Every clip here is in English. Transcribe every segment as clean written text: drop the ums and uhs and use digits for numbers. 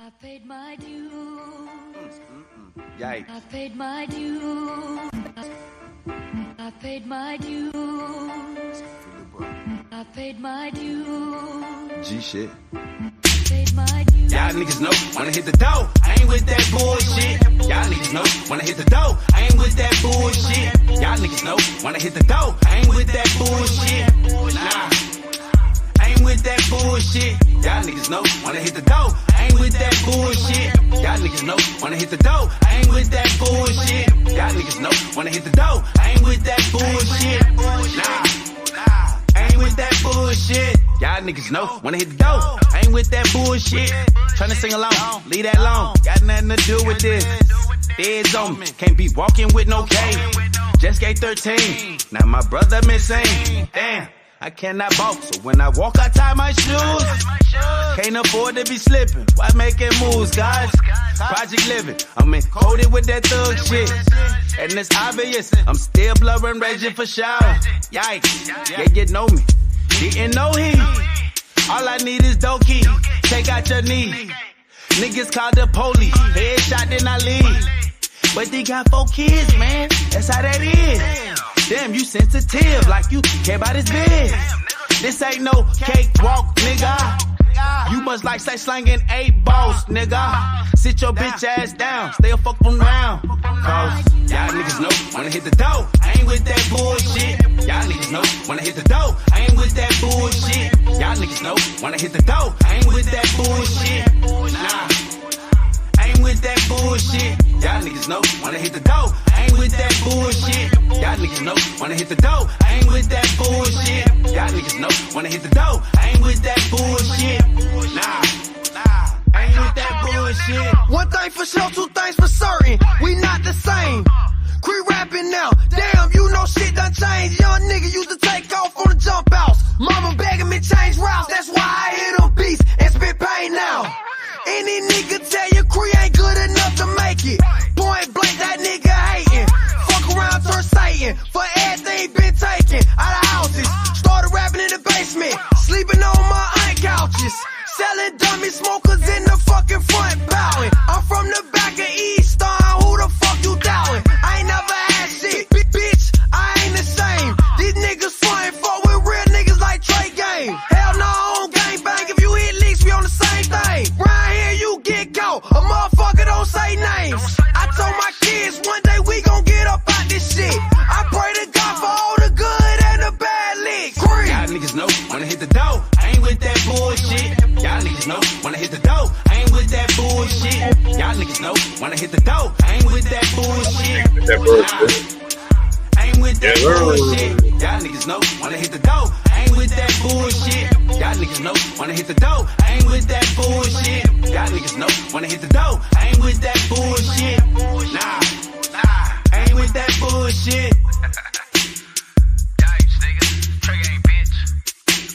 I paid my dues. Yikes. I paid my dues. I paid my dues. I paid my dues. G shit. Paid my dues. Y'all niggas know wanna hit the dough. I ain't with that bullshit. Y'all niggas know wanna hit the dough. I ain't with that bullshit. Y'all niggas know wanna hit the dough. I ain't with that bullshit. Nah. I ain't with that bullshit. Y'all niggas know wanna hit the dough. I ain't with that bullshit. Y'all niggas know wanna hit the dough. I ain't with that bullshit. Y'all niggas know wanna hit the dough. I ain't with that bullshit. Nah. I ain't with that bullshit. Y'all niggas know wanna hit the dough. I ain't with that bullshit. Tryna sing along, leave that alone. Got nothing to do with this. Feds on me, can't be walking with no cane. Just gave 13, now my brother missing. Damn, I cannot walk, so when I walk I tie my shoes. Can't afford to be slipping, why making moves, guys? Project living, I'm encoded with that thug shit. And it's obvious, I'm still blurring, raging for shower. Yikes, yeah, you know me. Didn't know he. All I need is Doki. Take out your knee. Niggas call the police. Headshot, then I leave. But they got 4 kids, man. That's how that is. Damn, you sensitive, like you care about his biz. This ain't no cakewalk, nigga. You must like say slanging 8 balls, nigga. Sit your bitch ass down, stay a fuck around. Cause y'all niggas know wanna hit the dough. I ain't with that bullshit. Y'all niggas know wanna hit the dough. I ain't with that bullshit. Y'all niggas know wanna hit the dough. I ain't with that bullshit. Nah. I ain't with that bullshit. Y'all niggas know wanna hit the dough. I ain't with that bullshit. Y'all niggas know wanna hit the dough. I ain't with that bullshit. Y'all niggas know wanna hit the dough. I ain't with that bullshit. Nah. I ain't with that bullshit. One thing for sure, 2 things for certain. We not the same. Quit rapping now. Damn, you know shit done changed. Young nigga used to take off on the jump outs. Mama begging me change routes. That's why I hit them beats and spit pain now. Any nigga tell you Cree ain't good enough to make it. Point blank, that nigga hating. Fuck around, turn Satan. For everything been taken out of houses. Started rapping in the basement. Sleeping on my aunt couches. Selling dummy smokers in the fucking front bowing. I'm from the back of Easton. Who the fuck you doubting? I ain't never had shit. Bitch, I ain't the same. These niggas frontin' for with real niggas like Trey Game. Hell no, I don't gang bang. If you hit leaks, we on the same thing. Right here, you get go. A motherfucker don't say names. I told my kids one day we gon' get up out this shit. I pray to God for all the good and the bad licks. Y'all niggas know wanna hit the dough. I ain't with that bullshit. Y'all niggas know wanna hit the dough. I ain't with that bullshit. Y'all niggas know wanna hit the dough. I ain't with that bullshit. I ain't with that bullshit. Y'all niggas know wanna hit the dough. I ain't with that bullshit. Y'all niggas know wanna hit the dough. I ain't with that bullshit. Y'all niggas know wanna hit the dough. I ain't with that bullshit. Nah. I ain't with that bullshit. Yikes, nigga. Trey ain't bitch.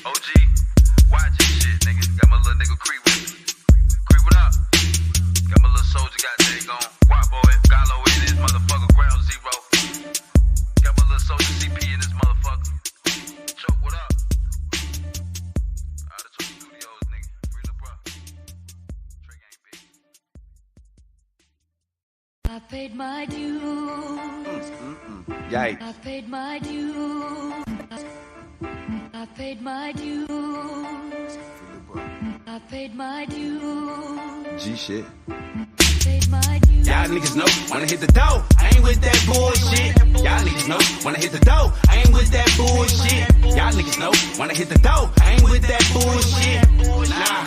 OG. Watch this shit, nigga. Got my little nigga Cree with me. Cree, what up? Got my little soldier got there gone. Wop boy, Gallo in this motherfucker, ground zero. Got my little soldier CP in this motherfucker. Choke, what up? Out of Choke Studios, nigga. Free lil' bruh. Trey ain't bitch. I paid my dues. Yikes. I paid my dues. I paid my dues. I paid my dues. G shit. Paid my dues. Y'all niggas know wanna hit the dough. I ain't with that bullshit. Y'all niggas know wanna hit the dough. I ain't with that bullshit. Y'all niggas know wanna hit the dough. I ain't with that bullshit. Nah.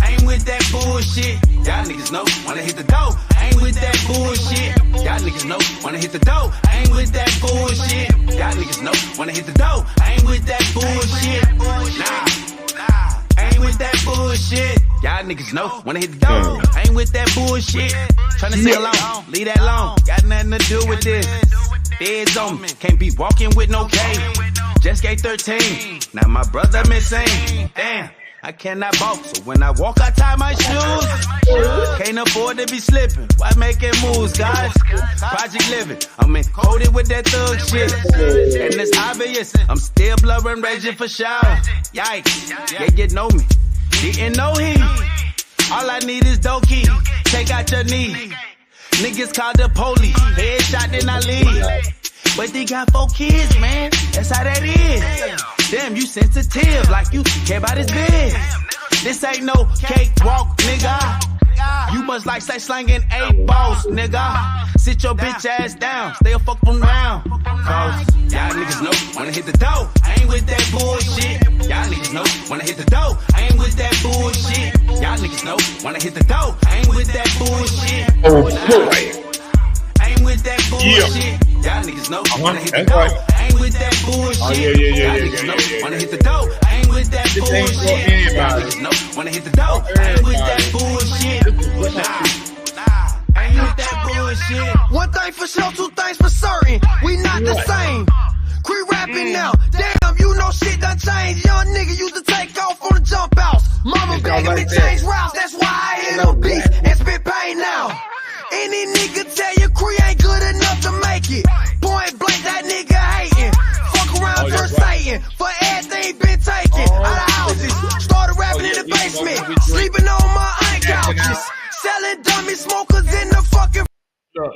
I ain't with that bullshit. Y'all niggas know wanna hit the dough. I ain't with that bullshit. Y'all niggas know wanna hit the dough. I ain't with that bullshit. Y'all niggas know wanna hit the dough. I ain't with that bullshit. Nah. I ain't with that bullshit. Y'all niggas know wanna hit the dough. I ain't with that bullshit. Tryna sing along, leave that alone. Got nothing to do with this. Feds on me, can't be walking with no cane. Just gave 13, now my brother missing. Damn. I cannot walk, so when I walk I tie my shoes. Can't afford to be slipping, why making moves, guys? Project living, I'm encoded with that thug shit. And it's obvious, I'm still blurring, raging for shower. Yikes, yeah, you know me. Didn't know he. All I need is dokie. Take out your knee. Niggas call the police. Headshot, then I leave. But they got 4 kids, man. That's how that is. Damn, you sensitive, like you care about his biz. This ain't no cakewalk, nigga. You must like say slanging 8 balls, nigga. Sit your bitch ass down, stay a fuck around. Cause y'all niggas know when I hit the dough, I ain't with that bullshit. Y'all niggas know when I hit the dough, I ain't with that bullshit. Y'all niggas know when I hit the dough, I ain't with that bullshit. Oh, boy. I ain't with that bullshit. Y'all niggas know when I hit the dough, I ain't with that bullshit. Y'all niggas know when I hit the dough, I ain't with that bullshit. Y'all niggas know when I hit the dough, I ain't with that bullshit. Nah, I ain't with that bullshit. One thing for sure, 2 things for certain. We not the same. Quit rapping now. Damn, you know shit done changed. Young nigga used to take off on the jump outs. Mama begging me change routes. That's why I hit on beats and spit pain now. Any nigga tell you Cree ain't good enough to make it. Point blank, that nigga hating. Fuck around, turn Satan. For everything been taken out of houses. Started rapping in the basement. Sleeping on my aunt couches. Selling dummy smokers in the fucking. Look.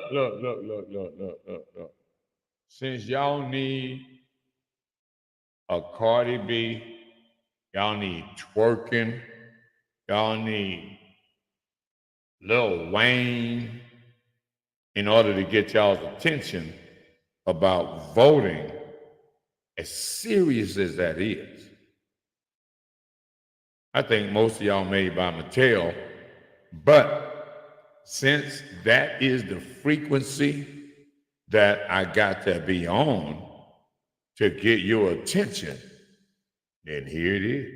Since y'all need a Cardi B, y'all need twerking, y'all need Lil Wayne in order to get y'all's attention about voting, as serious as that is. I think most of y'all made by Mattel, but since that is the frequency that I got to be on to get your attention, then here it is.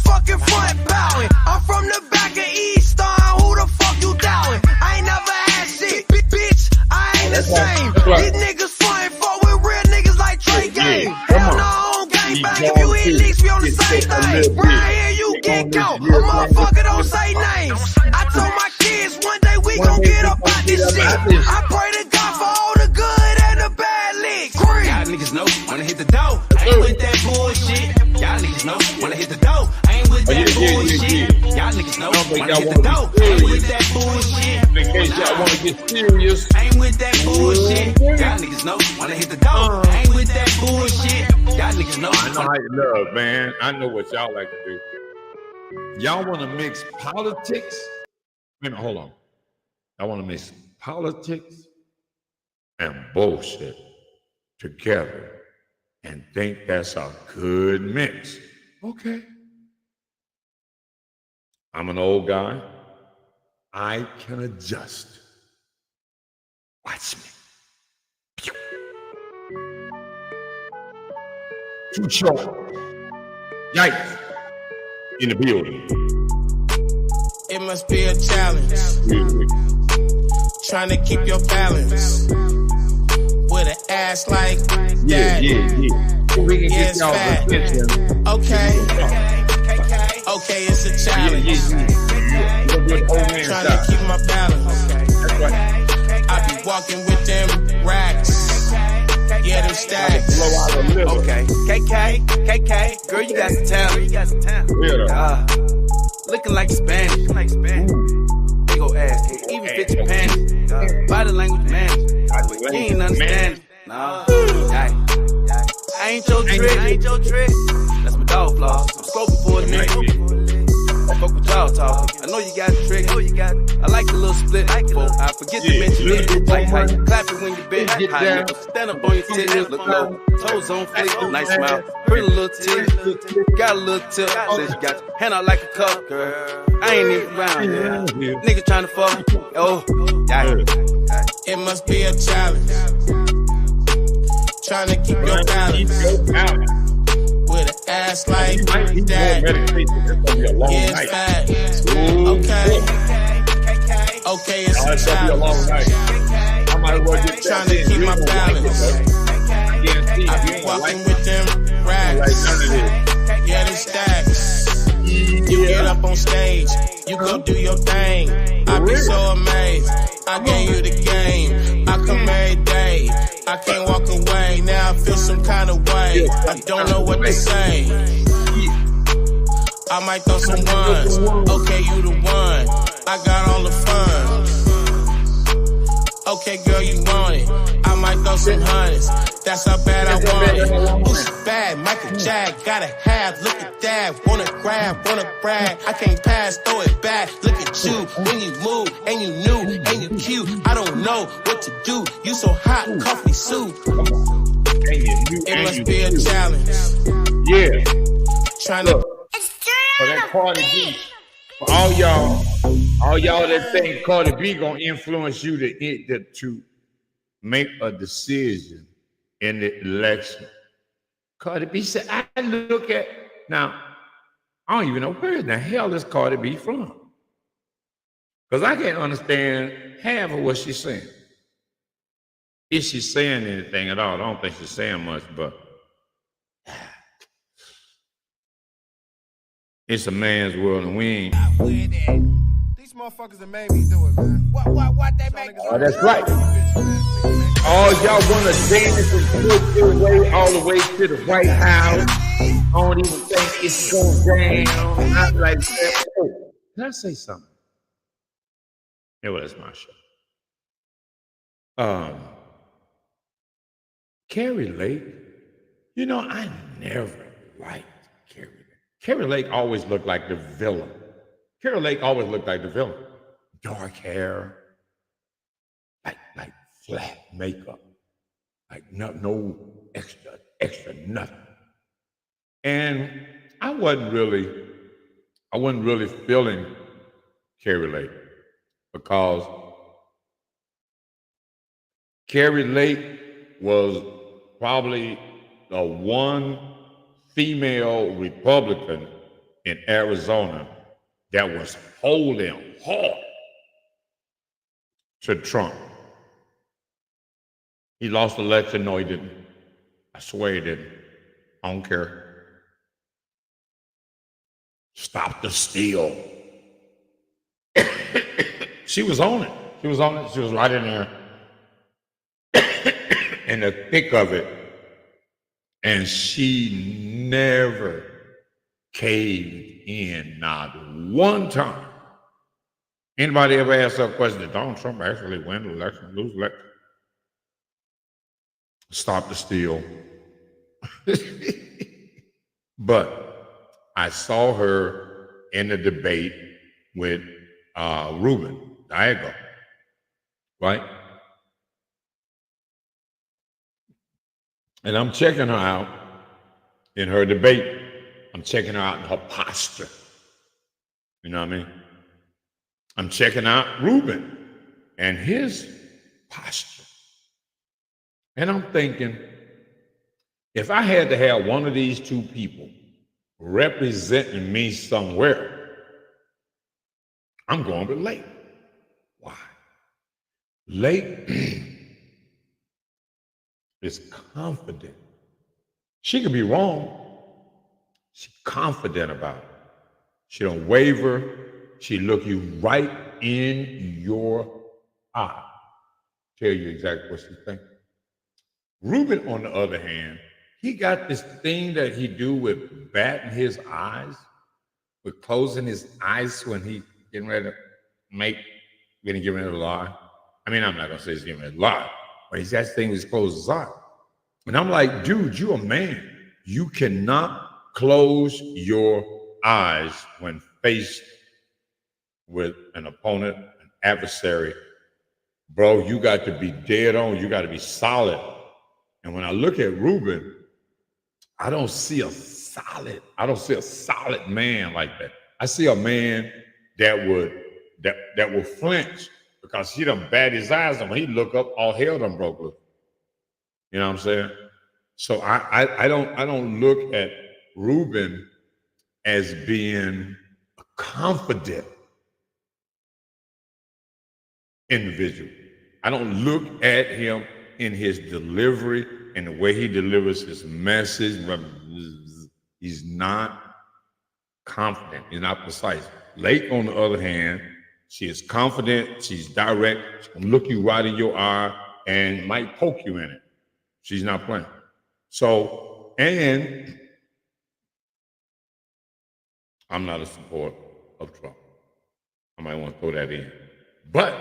Fucking front bowing. I'm from the back of Eastern. Who the fuck you doubting? I ain't never had shit, bitch. I ain't the same. These niggas frontin' for with real niggas like Trey Game. Hell no, I don't gang bang. If you eat leaks, we on the same thing. Right here, you get caught. A motherfucker don't say names. I told my kids one day we gon' get up out this shit. I pray to God for all the good and the bad licks. Y'all niggas know when I hit the dough, I ain't with that bullshit. Y'all niggas know when I hit the dough, I ain't with that bullshit. Y'all niggas know when I hit the dough, I ain't with that bullshit. In case y'all want to get serious, I ain't with that bullshit. Y'all niggas know when I hit the dough, I ain't with that bullshit. Y'all niggas know. I know how you love, man. I know what y'all like to do. Y'all want to mix politics? Wait, hold on. I want to mix politics and bullshit together and think that's a good mix. Okay. I'm an old guy. I can adjust. Watch me. Pew. Too short. Yikes. In the building. It must be a challenge. Trying to keep your balance. With an ass like that. Yeah. We can get y'all attention. Okay, it's a challenge. Trying to keep my balance. That's right. I be walking with them racks. Yeah, them stacks. Okay, KK, girl, you got some talent. Looking like Spanish. Big ol' ass, even fit your panties. Body language, man. You ain't understand. No, I ain't your trick. That's my dog flaws. I'm scoping for a nigga. Fuck with y'all talking. I know you got the trick. I like the little split. I forget to mention it. Like how you clap it when you bend. How you stand up on your titties. Look low. Toes on fleek. Nice smile. Pretty little titty. Got a little tip. Says you got your hand out like a cup, girl. I ain't even around here. Nigga trying to fuck. Oh, it must be a challenge. Trying to keep your balance. With an ass like that. Yeah, it's fat. Okay, it's a challenge. Trying to keep my balance. I be walking with them racks. Yeah, them stacks. You get up on stage, you go do your thing. I be so amazed. I gave you the game. I come every day. I can't walk away. Now I feel some kind of way. I don't know what to say. I might throw some ones. Okay, you the one. I got all the fun. Okay, girl, you want it. I might throw some hundreds. That's how bad I want it. Oh, she bad, Michael Jack. Gotta have, look at that. Wanna grab, wanna brag. I can't pass, throw it back. Look at you, when you move, and you new, and you cute. I don't know what to do. You so hot, coffee soup. It must be a challenge. Yeah. Trying to. For that Cardi B. For all y'all that think Cardi B gonna influence you to make a decision in the election. Cardi B said, I look at, now, I don't even know where in the hell is Cardi B from. Because I can't understand half of what she's saying. Is she saying anything at all? I don't think she's saying much, but it's a man's world and we ain't. These motherfuckers that made me do it, man. What they make you? Oh, that's right. All y'all want to dance and push your way all the way to the White House. I don't even think it's going down. Not like that. Oh, can I say something? Yeah, well, that's my show. Carrie Lake, you know, I never liked Carrie Lake. Carrie Lake always looked like the villain. Carrie Lake always looked like the villain. Dark hair, like flat makeup, like no extra nothing. And I wasn't really feeling Carrie Lake because Carrie Lake was probably the one female Republican in Arizona that was holding hard to Trump. He lost the election. No, he didn't. I swear he didn't. I don't care. Stop the steal. She was on it. She was on it. She was right in there in the thick of it. And she never caved in, not one time. Anybody ever asked her a question, did Donald Trump actually win the election, lose the election? Stop the steal. But I saw her in the debate with Ruben Diego, right? And I'm checking her out in her debate. I'm checking her out in her posture. You know what I mean? I'm checking out Ruben and his posture. And I'm thinking, if I had to have one of these two people representing me somewhere, I'm going with Lake. Why? Lake is confident. She could be wrong. She's confident about it. She don't waver. She look you right in your eye. Tell you exactly what she thinks. Ruben, on the other hand, he got this thing that he do with batting his eyes, with closing his eyes when he getting ready to get ready to lie. I mean, I'm not gonna say he's getting ready to lie, but he's that thing that closes his eyes. And I'm like, dude, you're a man. You cannot close your eyes when faced with an opponent, an adversary. Bro, you got to be dead on. You got to be solid. And when I look at Ruben, I don't see a solid man like that. I see a man that would flinch because he done bat his eyes and when he look up, all hell done broke loose. You know what I'm saying? So I don't look at Ruben as being a confident individual. I don't look at him in his delivery and the way he delivers his message. He's not confident. He's not precise. Lake, on the other hand, she is confident. She's direct. She can look you right in your eye and might poke you in it. She's not playing. So, and I'm not a supporter of Trump. I might want to throw that in. But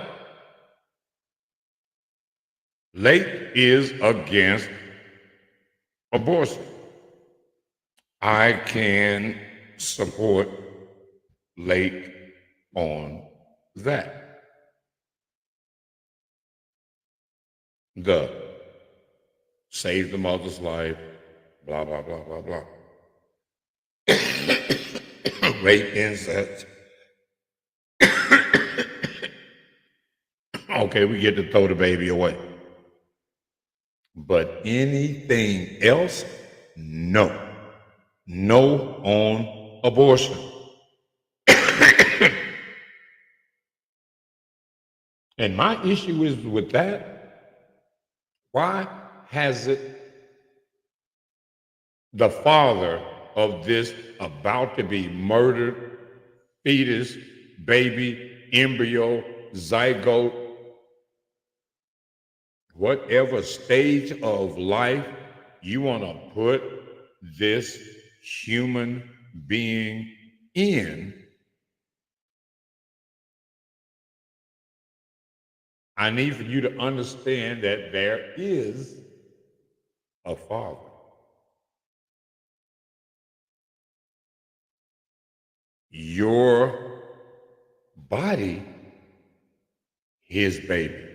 Lake is against abortion. I can support Lake on that. The save the mother's life, blah, blah, blah, blah, blah. Rape, incest. Okay, we get to throw the baby away. But anything else, no. No on abortion. And my issue is with that, why hasn't the father of this about to be murdered fetus, baby, embryo, zygote, whatever stage of life you want to put this human being in, I need for you to understand that there is a father. Your body, his baby.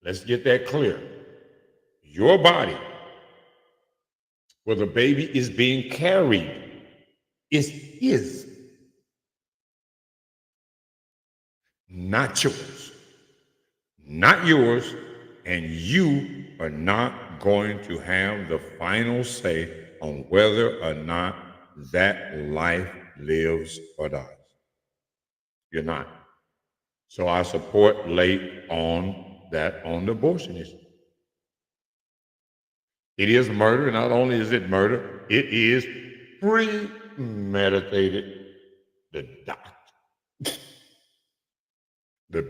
Let's get that clear. Your body, where the baby is being carried, is his, not yours. Not yours, and you are not going to have the final say on whether or not that life lives or dies. You're not. So I support Lake on that, on the abortion issue. It is murder. Not only is it murder, it is premeditated. The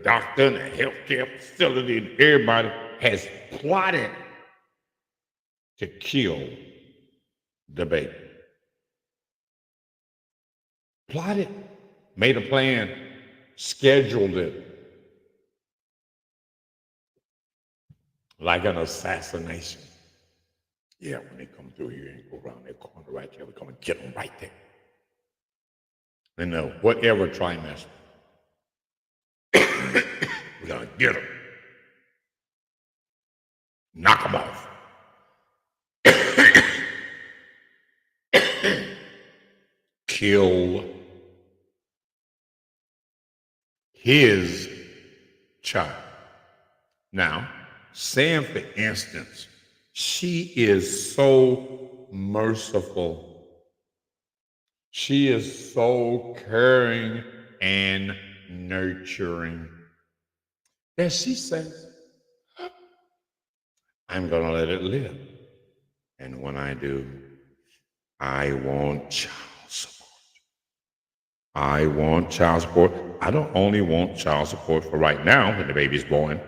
doctor and the healthcare facility and everybody has plotted to kill the baby. Plotted, made a plan, scheduled it. Like an assassination. Yeah, when they come through here and go around that corner right there, we're going to get them right there. In whatever trimester. We're going to get them. Knock them off. Kill his child. Now, saying for instance, she is so merciful. She is so caring and nurturing that she says, I'm going to let it live. And when I do, I want child support. I want child support. I don't only want child support for right now when the baby's born,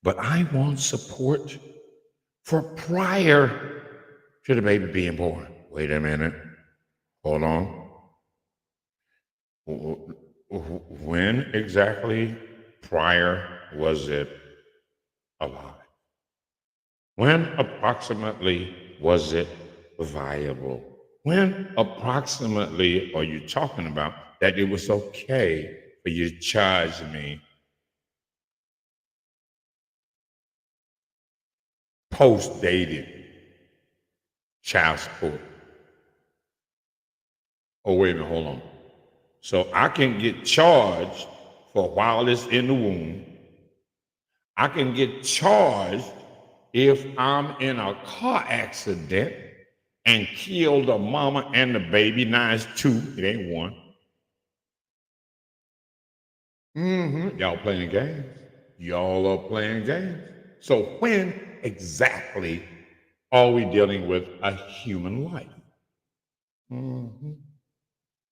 but I want support for prior to the baby being born. Wait a minute. Hold on. When exactly prior was it alive? When approximately was it viable? When approximately are you talking about that it was okay for you to charge me post-dated child support? Oh, wait a minute, hold on. So I can get charged for while it's in the womb. I can get charged if I'm in a car accident and kill the mama and the baby. Now it's two, it ain't one. Y'all playing games. Y'all are playing games. So when exactly are we dealing with a human life?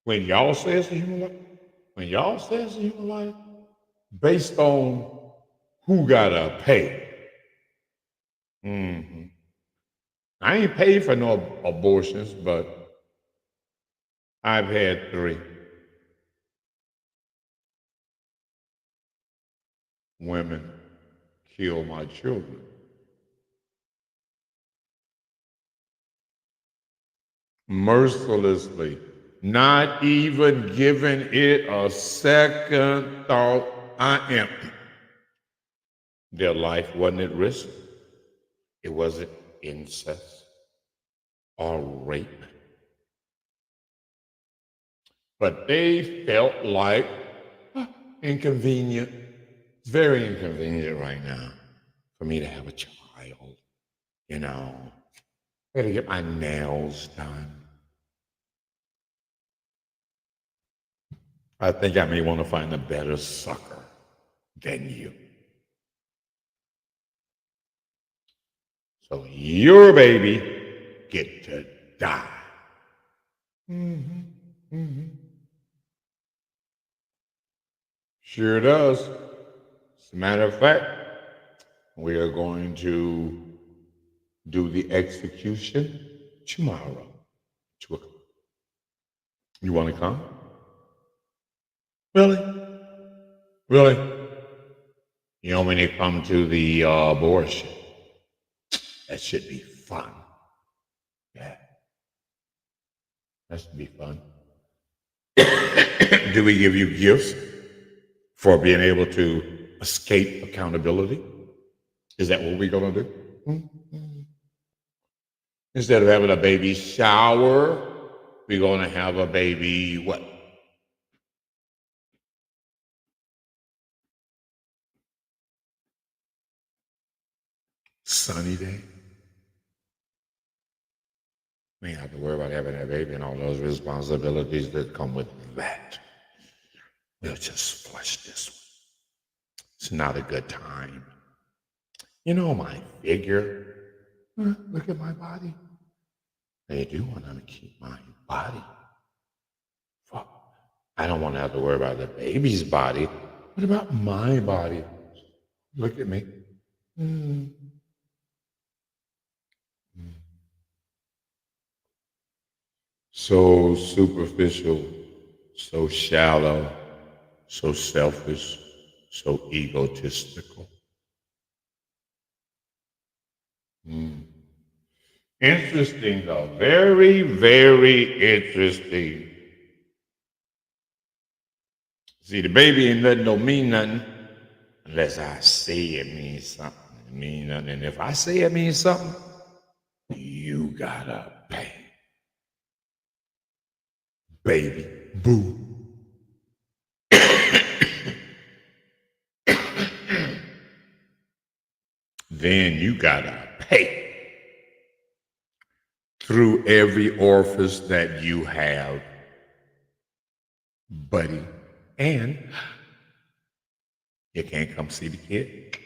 When y'all say it's a human life, based on who gotta pay. I ain't paid for no abortions, but I've had 3. Women kill my children. Mercilessly, not even giving it a second thought. Their life wasn't at risk. It wasn't incest or rape. But they felt like inconvenient. It's very inconvenient right now for me to have a child. You know, I gotta get my nails done. I think I may want to find a better sucker than you. So your baby get to die. Sure does. As a matter of fact, we are going to do the execution tomorrow. 2 o'clock. You want to come? Really? Really? You want me to come to the abortion? That should be fun. Yeah. That should be fun. Do we give you gifts for being able to escape accountability? Is that what we're going to do? Instead of having a baby shower, we're going to have a baby what? Sunny day. We ain't have to worry about having that baby and all those responsibilities that come with that. We'll just flush this one. It's not a good time. You know my figure. Look at my body. They do want to keep my body. Fuck. I don't want to have to worry about the baby's body. What about my body? Look at me. So superficial, so shallow, so selfish, so egotistical. Interesting, though. Very, very interesting. See, the baby ain't nothing don't mean nothing unless I say it means something. It means nothing. And if I say it means something, you gotta pay. Baby boo. Then you gotta pay. Through every orifice that you have, buddy. And you can't come see the kid.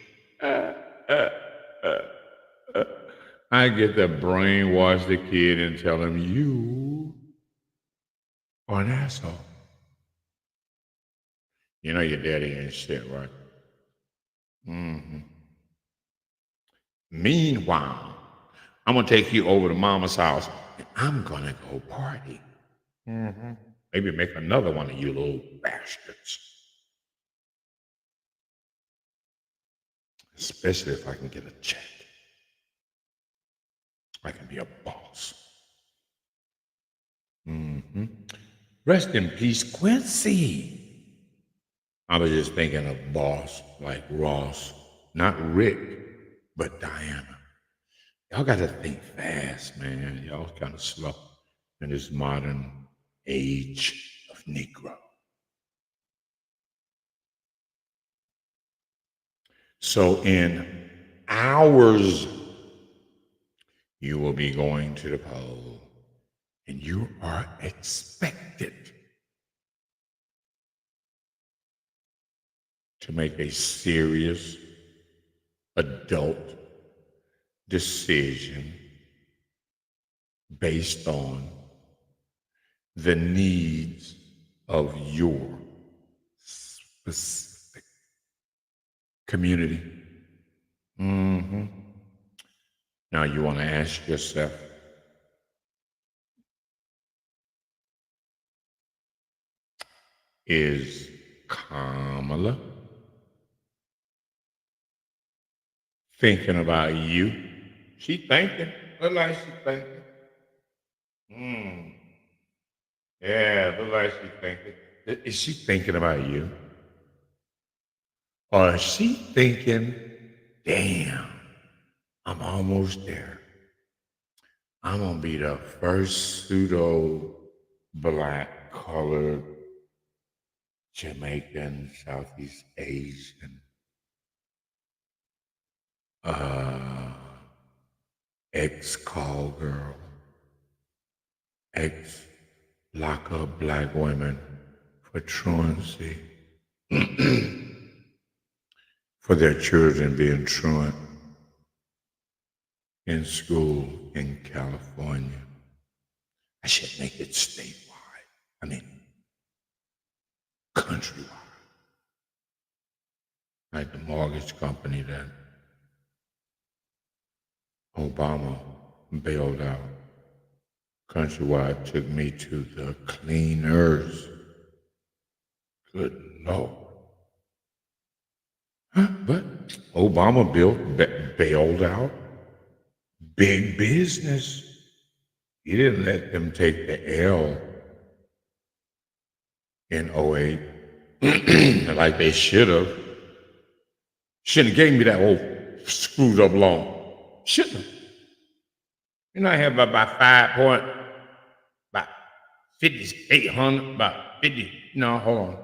I get to brainwash the kid and tell him, you are an asshole. You know your daddy ain't shit, right? Meanwhile, I'm gonna take you over to mama's house and I'm gonna go party. Maybe make another one of you little bastards. Especially if I can get a check. I can be a boss. Rest in peace, Quincy. I was just thinking of boss like Ross, not Rick, but Diana. Y'all got to think fast, man. Y'all kind of slow in this modern age of Negro. So in hours, you will be going to the poll, and you are expected to make a serious adult decision based on the needs of your specific community. Now you want to ask yourself, is Kamala thinking about you? She thinking. Look like she thinking. Yeah, look like she thinking. Is she thinking about you? Or is she thinking, damn, I'm almost there. I'm gonna be the first pseudo black, colored, Jamaican, Southeast Asian, ex-call girl, ex-lock-up black women for truancy, for their children being truant in school in California. I should make it statewide. I mean, countrywide. Like the mortgage company that Obama bailed out. Countrywide took me to the cleaners. Good Lord. Huh? But Obama bailed out big business. He didn't let them take the L in '08 like they should have. Shouldn't have gave me that old screwed up loan. Shouldn't have. You know, I have about 5,800, about 50, no, hold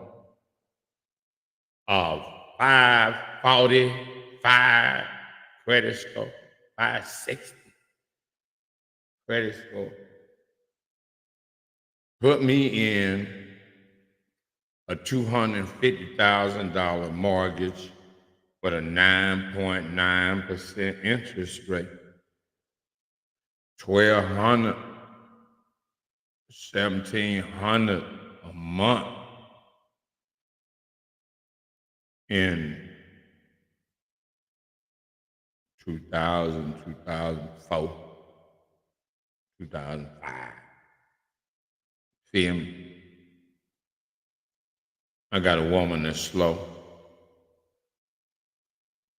on. 545 credit score, 560 credit score. Put me in a $250,000 mortgage with a 9.9% interest rate. 1,200, 1,700 a month in 2000, 2004, 2005. See me? I got a woman that's slow.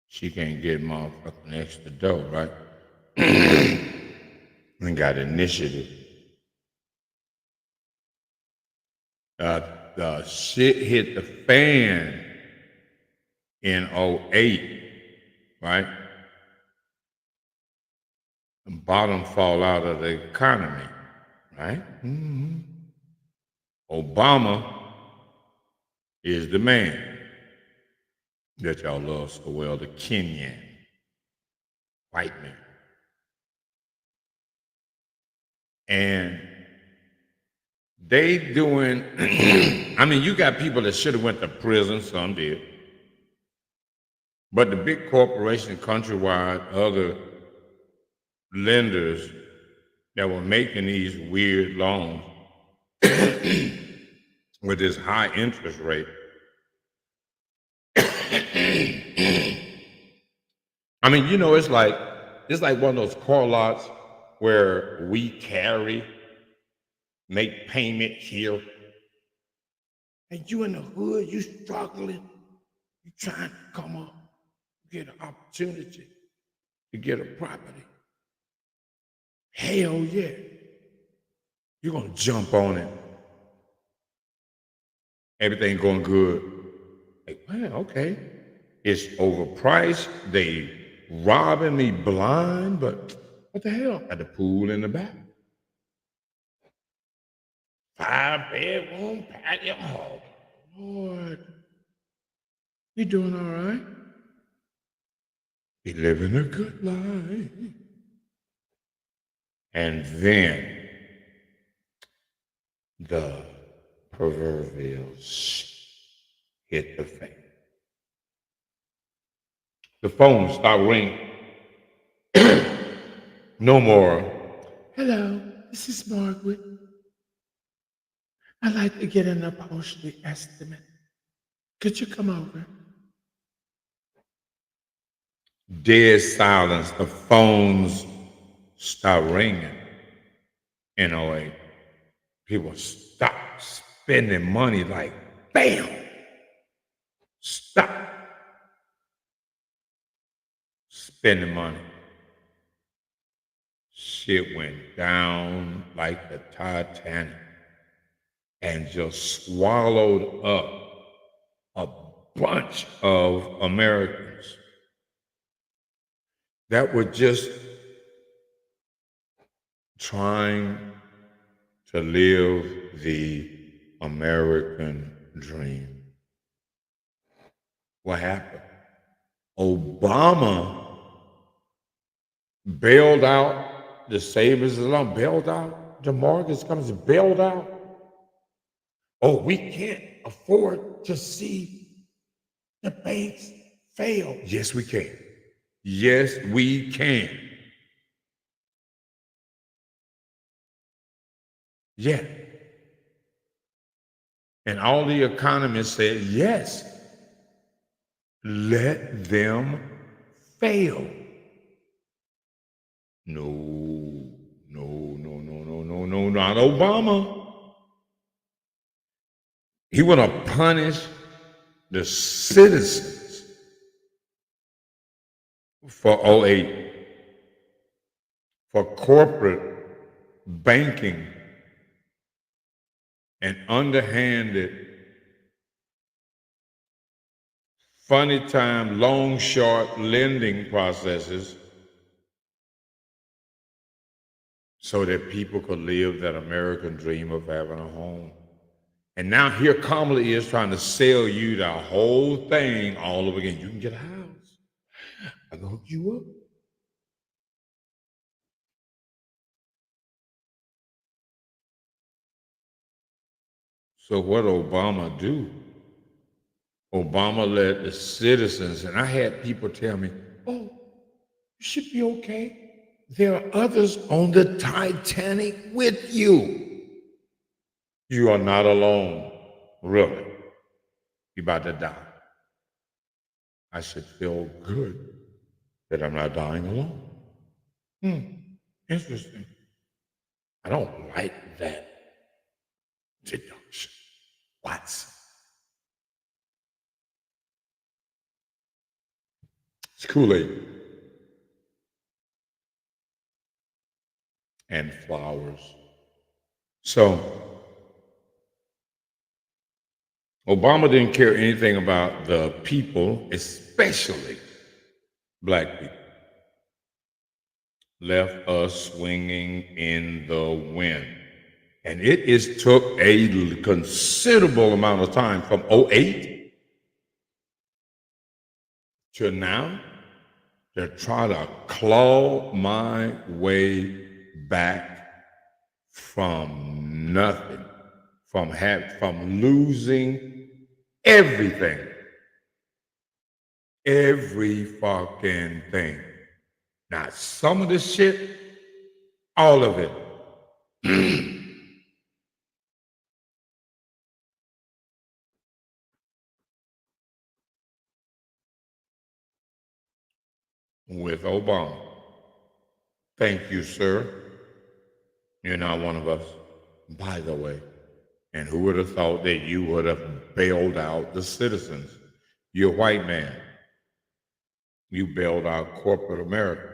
She can't get motherfucking extra dough, right? And got initiative. The shit hit the fan in '08, right? The bottom fall out of the economy, right? Obama is the man that y'all love so well, the Kenyan white man. And they doing, I mean, you got people that should have went to prison, some did. But the big corporation, Countrywide, other lenders that were making these weird loans with this high interest rate. I mean, you know, it's like one of those car lots where we carry, make payment here. And you in the hood, you struggling, you trying to come up, get an opportunity to get a property. Hell yeah. You're gonna jump on it. Everything going good. Like, man, okay. It's overpriced. They robbing me blind, but what the hell? Got the pool in the back. 5-bedroom patio. Oh, Lord. You doing all right? You living a good life. And then the proverbial hit the fan. The phone stopped ringing. No more. Hello, this is Margaret. I'd like to get an upholstery estimate. Could you come over? Dead silence. The phones stopped ringing in '08. People stopped spending money like bam, stop spending money. Shit went down like the Titanic and just swallowed up a bunch of Americans that were just trying to live the American dream. What happened? Obama bailed out the savers alone, bailed out the mortgage companies, bailed out. Oh, we can't afford to see the banks fail. Yes, we can. Yes, we can. Yeah. And all the economists said, yes, let them fail. No, not Obama. He want to punish the citizens for '08, for corporate banking and underhanded, funny time, long, short lending processes so that people could live that American dream of having a home. And now here Kamala is trying to sell you the whole thing all over again. You can get a house. I can hook you up. So what Obama do? Obama let the citizens, and I had people tell me, oh, you should be okay. There are others on the Titanic with you. You are not alone, really. You're about to die. I should feel good that I'm not dying alone. Interesting. I don't like that deduction. Watson. It's Kool-Aid and flowers. So Obama didn't care anything about the people, especially black people. Left us swinging in the wind. And it is took a considerable amount of time from '08 to now to try to claw my way back from nothing, from losing everything, every fucking thing. Now, some of this shit, all of it. With Obama. Thank you, sir. You're not one of us, by the way. And who would have thought that you would have bailed out the citizens? You're a white man. You bailed out corporate America.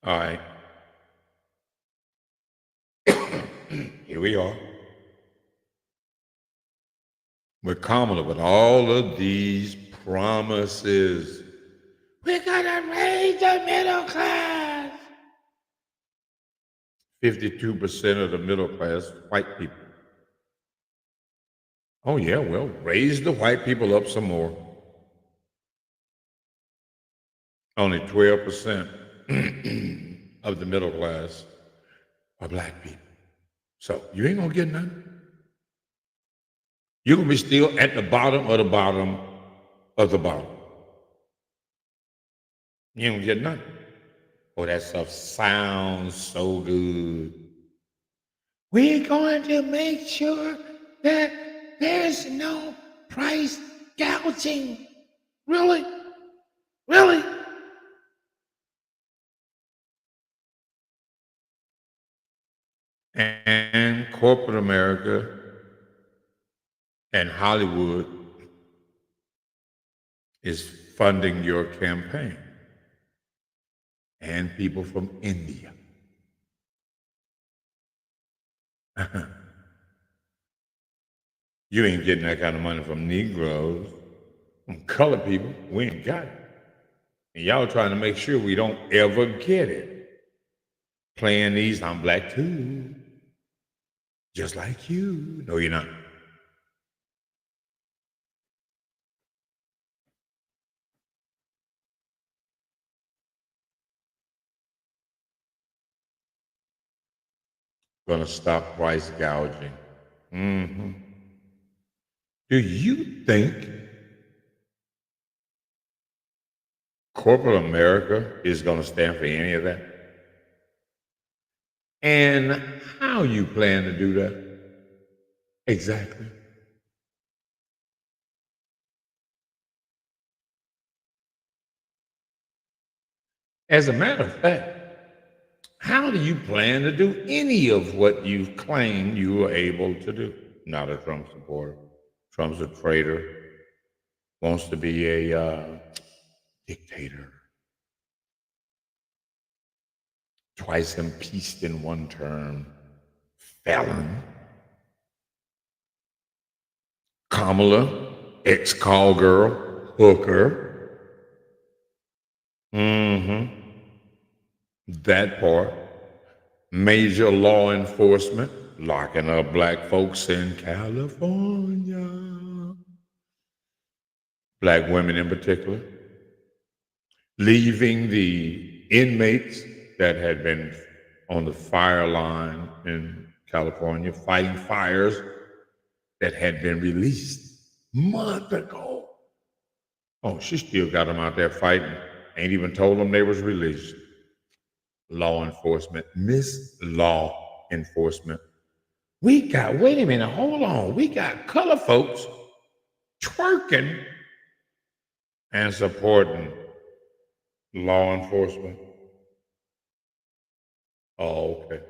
All right. Here we are. With Kamala, with all of these promises. We're gonna raise the middle class. 52% of the middle class, white people. Oh yeah, well, raise the white people up some more. Only 12% of the middle class are black people. So you ain't gonna get nothing. You're gonna be still at the bottom of the bottom of the bottom. You don't get nothing. Oh, that stuff sounds so good. We're going to make sure that there's no price gouging. Really? Really? And corporate America and Hollywood is funding your campaign. And people from India. You ain't getting that kind of money from Negroes, from colored people. We ain't got it. And y'all trying to make sure we don't ever get it. Playing these, I'm black too. Just like you. No, you're not. Gonna stop price gouging. Do you think corporate America is gonna stand for any of that? And how you plan to do that? Exactly. As a matter of fact, how do you plan to do any of what you've claimed you were able to do? Not a Trump supporter. Trump's a traitor, wants to be a dictator. Twice impeached in one term, felon. Kamala, ex-call girl, hooker. That part. Major law enforcement, locking up black folks in California. Black women in particular. Leaving the inmates that had been on the fire line in California, fighting fires that had been released months ago. Oh, she still got them out there fighting. Ain't even told them they was released. Law enforcement, Miss Law Enforcement. Wait a minute, hold on. We got color folks twerking and supporting law enforcement. Oh, okay.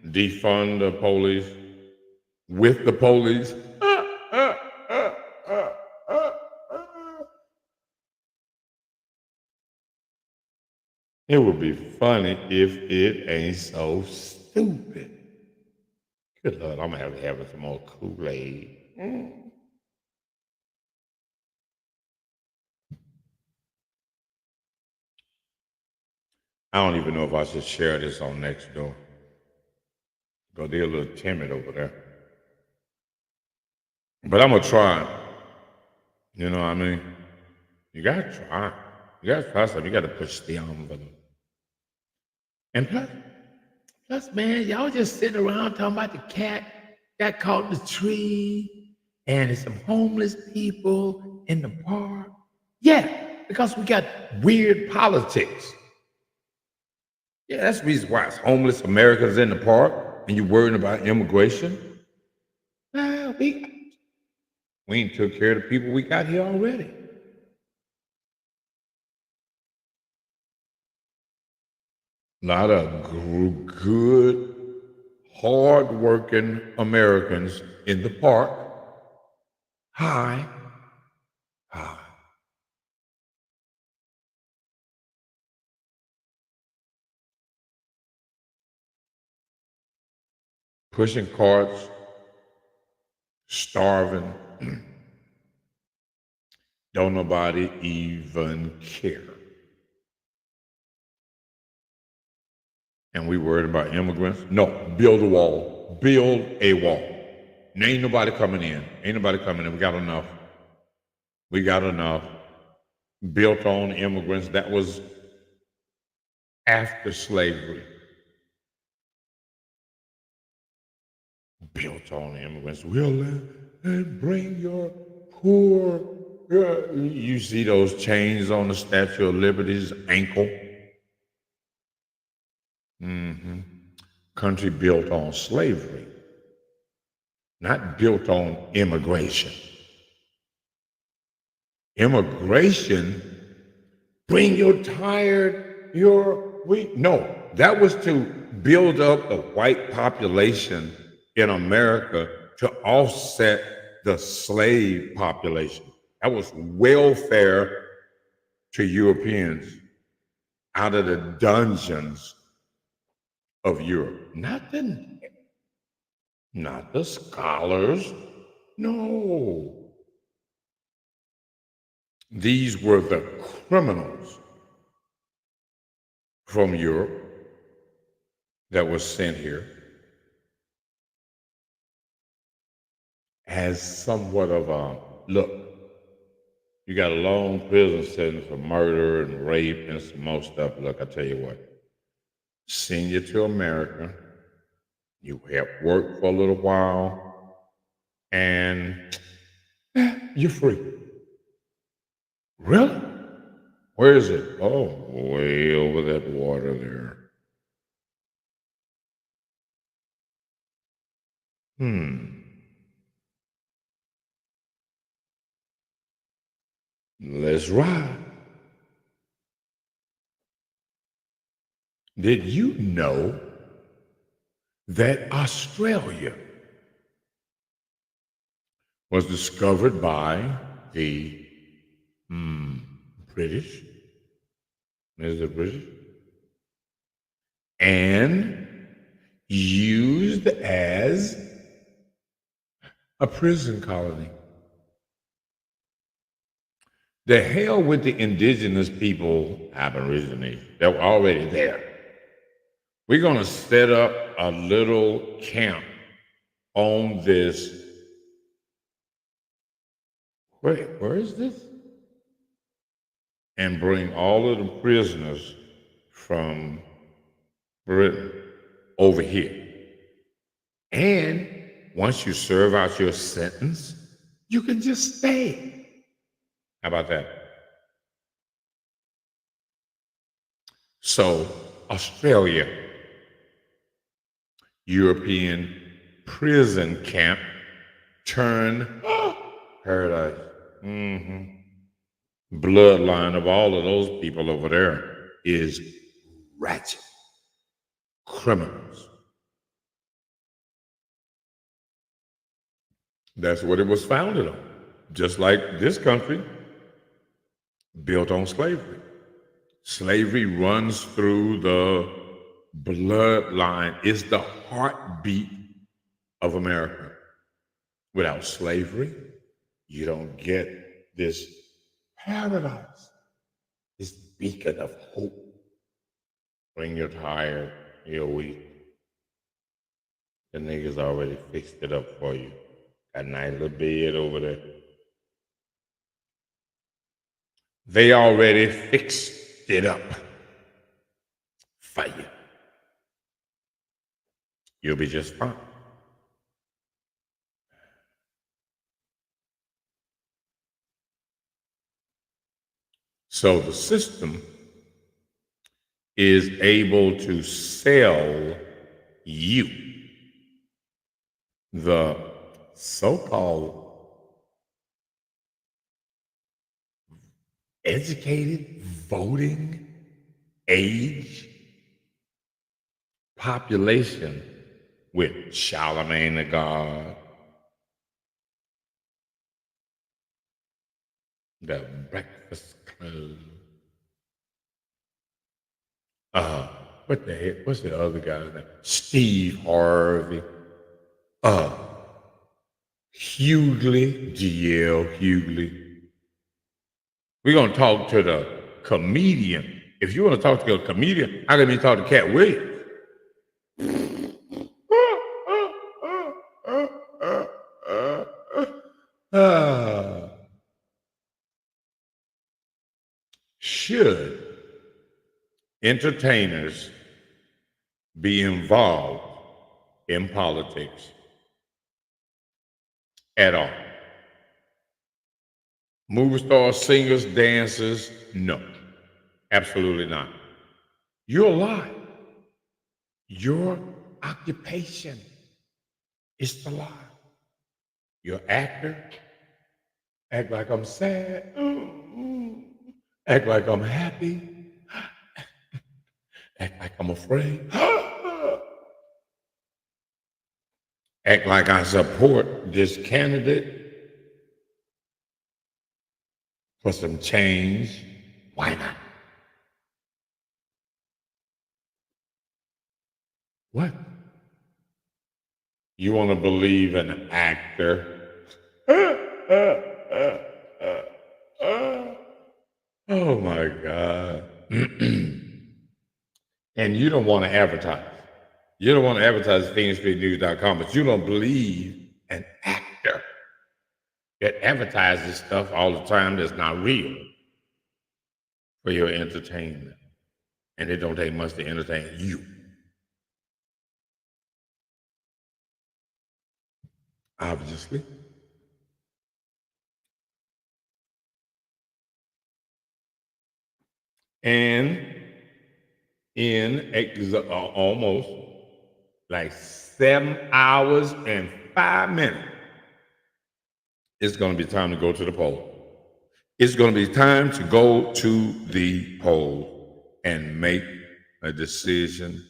Defund the police with the police. It would be funny if it ain't so stupid. Good Lord, I'm gonna have to have some more Kool-Aid. I don't even know if I should share this on Nextdoor. Because they're a little timid over there. But I'm gonna try. You know what I mean? You gotta try. You gotta try something. You gotta push the envelope. And plus, man, y'all just sitting around talking about the cat got caught in the tree and there's some homeless people in the park. Yeah, because we got weird politics. Yeah, that's the reason why it's homeless Americans in the park and you're worrying about immigration. Nah, we ain't took care of the people we got here already. A lot of good, hard-working Americans in the park. Hi. Pushing carts, starving. Don't nobody even care. And we worried about immigrants? No, build a wall. Build a wall. Ain't nobody coming in. Ain't nobody coming in. We got enough. Built on immigrants. That was after slavery. Built on immigrants. We'll bring your poor. You see those chains on the Statue of Liberty's ankle? Country built on slavery, not built on immigration. Immigration, bring your No, that was to build up the white population in America to offset the slave population. That was welfare to Europeans out of the dungeons of Europe. Not the scholars. No. These were the criminals from Europe that was sent here as somewhat of a look. You got a long prison sentence for murder and rape and some more stuff. Look, I tell you what, send you to America. You have worked for a little while, and you're free. Really? Where is it? Oh, way over that water there. Let's ride. Did you know that Australia was discovered by the British? Is it British? And used as a prison colony. The hell with the indigenous people, Aborigines, that were already there. We're going to set up a little camp on this. Where is this? And bring all of the prisoners from Britain over here. And once you serve out your sentence, you can just stay. How about that? So, Australia, European prison camp turned paradise. Bloodline of all of those people over there is ratchet criminals. That's what it was founded on. Just like this country, built on slavery. Slavery runs through the bloodline. It's the heartbeat of America. Without slavery, you don't get this paradise, this beacon of hope. When you're tired, you're weak, the niggas already fixed it up for you. Got a nice little bed over there. They already fixed it up for you. You'll be just fine. So the system is able to sell you the so-called educated voting age population with Charlemagne the God, the Breakfast Club. What the heck? What's the other guy's name? Steve Harvey. Hughley, GL Hughley. We're going to talk to the comedian. If you want to talk to a comedian, how can you talk to Cat Williams? Should entertainers be involved in politics at all? Movie stars, singers, dancers, no, absolutely not. You're alive. Your occupation is to lie. You're an actor. Act like I'm sad. Act like I'm happy. Act like I'm afraid. Act like I support this candidate for some change. Why not? What? You want to believe an actor? Oh my God. And you don't want to advertise. You don't want to advertise at PhoenixStreetNews.com, but you don't believe an actor that advertises stuff all the time that's not real for your entertainment. And it don't take much to entertain you. Obviously. And in almost like 7 hours and 5 minutes, it's going to be time to go to the poll. It's going to be time to go to the poll and make a decision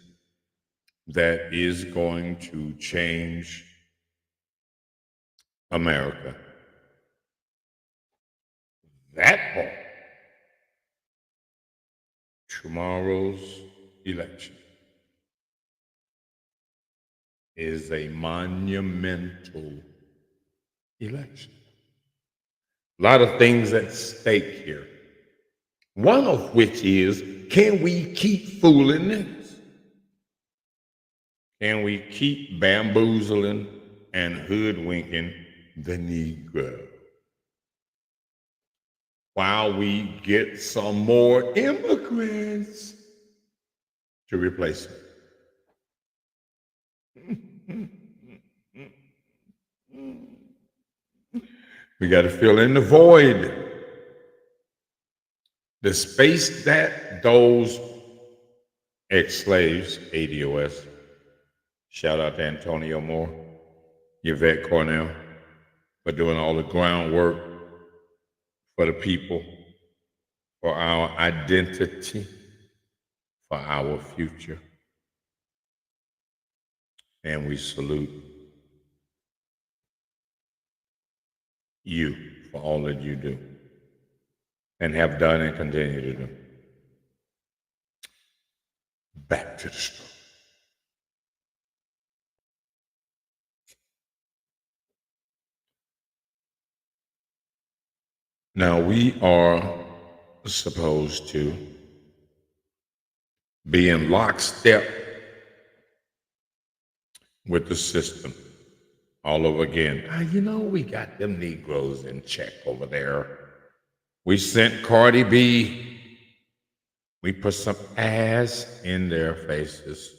that is going to change America. That poll, tomorrow's election, is a monumental election. A lot of things at stake here. One of which is, can we keep fooling niggas? Can we keep bamboozling and hoodwinking the Negro while we get some more immigrants to replace them? We got to fill in the void. The space that those ex-slaves, ADOS, shout out to Antonio Moore, Yvette Cornell, for doing all the groundwork for the people, for our identity, for our future. And we salute you for all that you do and have done and continue to do. Back to the story. Now, we are supposed to be in lockstep with the system all over again. You know, we got them Negroes in check over there. We sent Cardi B. We put some ass in their faces.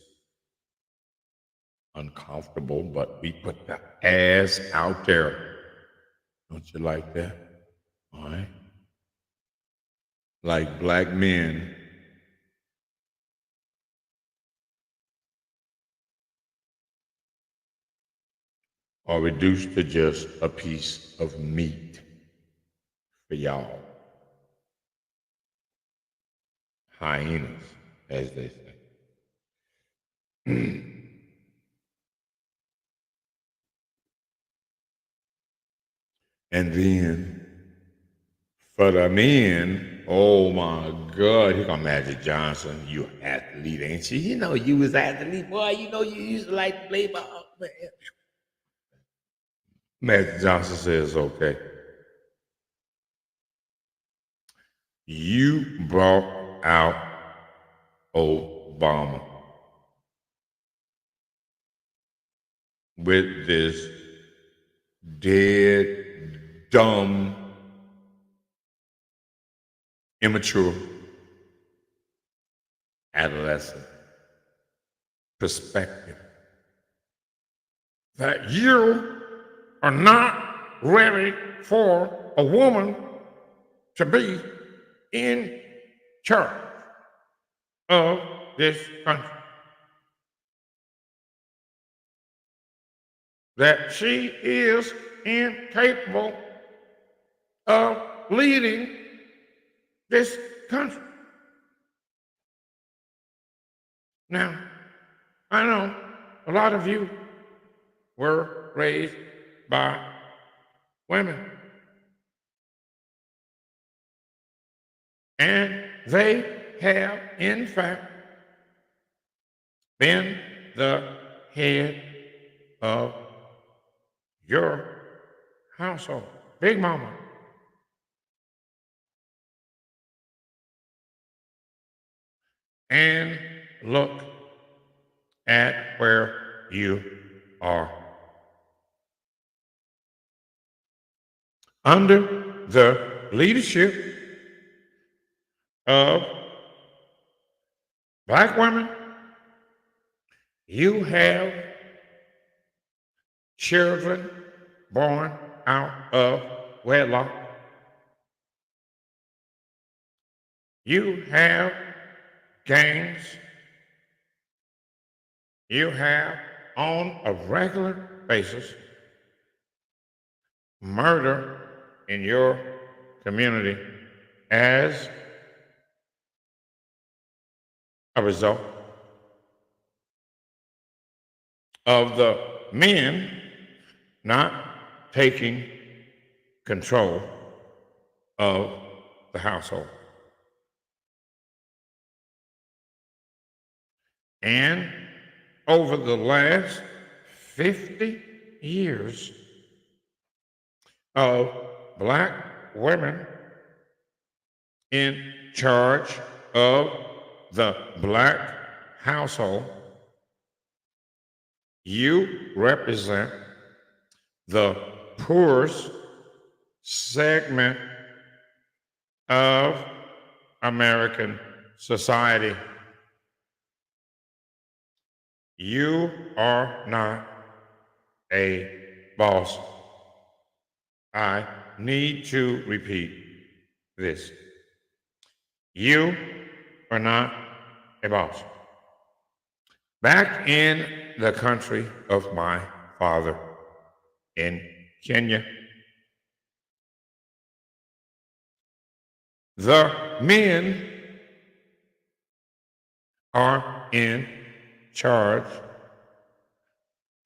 Uncomfortable, but we put the ass out there. Don't you like that? All right. Like black men are reduced to just a piece of meat for y'all. Hyenas, as they say. And then for the men, oh my God, here come Magic Johnson. You athlete, ain't you? You know you was athlete, boy. You know you used to like to play ball, man. Magic Johnson says, okay. You brought out Obama with this dead, dumb, immature, adolescent perspective that you are not ready for a woman to be in charge of this country. That she is incapable of leading this country. Now, I know a lot of you were raised by women. And they have, in fact, been the head of your household. Big Mama. And look at where you are. Under the leadership of black women, you have children born out of wedlock. You have gangs. You have, on a regular basis, murder in your community as a result of the men not taking control of the household. And over the last 50 years of black women in charge of the black household, you represent the poorest segment of American society. You are not a boss. I need to repeat this. You are not a boss. Back in the country of my father in Kenya, the men are in charge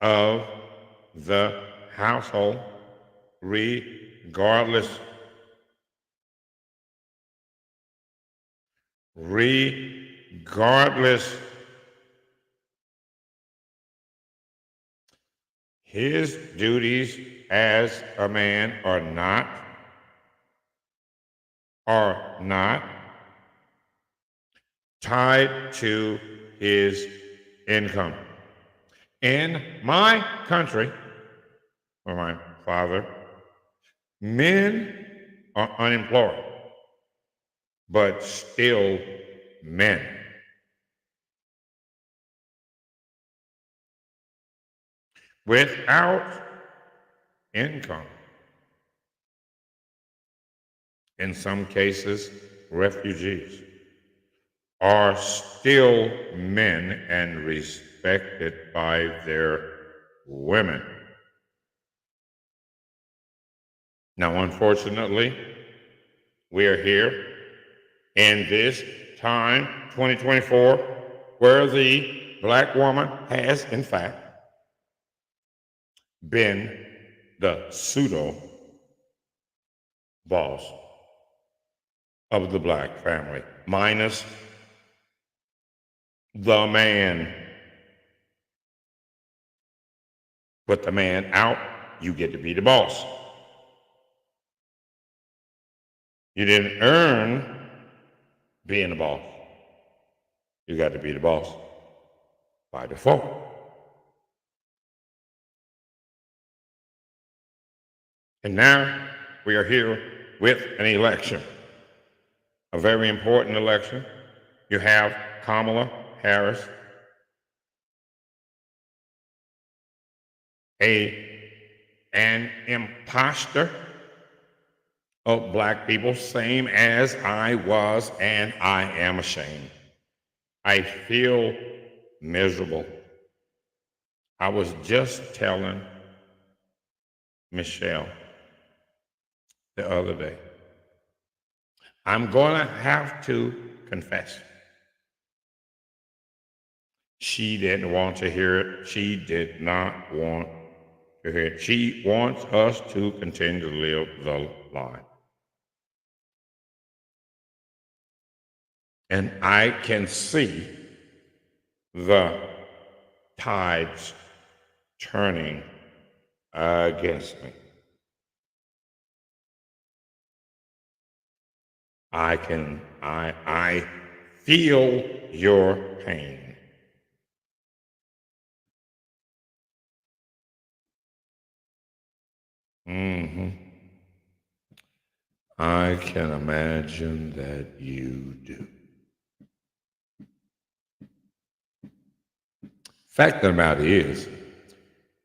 of the household regardless his duties as a man are not tied to his income. In my country, where my father, men are unemployed, but still men. Without income. In some cases, refugees are still men and respected by their women. Now, unfortunately, we are here in this time, 2024, where the black woman has, in fact, been the pseudo boss of the black family, minus the man. Put the man out, you get to be the boss. You didn't earn being the boss. You got to be the boss by default. And now we are here with an election, a very important election. You have Kamala Harris, an imposter of black people, same as I was, and I am ashamed. I feel miserable. I was just telling Michelle the other day, I'm going to have to confess. She didn't want to hear it. She did not want to hear it. She wants us to continue to live the lie. And I can see the tides turning against me. I feel your pain. I can imagine that you do. Fact of the matter is,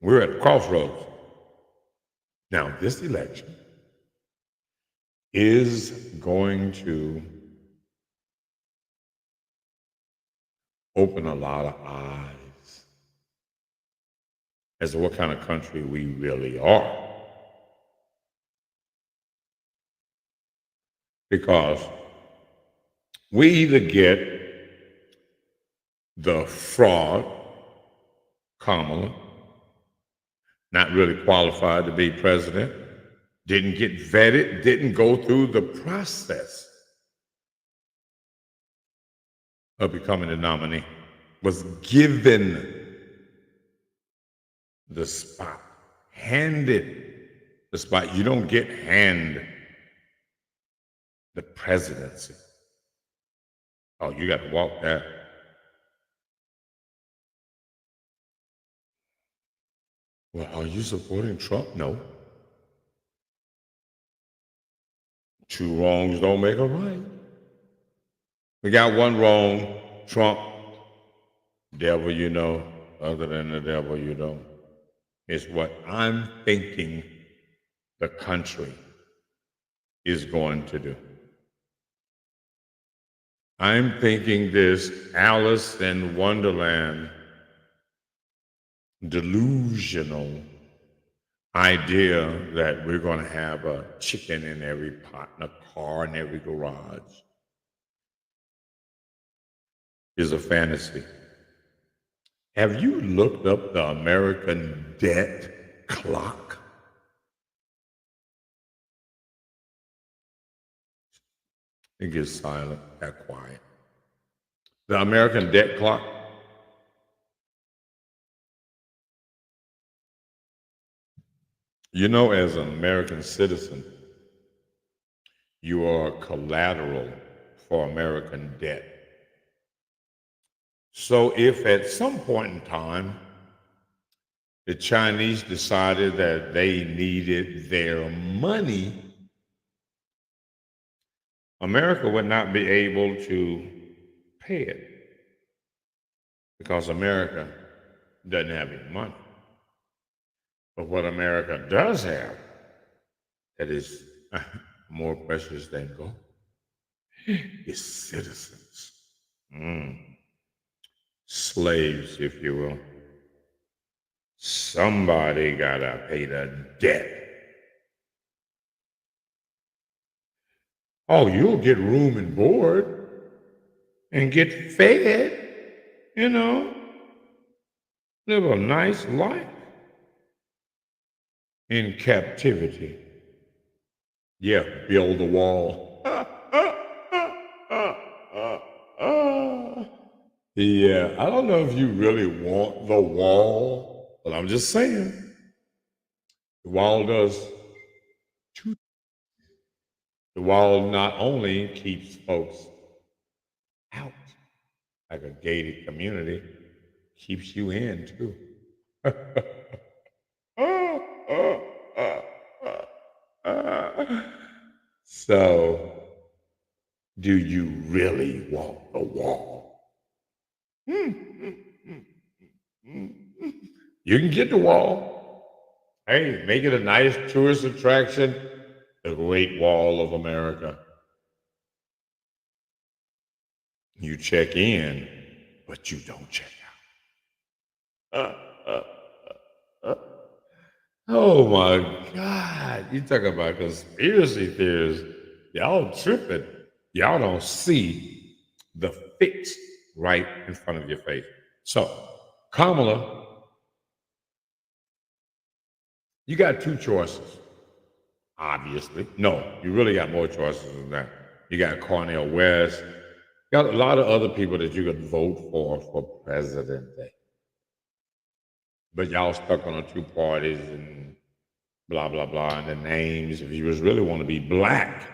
we're at a crossroads. Now, this election is going to open a lot of eyes as to what kind of country we really are. Because we either get the fraud, Kamala, not really qualified to be president, didn't get vetted, didn't go through the process of becoming the nominee, was given the spot, handed the spot. You don't get handed the presidency. Oh, you got to walk that. Well, are you supporting Trump? No. Two wrongs don't make a right. We got one wrong, Trump. Devil you know, other than the devil you don't. It's what I'm thinking the country is going to do. I'm thinking this Alice in Wonderland delusional idea that we're going to have a chicken in every pot and a car in every garage is a fantasy. Have you looked up the American debt clock? It gets silent, that quiet. The American debt clock. You know, as an American citizen, you are collateral for American debt. So if at some point in time, the Chinese decided that they needed their money, America would not be able to pay it because America doesn't have any money. But what America does have that is more precious than gold is citizens. Slaves, if you will. Somebody gotta pay the debt. Oh, you'll get room and board and get fed, you know, live a nice life in captivity. Yeah, build a wall. Yeah, I don't know if you really want the wall, but I'm just saying. The wall does two. The wall not only keeps folks out, like a gated community, keeps you in too. So, do you really want the wall? You can get the wall. Hey, make it a nice tourist attraction, the Great Wall of America. You check in, but you don't check out. Oh my God. You talk about conspiracy theories. Y'all tripping. Y'all don't see the fix right in front of your face. So, Kamala, you got two choices, obviously. No, you really got more choices than that. You got Cornel West. You got a lot of other people that you could vote for president. But y'all stuck on the two parties and blah, blah, blah, and the names. If you was really want to be black,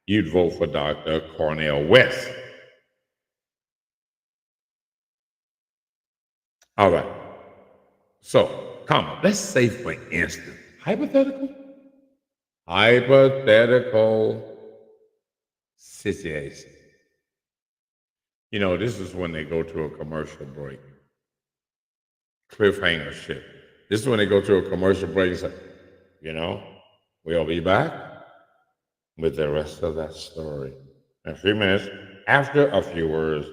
you'd vote for Dr. Cornel West. All right. So, comma, let's say for instance, hypothetical situation. You know, this is when they go to a commercial break. Cliffhanger shit. This is when they go to a commercial break and say, you know, we'll be back with the rest of that story in a few minutes after a few words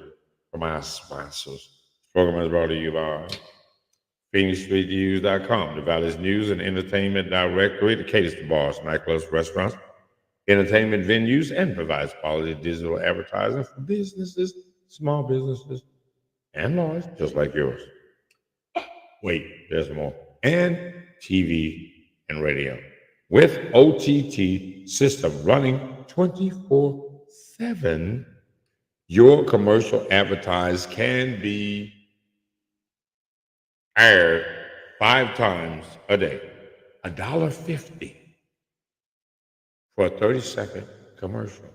from our sponsors. This program is brought to you by PhoenixStreetNews.com, the Valley's news and entertainment directory that caters to bars, nightclubs, restaurants, entertainment venues, and provides quality digital advertising for businesses, small businesses, and large, just like yours. Wait, there's more. And TV and radio. With OTT system running 24/7, your commercial advertise can be aired 5 times a day. $1.50 for a 30-second commercial.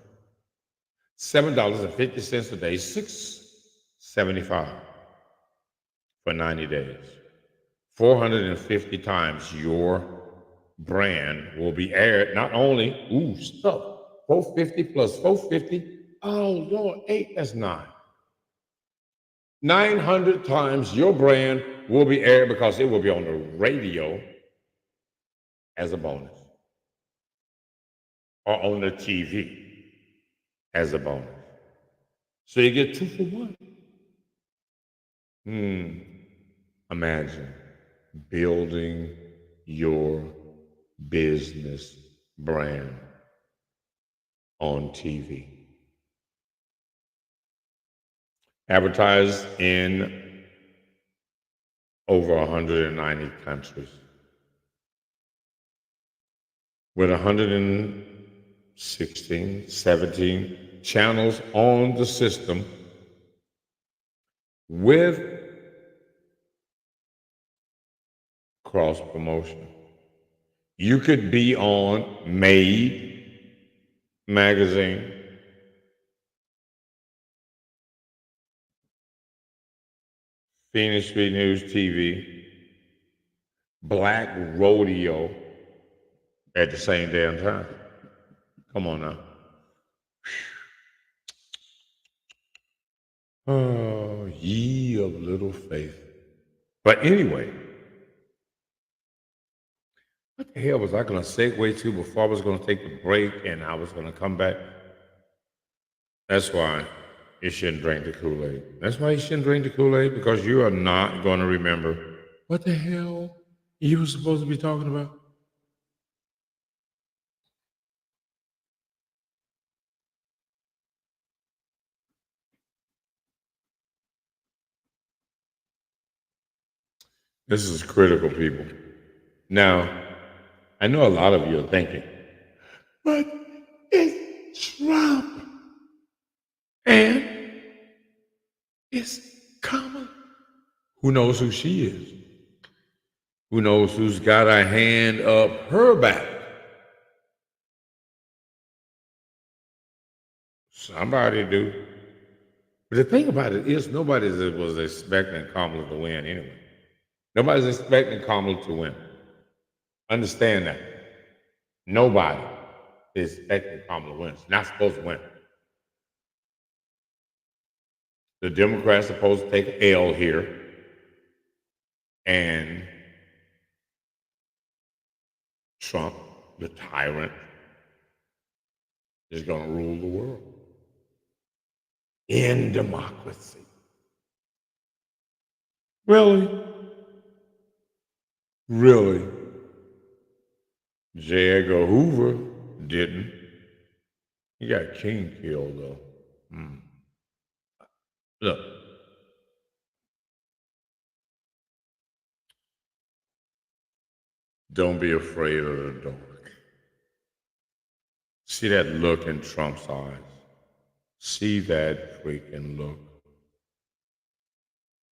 $7.50 a day, $6.75 for 90 days. 450 times your brand will be aired. Not only, 450 plus 450. Oh, Lord, 8, that's 9. 900 times your brand will be aired because it will be on the radio as a bonus, or on the TV as a bonus. So you get 2 for 1. Imagine building your business brand on TV. Advertised in over 190 countries with 116, 17 channels on the system with cross promotion. You could be on Made magazine, Phoenix Street News TV, Black Rodeo at the same damn time. Come on now. Oh, ye of little faith. But anyway, what the hell was I going to segue to before I was going to take the break and I was going to come back? That's why you shouldn't drink the Kool-Aid. That's why you shouldn't drink the Kool-Aid, because you are not going to remember what the hell you were supposed to be talking about. This is critical, people. Now, I know a lot of you are thinking, but it's Trump and it's Kamala. Who knows who she is? Who knows who's got a hand up her back? Somebody do. But the thing about it is, nobody was expecting Kamala to win anyway. Nobody's expecting Kamala to win. Understand that. Nobody is expecting Kamala to win. She's not supposed to win. The Democrats are supposed to take an L here, and Trump, the tyrant, is going to rule the world in democracy. Really? Really? J. Edgar Hoover didn't. He got King killed, though. Look, Don't be afraid of the dark. See that look in Trump's eyes. See that freaking look.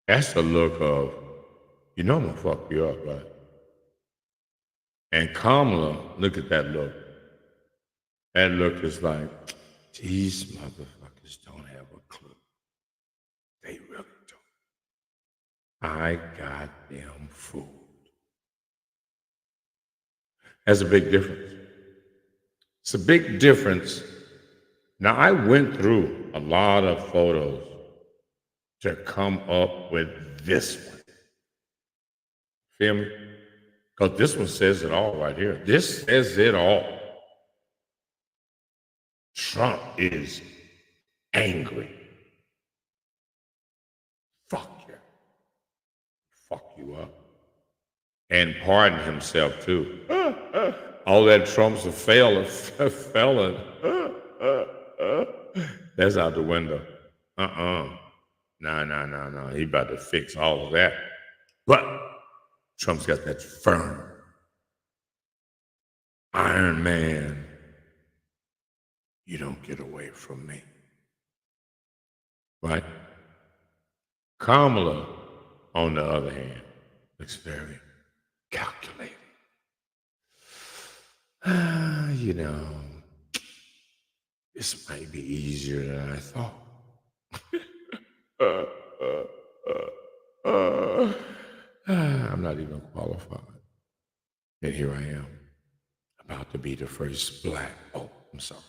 That's the look of, you know I'm gonna fuck you up, right? And Kamala, look at that look. That look is like, these motherfuckers don't have a clue. They really don't. I got them fooled. That's a big difference. It's a big difference. Now, I went through a lot of photos to come up with this one. Feel me? Because this one says it all right here. This says it all. Trump is angry. Fuck you. Fuck you up. And pardon himself, too. All that Trump's a felon. That's out the window. No. He about to fix all of that. But Trump's got that firm Iron Man. You don't get away from me. Right? Kamala, on the other hand, looks very calculated. You know, this might be easier than I thought. I'm not even qualified. And here I am, about to be the first black. Oh, I'm sorry.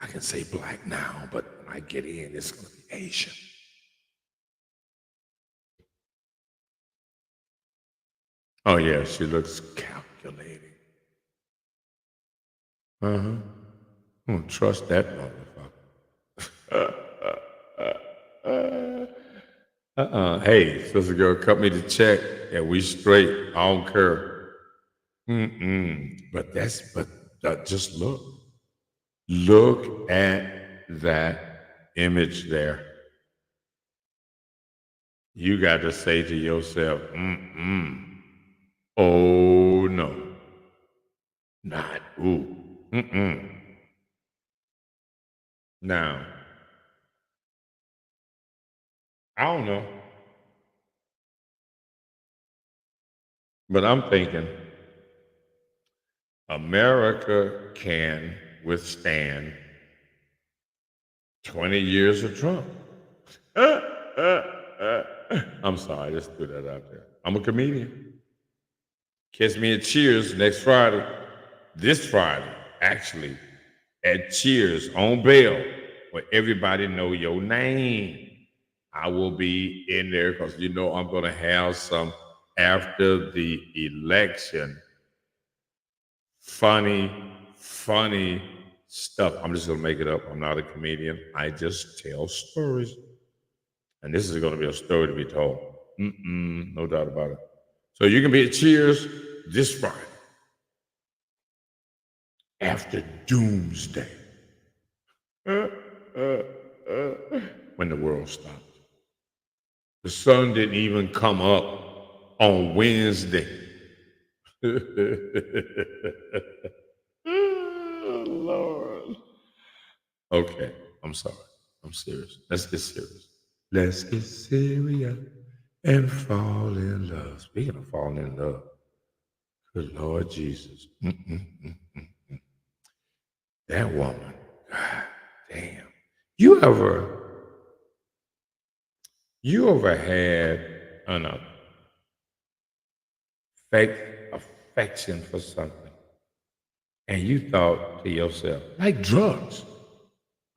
I can say black now, but when I get in, it's going to be Asian. Oh, yeah, she looks calculating. I don't trust that motherfucker. Hey, sister girl, cut me the check. Yeah, we straight. I don't care. But just look. Look at that image there. You got to say to yourself, oh no. Not ooh. Now, I don't know. But I'm thinking America can withstand 20 years of Trump. I'm sorry, I just threw that out there. I'm a comedian. Catch me at Cheers next Friday. This Friday, actually, at Cheers on Bell, where everybody know your name. I will be in there because you know I'm going to have some after the election funny stuff. I'm just going to make it up. I'm not a comedian. I just tell stories. And this is going to be a story to be told. No doubt about it. So you can be at Cheers this Friday. After Doomsday. When the world stops. The sun didn't even come up on Wednesday. Oh, Lord. Okay, I'm sorry. I'm serious. Let's get serious. Let's get serious and fall in love. Speaking of falling in love, good Lord Jesus. That woman, God damn. You ever had an affection for something and you thought to yourself, like drugs,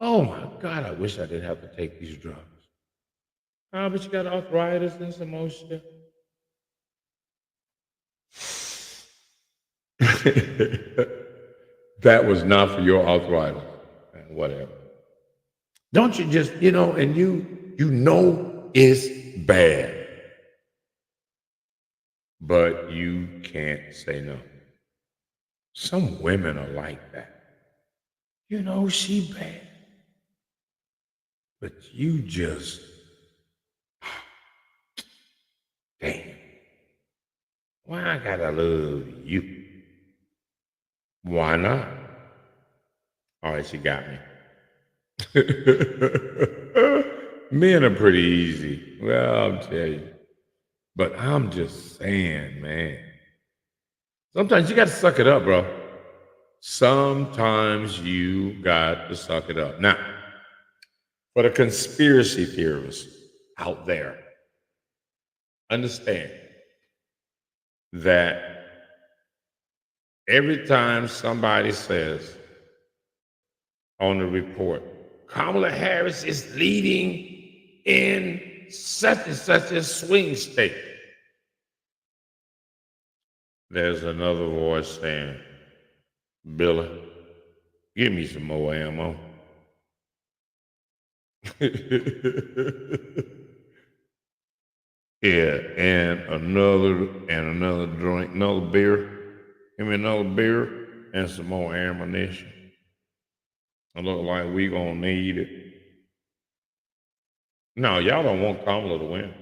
oh my God, I wish I didn't have to take these drugs. Oh, but you got arthritis and some more shit. That was not for your arthritis and whatever. Don't you just, and you know it's bad, but you can't say no. Some women are like that. You know she bad, but you just, damn, Why I gotta love you? Why not? All right, she got me. Men are pretty easy. Well, I'll tell you. But I'm just saying, man. Sometimes you got to suck it up, bro. Sometimes you got to suck it up. Now, for the conspiracy theorists out there, understand that every time somebody says on the report, Kamala Harris is leading in such and such a swing state, there's another voice saying, Billy, give me some more ammo. Yeah, and another drink, another beer. Give me another beer and some more ammunition. It look like we gonna need it. No, y'all don't want Kamala to win.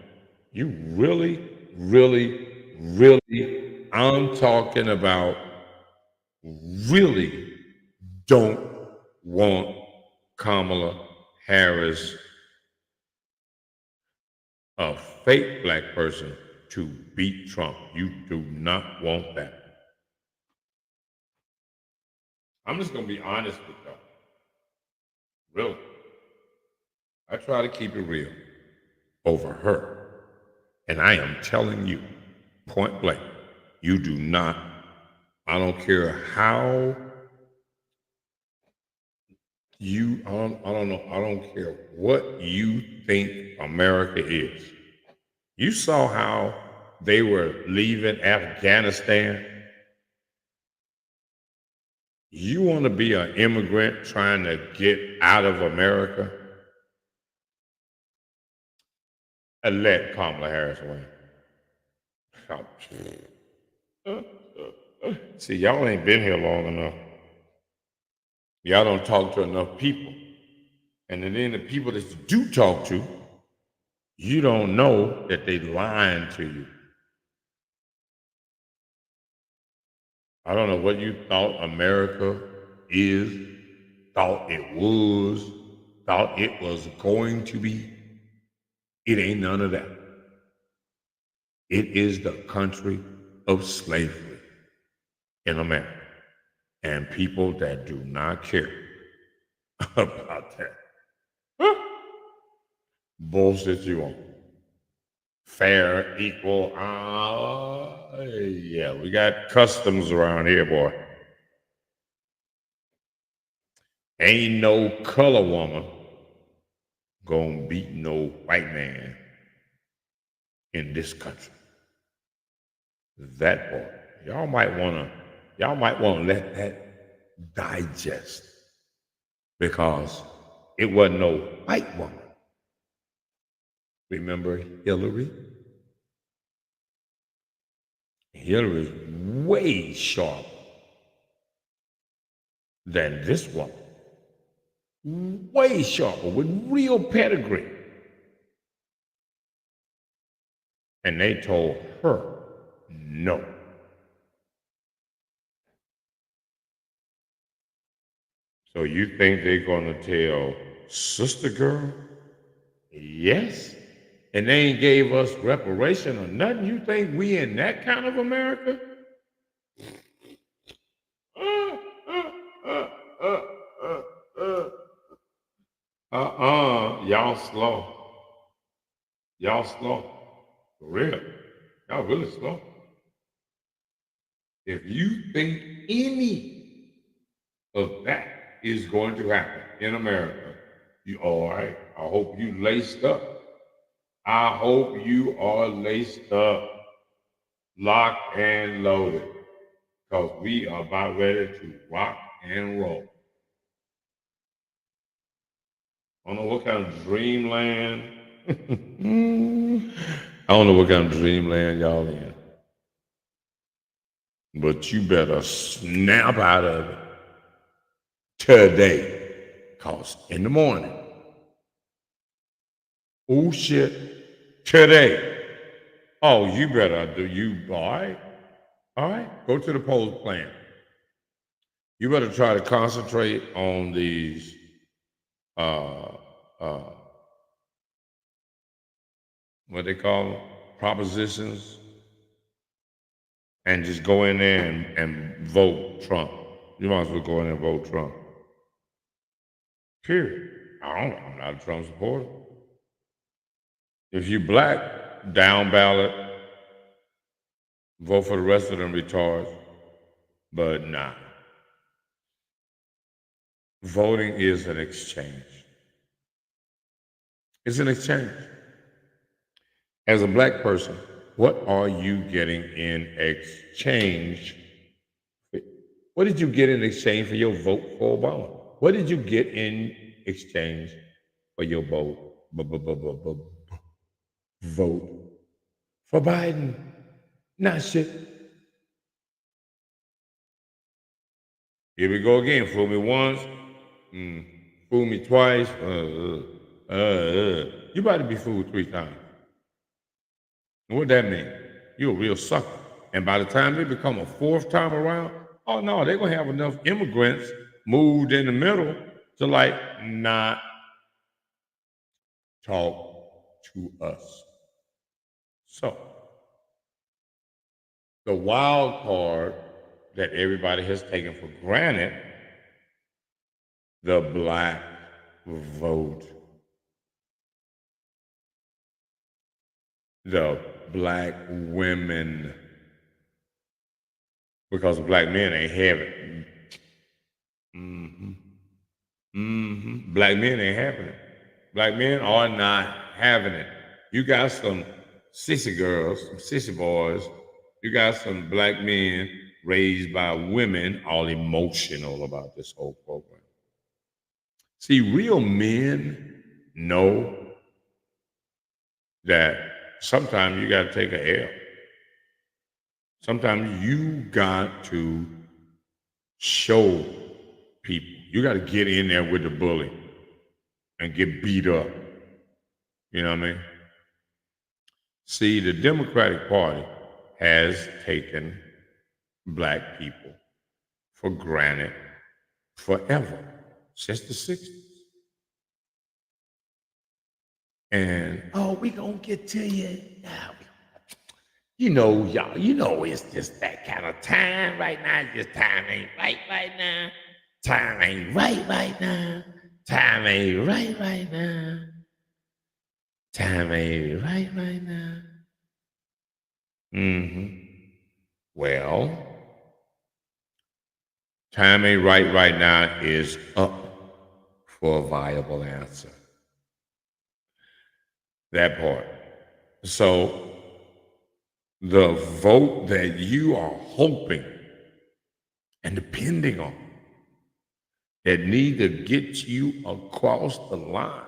You really, really, really, I'm talking about really don't want Kamala Harris, a fake black person, to beat Trump. You do not want that. I'm just gonna be honest with y'all. Really. I try to keep it real over her. And I am telling you, point blank, you do not, I don't care how you, I don't know, I don't care what you think America is. You saw how they were leaving Afghanistan. You want to be an immigrant trying to get out of America? And let Kamala Harris win. See, y'all ain't been here long enough. Y'all don't talk to enough people. And then the people that you do talk to, you don't know that they lying to you. I don't know what you thought America is, thought it was going to be. It ain't none of that. It is the country of slavery in America. And people that do not care about that. Bullshit you want. Fair, equal. Yeah, we got customs around here, boy. Ain't no color woman gonna beat no white man in this country. That part. Y'all might wanna let that digest, because it wasn't no white woman. Remember Hillary? Hillary's way sharper than this one. Way sharper, with real pedigree. And they told her no. So you think they're gonna tell sister girl yes? And they ain't gave us reparation or nothing? You think we in that kind of America? Y'all slow. Y'all slow. For real. Y'all really slow. If you think any of that is going to happen in America, you all right. I hope you laced up. I hope you are laced up, locked and loaded, because we are about ready to rock and roll. I don't know what kind of dreamland. I don't know what kind of dreamland y'all in. But you better snap out of it today. Because in the morning, oh shit, today. Oh, you better do you, boy. All right, go to the polls plan. You better try to concentrate on these uh, uh, what they call them, propositions, and just go in there and vote Trump. You might as well go in there and vote Trump. Period. I'm not a Trump supporter. If you black, down ballot, vote for the rest of them retards. But nah. Voting is an exchange. It's an exchange. As a black person, what are you getting in exchange? What did you get in exchange for your vote for Obama? What did you get in exchange for your vote for Biden? Not shit. Here we go again. Fool me once, fool me twice. You about to be fooled 3 times. And what that mean? You're a real sucker. And by the time they become a 4th time around, oh no, they're gonna have enough immigrants moved in the middle to like not talk to us. So the wild card that everybody has taken for granted, the black vote. The black women, because black men ain't having it. Black men ain't having it. Black men are not having it. You got some sissy girls, some sissy boys. You got some black men raised by women, all emotional about this whole program. See, real men know that sometimes you got to take a L. Sometimes you got to show people. You got to get in there with the bully and get beat up. You know what I mean? See, the Democratic Party has taken black people for granted forever, since the 60s. And, oh, we gonna get to you. You know, y'all, you know it's just that kind of time right now. Just time ain't right now. Time ain't right now. Time ain't right now. Time ain't right now. Well, time ain't right now is up for a viable answer. That part. So the vote that you are hoping and depending on that need to get you across the line,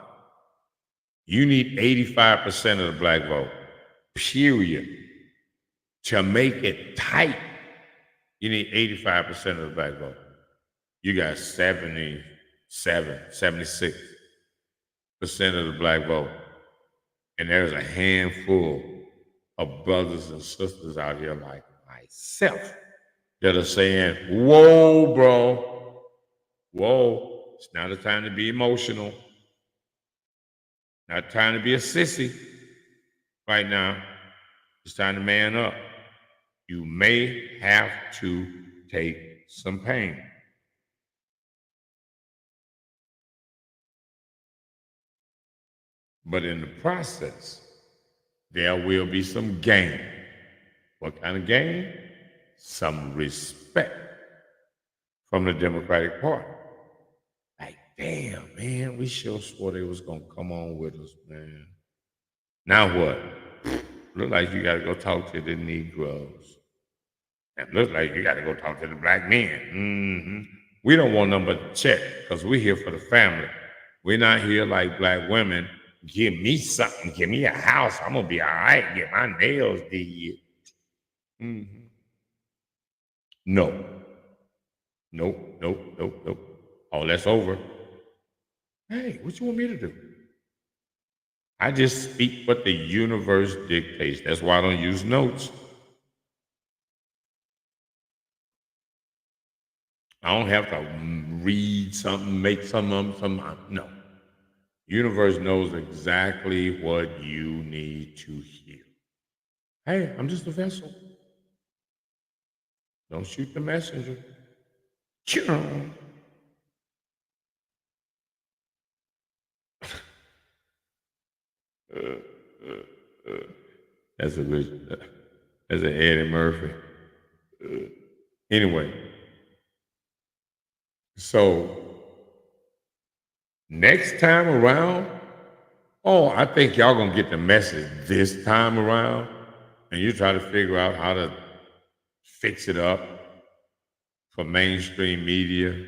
you need 85% of the black vote, period. To make it tight, you need 85% of the black vote. You got 76% of the black vote. And there's a handful of brothers and sisters out here like myself that are saying, whoa, bro, whoa, it's not a time to be emotional. Not time to be a sissy right now. It's time to man up. You may have to take some pain. But in the process, there will be some gain. What kind of gain? Some respect from the Democratic Party. Like, damn, man, we sure swore they was gonna come on with us, man. Now what? Look like you gotta go talk to the Negroes. And look like you gotta go talk to the black men. We don't want nothing but a check, because we're here for the family. We're not here like black women. Give me something, give me a house, I'm gonna be all right, get my nails did. No. Nope. All that's over. Hey, what you want me to do? I just speak what the universe dictates. That's why I don't use notes. I don't have to read something, make something. No. Universe knows exactly what you need to hear. Hey, I'm just a vessel. Don't shoot the messenger. Churn. That's a good. That's an Eddie Murphy. Anyway, so next time around, oh, I think y'all gonna get the message this time around, and you try to figure out how to fix it up for mainstream media,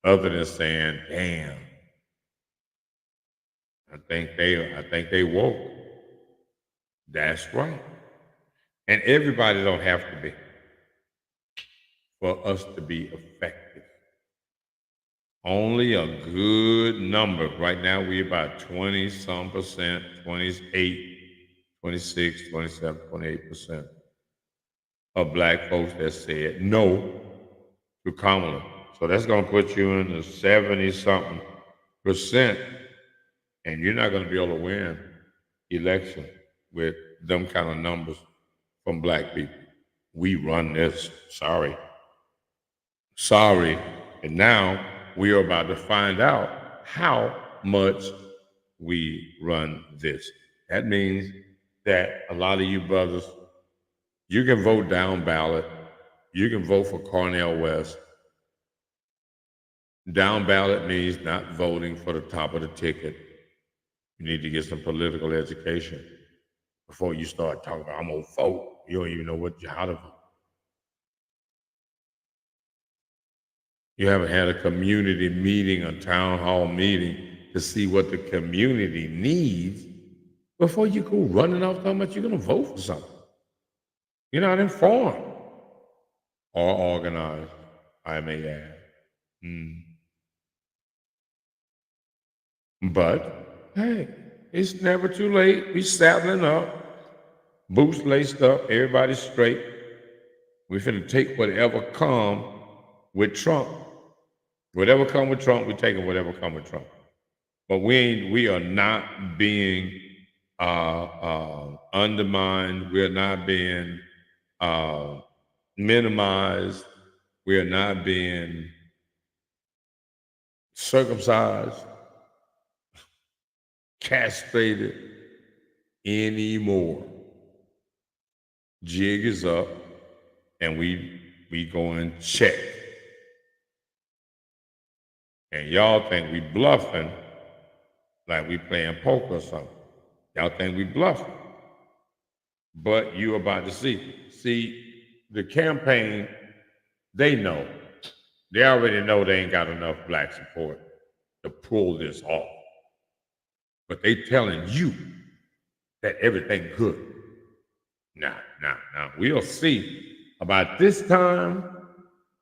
other than saying, "Damn, I think they woke." That's right, and everybody don't have to be for us to be effective. Only a good number. Right now, we about 20 some percent, 28, 26, 27, 28% of black folks that said no to Kamala. So that's going to put you in the 70 something percent, and you're not going to be able to win election with them kind of numbers from black people. We run this. Sorry. And now we are about to find out how much we run this. That means that a lot of you brothers, you can vote down ballot. You can vote for Cornel West. Down ballot means not voting for the top of the ticket. You need to get some political education before you start talking about, I'm going to vote. You don't even know how to vote. You haven't had a community meeting, a town hall meeting to see what the community needs before you go running off talking about you're going to vote for something. You're not informed or organized, I may add. But, hey, it's never too late. We saddling up, boots laced up, everybody's straight. We're finna take whatever come with Trump. Whatever come with Trump, we're taking whatever come with Trump. But we are not being undermined. We are not being minimized. We are not being circumcised, castrated anymore. Jig is up, and we go and check. And y'all think we bluffing like we playing poker or something. Y'all think we bluffing. But you about to see. See, the campaign, they know. They already know they ain't got enough black support to pull this off. But they telling you that everything good. Nah. We'll see. About this time,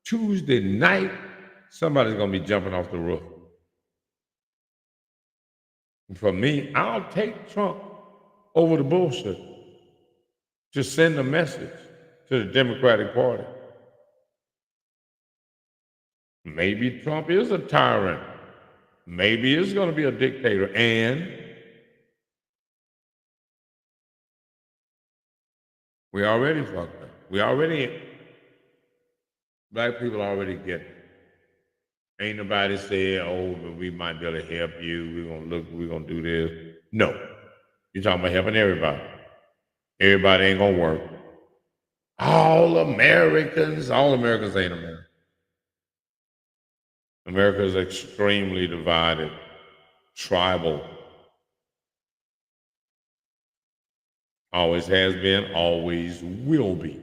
Tuesday night, somebody's gonna be jumping off the roof. For me, I'll take Trump over the bullshit to send a message to the Democratic Party. Maybe Trump is a tyrant. Maybe he's going to be a dictator. And we already fucked up. Black people already get it. Ain't nobody said, oh, but we might be able to help you. We're going to do this. No. You're talking about helping everybody. Everybody ain't going to work. All Americans ain't America. America is extremely divided, tribal. Always has been, always will be,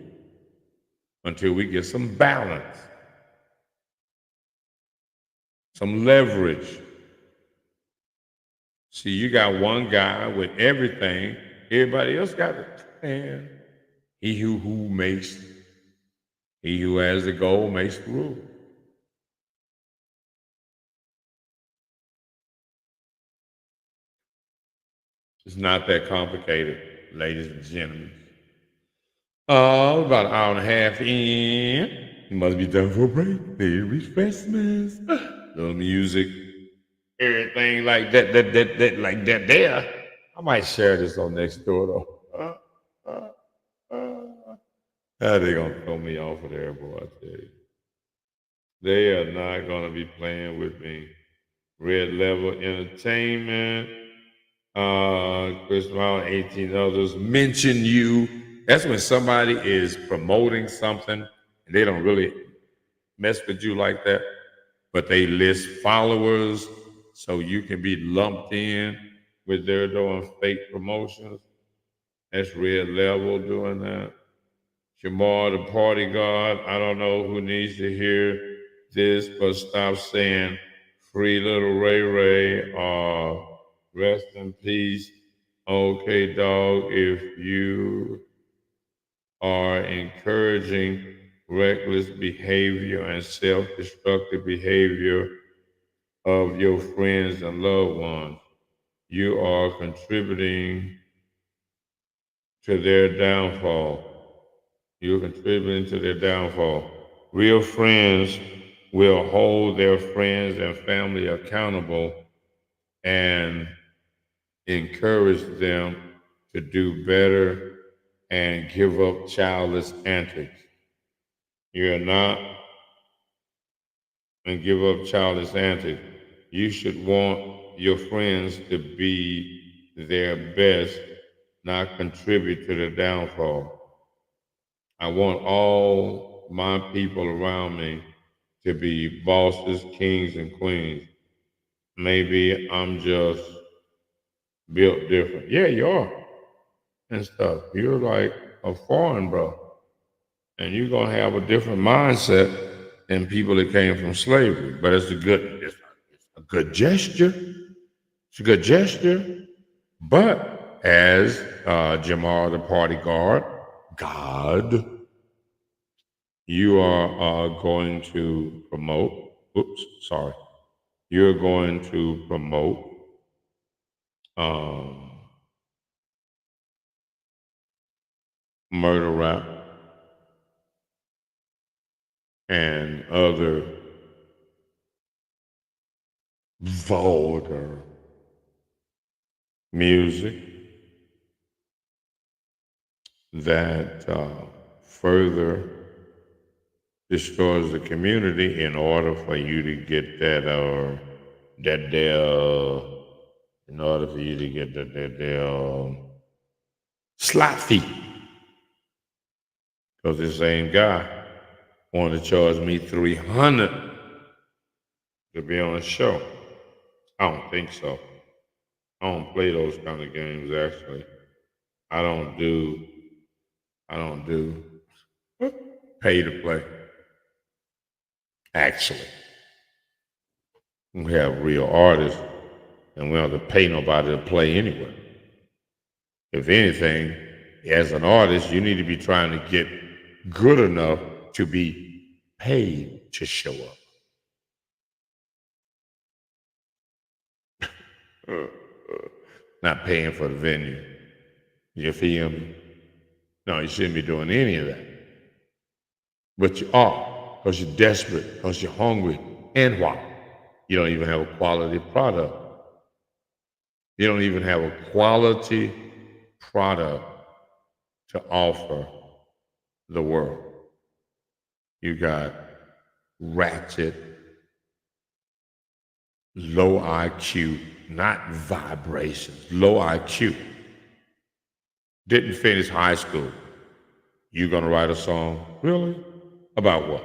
until we get some balance, some leverage. See, you got one guy with everything, everybody else got it. And he who has the goal makes the rule. It's not that complicated, ladies and gentlemen. About an hour and a half in. You must be done for a break. Need refreshments. Little music. Everything like that like that there. I might share this on next door though. How they gonna throw me off of there, boy, I tell you. They are not gonna be playing with me. Red Level Entertainment, Chris Brown, 18 others mention you. That's when somebody is promoting something and they don't really mess with you like that, but they list followers so you can be lumped in with their doing fake promotions. That's Red Level doing that. Jamal, the party god, I don't know who needs to hear this, but stop saying free little Ray Ray, rest in peace. Okay, dog, if you are encouraging reckless behavior and self-destructive behavior of your friends and loved ones, you are contributing to their downfall. You're contributing to their downfall. Real friends will hold their friends and family accountable and encourage them to do better and give up childish antics. You're not, and give up childish antics. You should want your friends to be their best, not contribute to the downfall. I want all my people around me to be bosses, kings, and queens. Maybe I'm just built different. Yeah, you are. And stuff. You're like a foreign bro. And you're going to have a different mindset than people that came from slavery. But it's a good gesture. It's a good gesture. But as Jamal, the party god, you are going to promote, you're going to promote murder rap and other vulgar music that further destroys the community in order for you to get that slot fee. Because this same guy wanted to charge me $300 to be on a show. I don't think so. I don't play those kind of games, actually. I don't do pay to play. Actually, we have real artists and we don't have to pay nobody to play anyway. If anything, as an artist, you need to be trying to get good enough to be paid to show up. Not paying for the venue. You feel me? No, you shouldn't be doing any of that. But you are, because you're desperate, because you're hungry. And why? You don't even have a quality product. You don't even have a quality product to offer the world. You got ratchet, low IQ, not vibrations, low IQ. Didn't finish high school. You gonna write a song? Really? About what?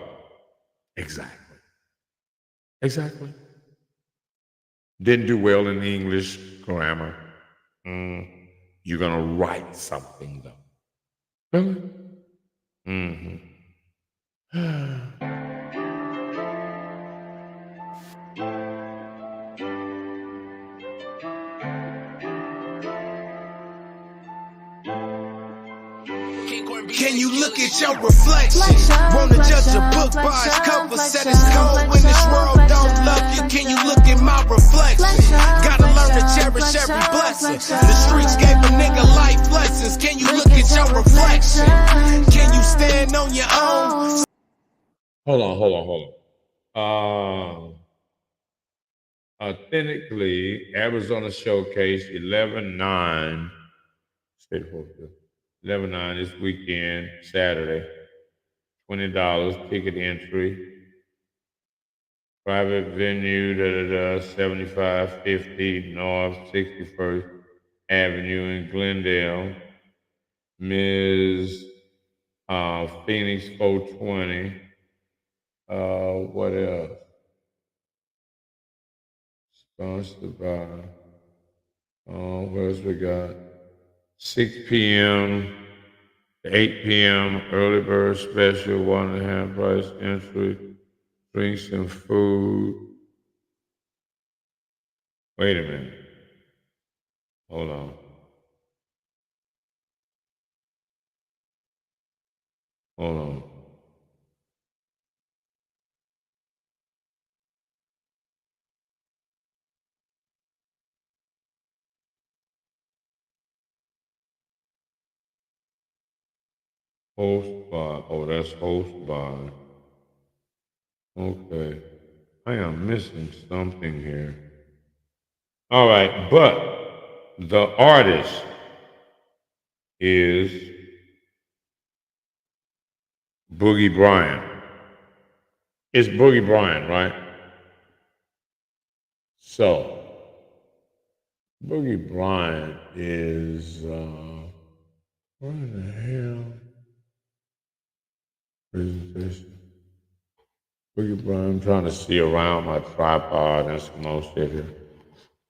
Exactly. Didn't do well in English grammar. You're gonna write something though. Really? Can you look at your reflection? Wanna judge a book by its cover, set its code when this world don't love you. Can you look at my reflection? Gotta learn to cherish every blessing. The streets gave a nigga life lessons. Can you look at your reflection? Can you stand on your own? Hold on. Authentically, Arizona Showcase 11/9, state 11/9 this weekend, Saturday. $20 ticket entry. Private venue, 7550 North 61st Avenue in Glendale. Ms. Phoenix 420. What else? Sponsored by, what else we got? 6 p.m. to 8 p.m. early bird special, 1.5 price entry, drinks and food. Wait a minute. Hold on. Host by, oh, that's host by. Okay. I am missing something here. All right, but the artist is Boogie Bryant. It's Boogie Bryant, right? So, Boogie Bryant is, what in the hell? Presentation. Boogie Bryant, I'm trying to see around my tripod and some more shit here.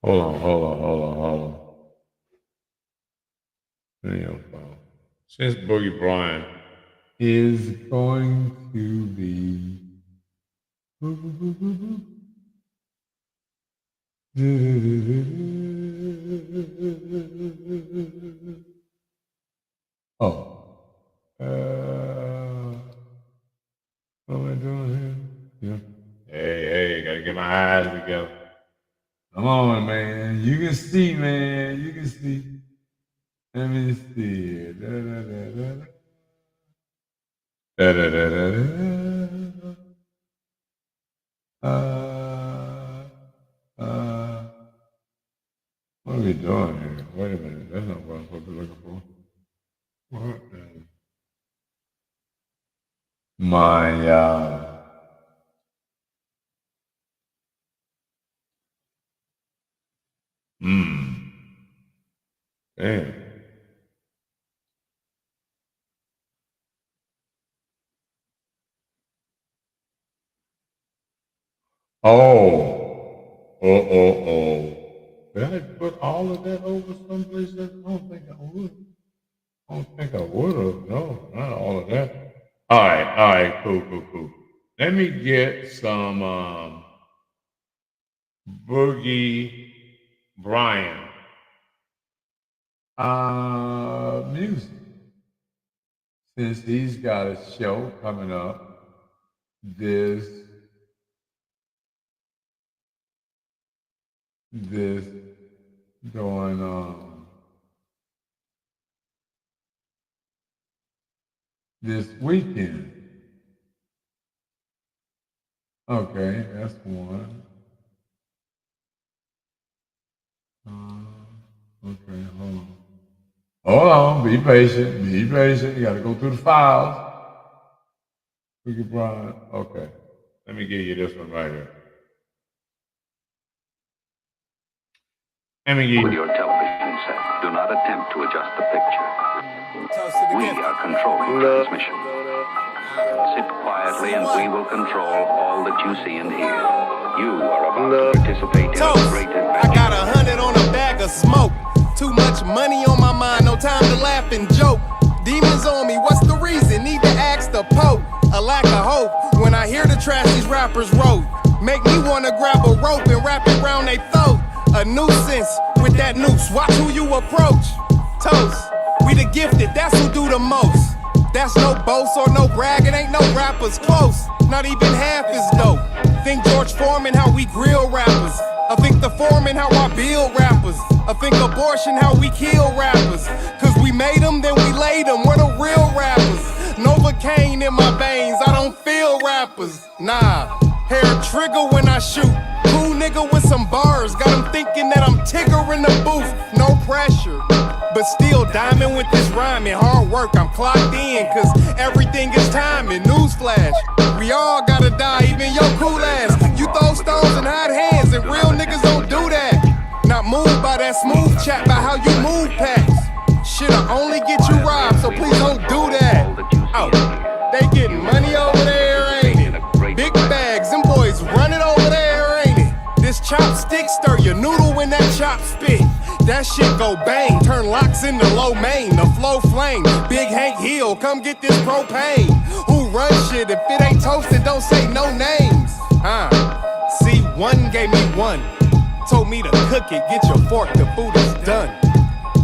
Hold on. Since Boogie Bryant is going to be what am I doing here? Yeah. Hey, gotta get my eyes together. Come on, man. You can see, man. You can see. Let me see. What are we doing here? Wait a minute. That's not what I'm supposed to be looking for. What? Damn. Oh. Did I put all of that over someplace else? I don't think I would. I don't think I would have. No, not all of that. All right, cool. Let me get some Boogie Bryant music. Since he's got a show coming up this going on this weekend. Okay, that's one. Okay, hold on, be patient. You gotta go through the files. Boogie Bryant, okay. Let me give you this one right here. With your television set, do not attempt to adjust the picture. We are controlling transmission. Sit quietly and we will control all that you see and hear. You are about to participate in a great adventure. I got 100 on a bag of smoke. Too much money on my mind, no time to laugh and joke. Demons on me, what's the reason? Need to ask the Pope. A lack of hope when I hear the trash these rappers wrote. Make me wanna grab a rope and wrap it round they throat. A nuisance with that noose, watch who you approach. Toast, we the gifted, that's who do the most. That's no boast or no brag, it ain't no rappers close. Not even half is dope. Think George Foreman, how we grill rappers. I think the Foreman, how I build rappers. I think abortion, how we kill rappers. Cause we made them, then we laid them, we're the real rappers. Novocaine in my veins, I don't feel rappers. Nah, hair trigger when I shoot. Cool nigga with some bars, got him thinking that I'm Tigger in the booth. No pressure, but still diamond with this rhyming. Hard work, I'm clocked in, cause everything is timing. Newsflash, we all gotta die, even your cool ass. You throw stones and hide hands, and real niggas don't do that. Not moved by that smooth chat, by how you move packs. Shit, I only get you robbed, so please don't do that. Oh, they getting money over there, ain't it? Big bags, them boys running over there, ain't it? This chopstick stir your noodle when that chop spit. That shit go bang, turn locks into low main. The flow flame, Big Hank Hill, come get this propane. Who run shit? If it ain't toasted, don't say no names. See, one gave me one. Told me to cook it, get your fork, the food is done.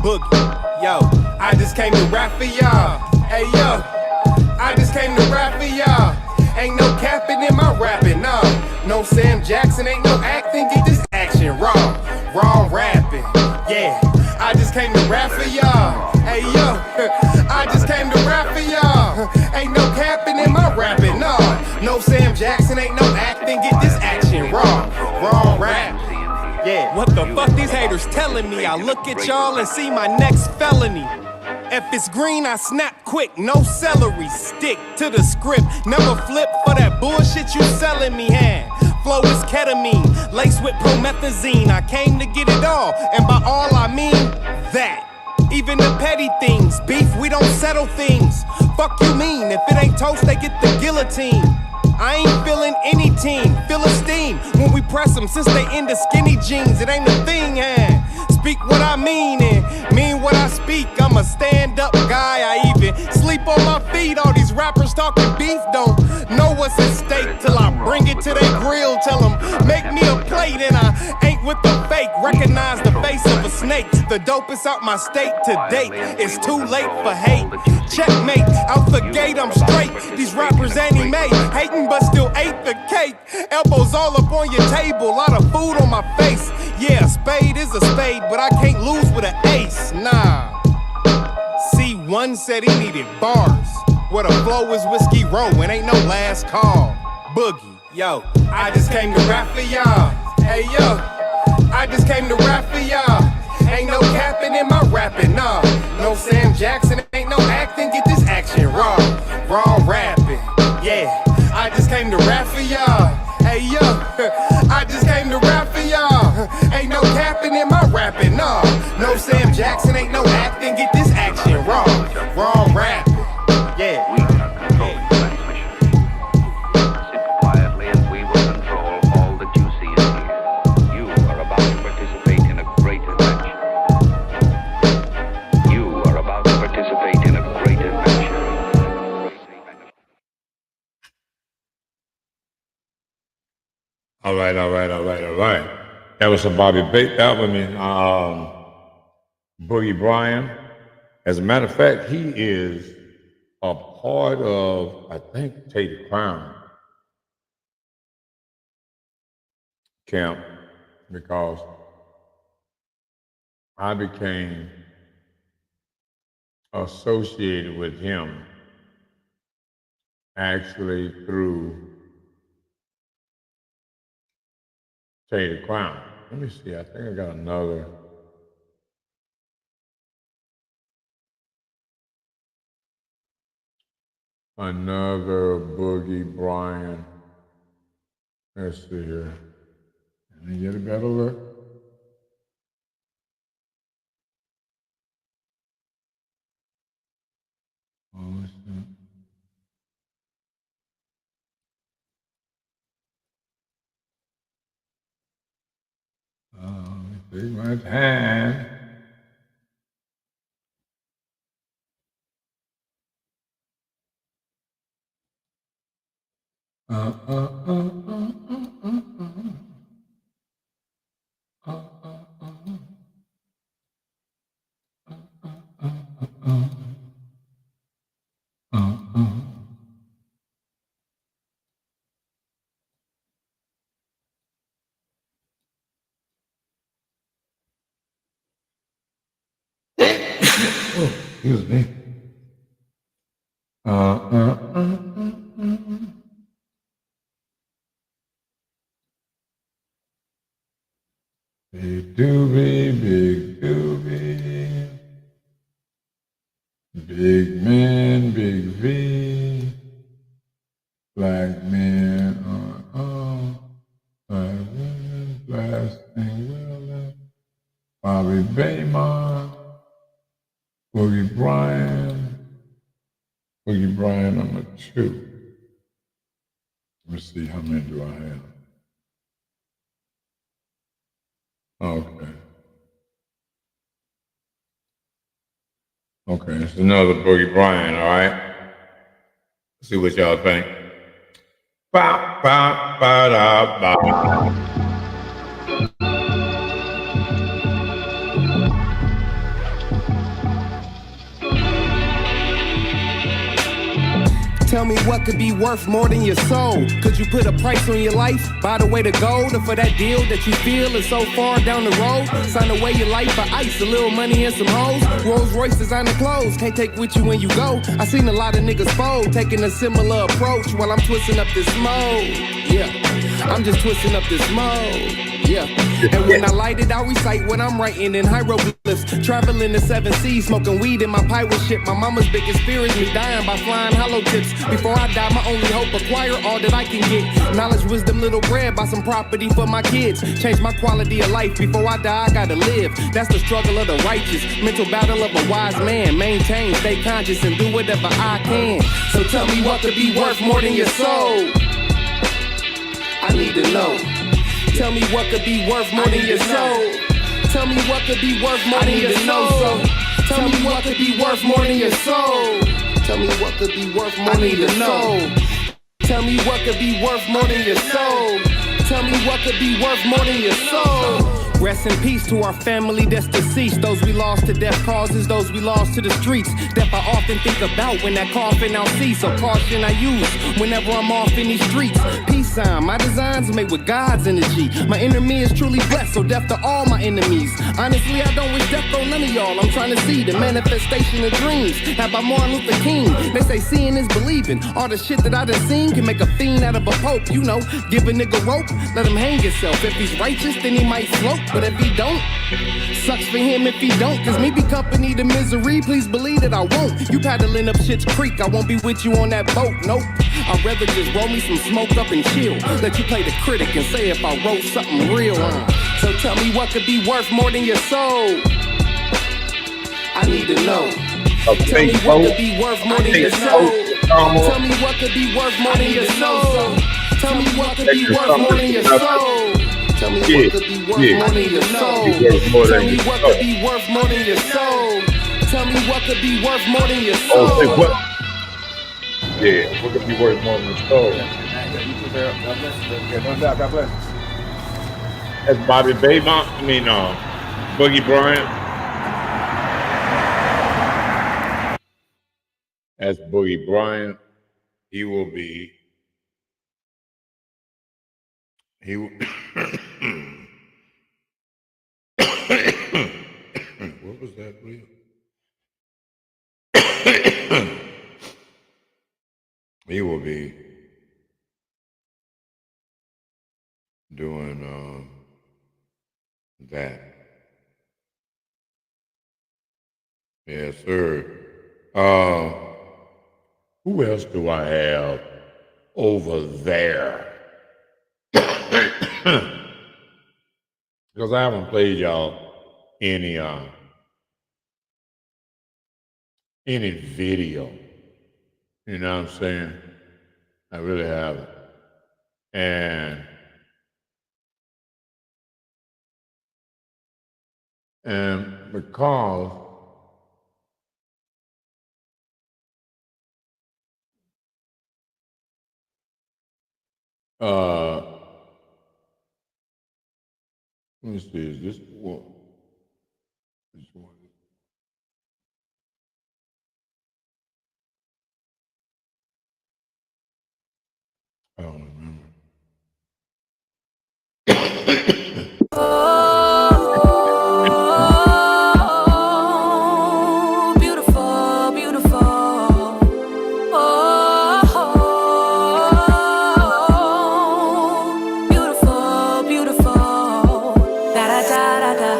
Boogie, yo, I just came to rap for y'all. Hey yo, I just came to rap for y'all. Ain't no capping in my rapping, no. No Sam Jackson, ain't no acting, get this action raw. Raw rapping, yeah. I just came to rap for y'all. Hey yo, I just came to rap for y'all. Ain't no capping in my rapping, no. No Sam Jackson, ain't no acting, get this action raw. Raw rapping. Yeah. What the fuck these haters telling me? I look at y'all and see my next felony. If it's green, I snap quick, no celery. Stick to the script, never flip for that bullshit you selling me, hand. Flow is ketamine, laced with promethazine. I came to get it all, and by all I mean that. Even the petty things, beef, we don't settle things. Fuck you mean, if it ain't toast, they get the guillotine. I ain't feeling any team, feel esteem when we press them since they into skinny jeans. It ain't a thing, hand. Speak what I mean and mean what I speak. I'm a stand-up guy, I even sleep on my feet. All these rappers talking beef don't know what's at stake till I bring it to their grill. Tell them, make me a plate and I ain't with the fake. Recognize the face of a snake. The dopest out my state to date. It's too late for hate. Checkmate, out the gate, I'm straight. These rappers anime, hating but still ate the cake. Elbows all up on your table, lot of food on my face. Yeah, a spade is a spade, but I can't lose with an ace, nah. C1 said he needed bars. Where the flow is Whiskey Row and ain't no last call. Boogie, yo, I just came to rap for y'all. Hey yo, I just came to rap for y'all. Ain't no capping in my rapping, nah. No Sam Jackson, ain't no acting, get this action raw. Raw rapping, yeah. I just came to rap for y'all. Hey yo, I just came to rap for y'all. Ain't no capping in my rapping, nah. No Sam Jackson, ain't no acting, get this action raw. Raw rapping, yeah. We are controlling transmission. Sit quietly and we will control all that you see and hear. You are about to participate in a great adventure. You are about to participate in a great adventure. All right. That was some Bobby Bates. That was Boogie Bryan. As a matter of fact, he is a part of, I think, Tate Crown camp, because I became associated with him actually through Tate Crown. Let me see, I think I got another. Another Boogie Bryan. Let's see here. Let me get a better look. Take my time. Excuse me. doobie, big doobie. Big man, big V. Black men, black women, blasting Willis. Bobby Baymont. Boogie Bryan number 2. Let me see, how many do I have? Okay. Okay, it's another Boogie Bryan, all right? See what y'all think. Ba, ba, ba, da, ba. Tell me what could be worth more than your soul. Could you put a price on your life? Buy the way to gold, or for that deal that you feel is so far down the road? Sign away your life for ice, a little money and some hoes. Rolls Royce designer clothes, can't take with you when you go. I seen a lot of niggas fold, taking a similar approach while I'm twisting up this mode. Yeah, I'm just twisting up this mode. Yeah, and when I light it, I recite what I'm writing in hieroglyphs. Traveling the 7 seas, smoking weed in my pirate ship. My mama's biggest fear is me dying by flying hollow tips. Before I die, my only hope, acquire all that I can get. Knowledge, wisdom, little bread, buy some property for my kids. Change my quality of life. Before I die, I gotta live. That's the struggle of the righteous. Mental battle of a wise man. Maintain, stay conscious, and do whatever I can. So tell me what could be worth more than your soul. I need to know. Tell me what could be worth more than your soul. Tell me what could be worth more than your soul. Tell me what could be worth more than your soul. Tell me what could be worth more than your soul. Tell me what could be worth more than your soul. Tell me what could be worth more than your soul. Rest in peace to our family that's deceased. Those we lost to death causes, those we lost to the streets. Death I often think about when that coffin I'll see. So caution I use whenever I'm off in these streets. Peace sign, my designs made with God's energy. My inner me is truly blessed, so death to all my enemies. Honestly, I don't wish death on none of y'all. I'm trying to see the manifestation of dreams. Had by Martin Luther King. They say seeing is believing. All the shit that I done seen can make a fiend out of a pope. You know, give a nigga rope, let him hang himself. If he's righteous, then he might float. But if he don't, sucks for him if he don't. Cause me be company to misery, please believe that I won't. You paddling up Shit's Creek, I won't be with you on that boat, nope. I'd rather just roll me some smoke up and chill. Let you play the critic and say if I wrote something real. So tell me what could be worth more than your soul. I need to know. Tell me what could be worth more than your soul. Tell me what could be worth more than your soul. Tell me what could be worth more than your soul. Tell me what could be worth more than your soul. Tell me what could be worth more than your soul. Tell me what could be worth more than your soul. Oh, say what? Yeah, what could be worth more than your soul? God bless. That's Bobby Baymont. Boogie Bryan. That's Boogie Bryan. He will be. He will. What was that, Leo? He will be doing that. Yes, sir. Who else do I have over there? Because I haven't played y'all any video. You know what I'm saying? I really haven't. And because let me see, is this one? This one. I don't remember. Oh, beautiful, beautiful. Oh, beautiful, beautiful. Da da da da da.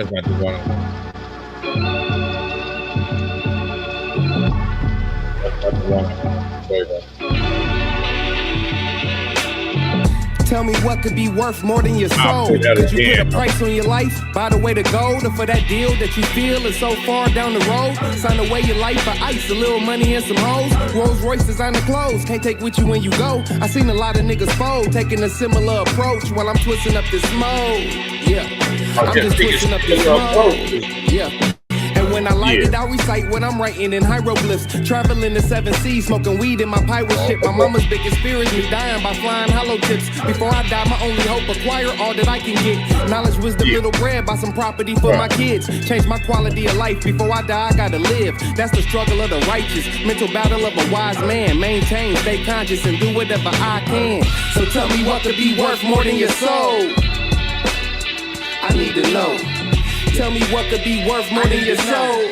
That's not the one. That's not the one. There you go. Tell me what could be worth more than your I'll soul. say that Could you put again. a price on your life? By the way to gold, or for that deal that you feel is so far down the road? Sign away your life for ice, a little money and some hoes. Rolls Royce designer clothes, can't take with you when you go. I seen a lot of niggas fold, taking a similar approach while I'm twisting up this mode. Yeah, I'm just twisting up this mode. Yeah. And when I light it, I recite what I'm writing in hieroglyphs. Traveling the 7 seas, smoking weed in my pirate ship. My mama's biggest fear is me dying by flying hollow tips. Before I die, my only hope, acquire all that I can get. Knowledge, wisdom, little bread, buy some property for my kids. Change my quality of life. Before I die, I gotta live. That's the struggle of the righteous. Mental battle of a wise man. Maintain, stay conscious, and do whatever I can. So tell me what could be worth more than your soul. I need to know. Tell me what could be worth more than your soul.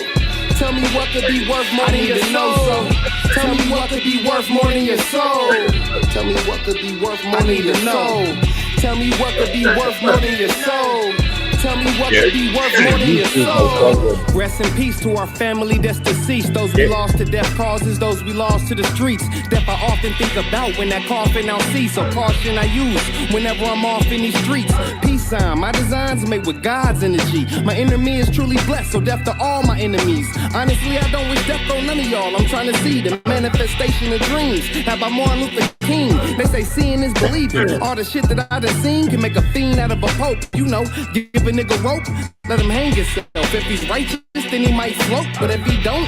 Tell me what could be worth more than your soul. Tell me what could be worth more than your soul. Tell me what could be worth more than your soul. Tell me what could be worth more than your soul. Tell me what could be worth more than your soul. Rest in peace to our family that's deceased. Those we lost to death causes, those we lost to the streets. Death I often think about when that coffin I'll see. So caution I use whenever I'm off in these streets. Peace sign, my designs made with God's energy. My inner me is truly blessed, so death to all my enemies. Honestly, I don't wish death on none of y'all. I'm trying to see the manifestation of dreams. How about Martin Luther King? They say seeing is believing. All the shit that I done seen can make a fiend out of a pope. You know, give a nigga rope, let him hang himself. If he's righteous, then he might float. But if he don't,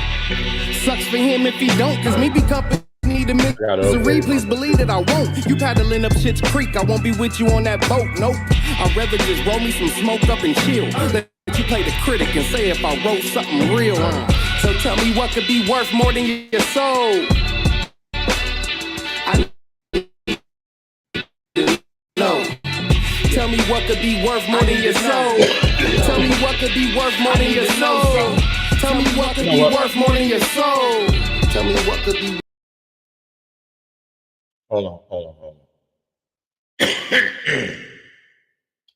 sucks for him if he don't. Cause me be company to misery, please believe that I won't. You paddling up shit's creek, I won't be with you on that boat, nope. I'd rather just roll me some smoke up and chill. Let you play the critic and say if I wrote something real. So tell me what could be worth more than your soul. I know. Tell me what could be worth more than your soul. Tell me what could be worth more than your soul. Tell me what could be worth more than your soul. Tell me what could be. Hold on.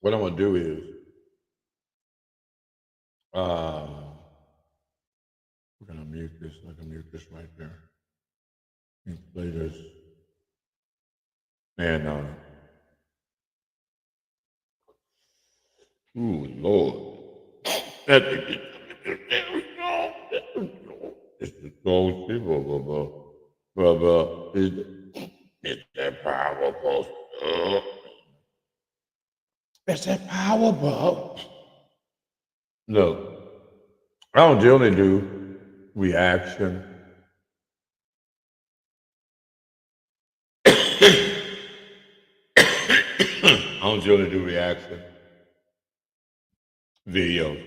What I'm gonna do is, we're gonna mute this. I can mute this right there. And play this. And ooh, Lord. It's the gold people, but it's that powerful stuff. It's that powerful. Look, I don't generally do reaction. I don't generally do reaction videos.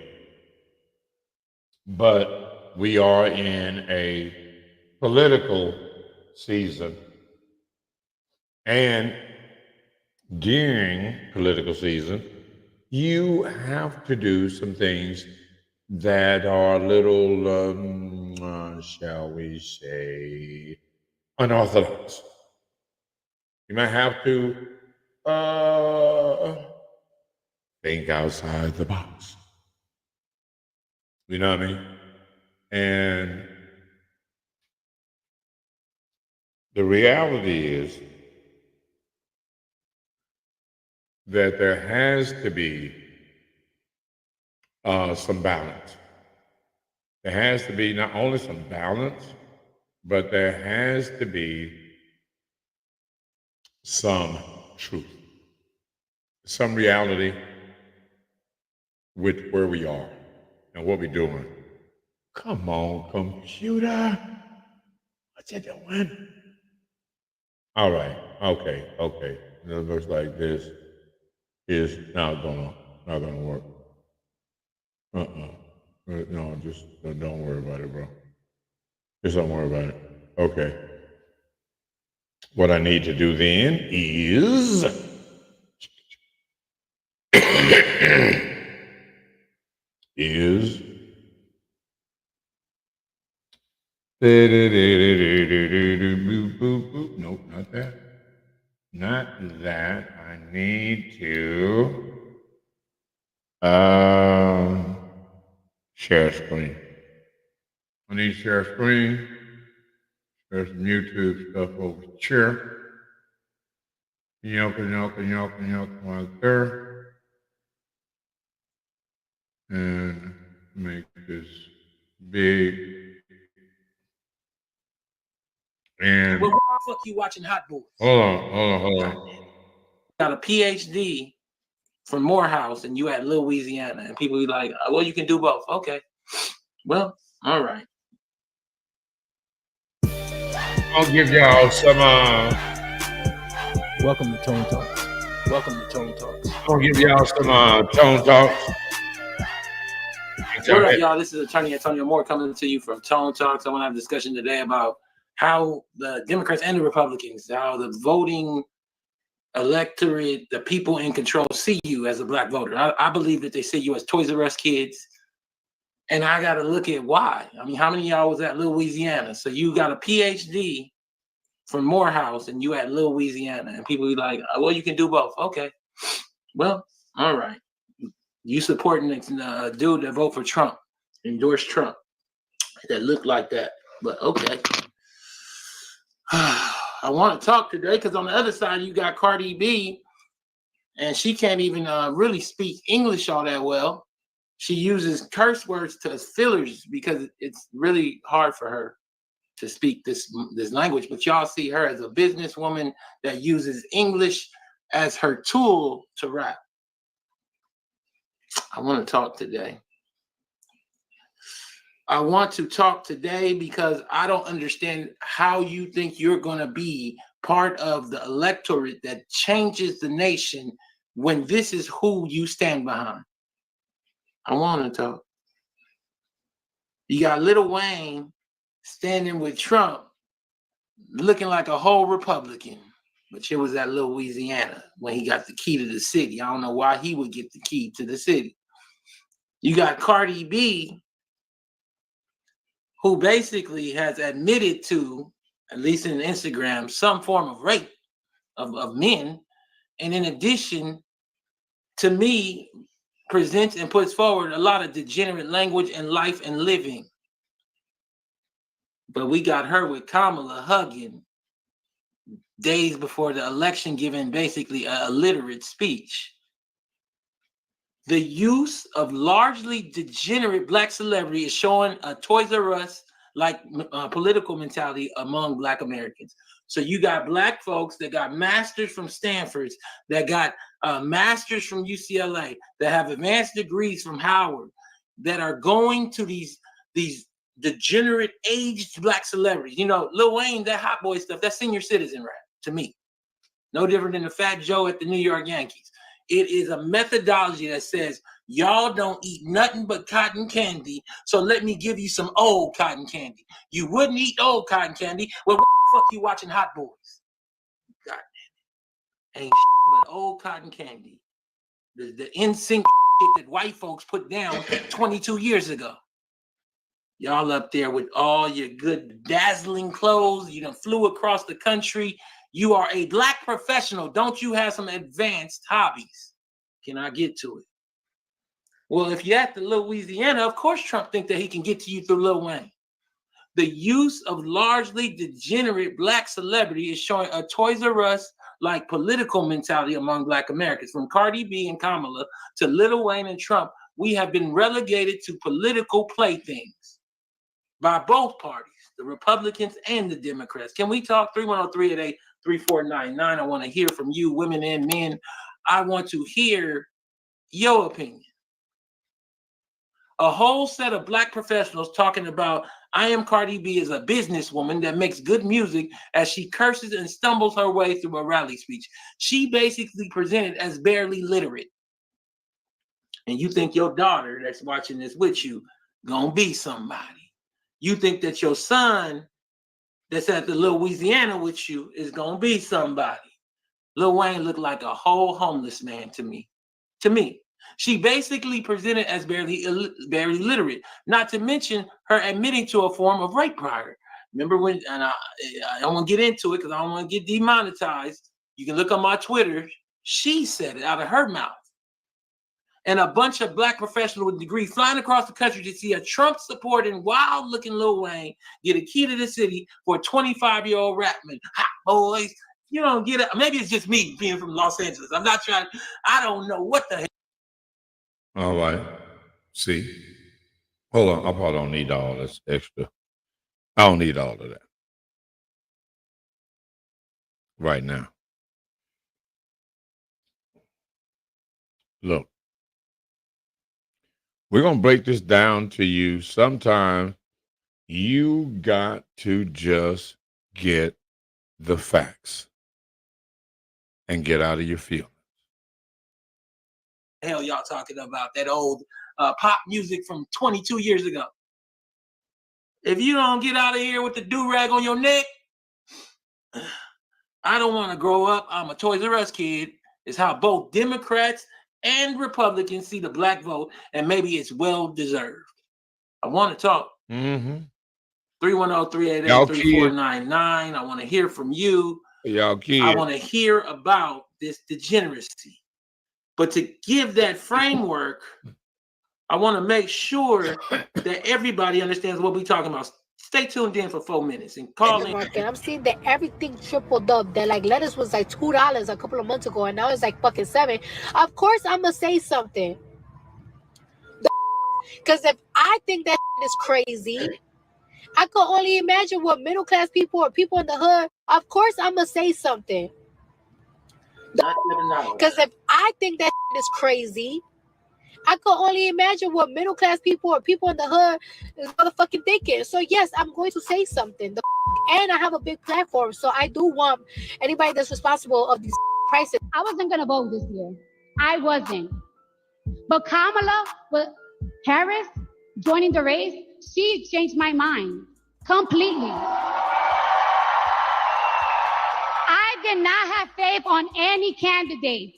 But we are in a political season. And during political season, you have to do some things that are a little, shall we say, unorthodox. You might have to think outside the box. You know what I mean? And the reality is that there has to be some balance. There has to be not only some balance, but there has to be some truth, some reality with where we are and what we're doing. Come on, computer. What you doing? All right. Okay. It looks like this is not gonna work. No, just don't worry about it, bro. Just don't worry about it. Okay. What I need to do then is nope, not that. Not that. I need to share screen. I need share screen. Share some YouTube stuff over here. Right there. And make this big. And well, what the fuck you watching Hot Boys? Hold on. Got a PhD from Morehouse and you at Louisiana, and people be like, well, you can do both. Okay. Well, all right. I'll give y'all some Welcome to Tone Talks. I'll give y'all some Tone Talks. What up, y'all? This is Attorney Antonio Moore coming to you from Tone Talks. I want to have a discussion today about how the Democrats and the Republicans, how the voting electorate, the people in control see you as a black voter. I believe that they see you as Toys R Us kids. And I got to look at why. I mean, how many of y'all was at Louisiana? So you got a PhD from Morehouse and you at Louisiana, and people be like, well, you can do both. Okay. Well, all right. You supporting a dude that vote for Trump, endorse Trump, that look like that. But okay. I want to talk today because on the other side, you got Cardi B, and she can't even really speak English all that well. She uses curse words to fillers because it's really hard for her to speak this language. But y'all see her as a businesswoman that uses English as her tool to rap. I want to talk today. I want to talk today because I don't understand how you think you're going to be part of the electorate that changes the nation when this is who you stand behind. I want to talk. You got Lil Wayne standing with Trump, looking like a whole Republican, but it was at Louisiana when he got the key to the city. I don't know why he would get the key to the city. You got Cardi B, who basically has admitted to, at least in Instagram, some form of rape of men. And in addition, to me, presents and puts forward a lot of degenerate language and life and living. But we got her with Kamala hugging days before the election, giving basically an illiterate speech. The use of largely degenerate black celebrity is showing a Toys R Us like political mentality among black Americans. So you got black folks that got masters from Stanford, that got masters from UCLA, that have advanced degrees from Howard, that are going to these degenerate aged black celebrities. You know, Lil Wayne, that Hot Boy stuff, that's senior citizen rap to me. No different than the Fat Joe at the New York Yankees. It is a methodology that says, y'all don't eat nothing but cotton candy, so let me give you some old cotton candy. You wouldn't eat old cotton candy. Well, what the fuck you watching Hot Boys? God damn it. Ain't shit but old cotton candy. The NSYNC shit that white folks put down 22 years ago. Y'all up there with all your good dazzling clothes. You done flew across the country. You are a black professional. Don't you have some advanced hobbies? Can I get to it? Well, if you're at the Louisiana, of course Trump thinks that he can get to you through Lil Wayne. The use of largely degenerate black celebrity is showing a Toys R Us like political mentality among black Americans. From Cardi B and Kamala to Lil Wayne and Trump, we have been relegated to political playthings by both parties, the Republicans and the Democrats. Can we talk? 310-388-3499. I want to hear from you, women and men. I want to hear your opinion. A whole set of black professionals talking about I am Cardi B as a businesswoman that makes good music as she curses and stumbles her way through a rally speech. She basically presented as barely literate. And you think your daughter that's watching this with you gonna be somebody. You think that your son that's at the Louisiana with you is gonna be somebody. Lil Wayne looked like a whole homeless man to me. She basically presented as barely literate, not to mention her admitting to a form of rape prior. Remember when, and I don't want to get into it because I don't want to get demonetized. You can look on my Twitter. She said it out of her mouth. and a bunch of black professionals with degrees flying across the country to see a Trump-supporting, wild-looking Lil Wayne get a key to the city for a 25-year-old rap man. Hot boys, you don't get it. Maybe it's just me being from Los Angeles. I'm not trying. I don't know what the hell. All right. See, hold on. I probably don't need all this extra. I don't need all of that right now. Look, we're going to break this down to you. Sometimes you got to just get the facts and get out of your feelings. Hell, y'all talking about that old pop music from 22 years ago. If you don't get out of here with the do-rag on your neck, I don't want to grow up. I'm a Toys R Us kid. It's how both Democrats and Republicans see the black vote, and maybe it's well-deserved. I want to talk. 310-388-3499. I want to hear from you. Y'all kids. I want to hear about this degeneracy. But to give that framework, I want to make sure that everybody understands what we're talking about. Stay tuned in for 4 minutes and call in. Market. I'm seeing that everything tripled up. That like lettuce was like $2 a couple of months ago, and now it's like fucking $7. Of course, I'm gonna say something. Because if I think that is crazy, I can only imagine what middle class people or people in the hood. Of course, I'm gonna say something. Because if I think that is crazy, I can only imagine what middle class people or people in the hood is motherfucking thinking. So yes, I'm going to say something. And I have a big platform, so I do want anybody that's responsible of these prices. I wasn't gonna vote this year. I wasn't. But Kamala Harris joining the race, she changed my mind completely. I did not have faith on any candidate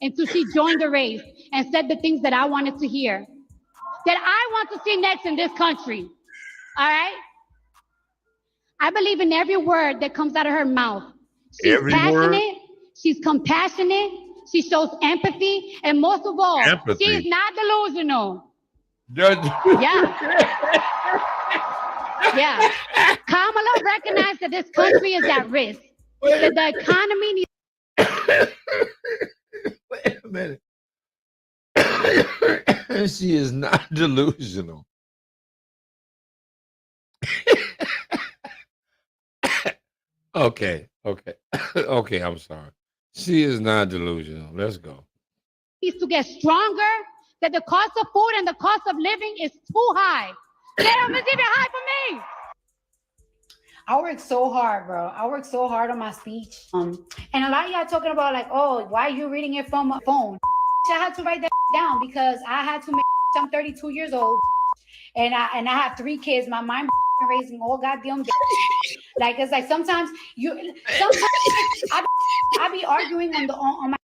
until she joined the race and said the things that I wanted to hear, that I want to see next in this country. All right? I believe in every word that comes out of her mouth. She's passionate, she's compassionate, she shows empathy, and most of all, she's not delusional. Yeah. Kamala recognized that this country is at risk, that the economy needs. Wait a minute. She is not delusional. Okay, I'm sorry. She is not delusional. Let's go. Needs to get stronger, that the cost of food and the cost of living is too high. Damn, it's even high for me. I worked so hard, bro. I worked so hard on my speech. And a lot of y'all talking about like, oh, why are you reading it from a phone? I had to write that down because I had to make. I'm 32 years old, and I have 3 kids. My mind raising all goddamn day. Like it's like sometimes I be arguing on my.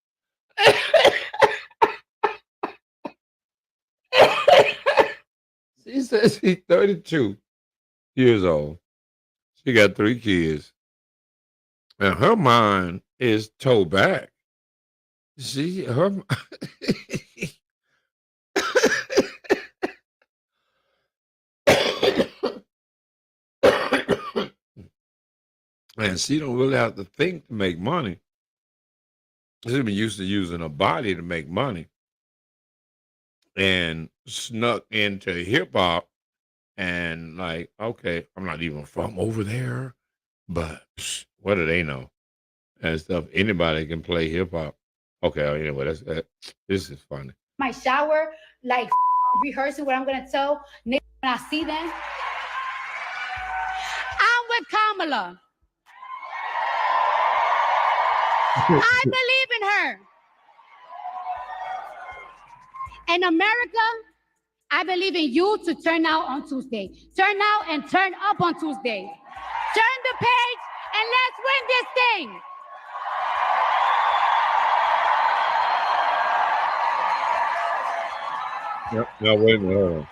She says she's 32 years old. She got 3 kids. And her mind is toe back. And she don't really have to think to make money. She's been used to using her body to make money. And snuck into hip hop and like, okay, I'm not even from over there, but what do they know? And stuff. Anybody can play hip hop. Okay, anyway, this is funny. My shower, like rehearsing what I'm gonna tell niggas when I see them. I'm with Kamala. I believe in her. In America, I believe in you to turn out on Tuesday. Turn out and turn up on Tuesday. Turn the page and let's win this thing. Yep. Now, wait a minute.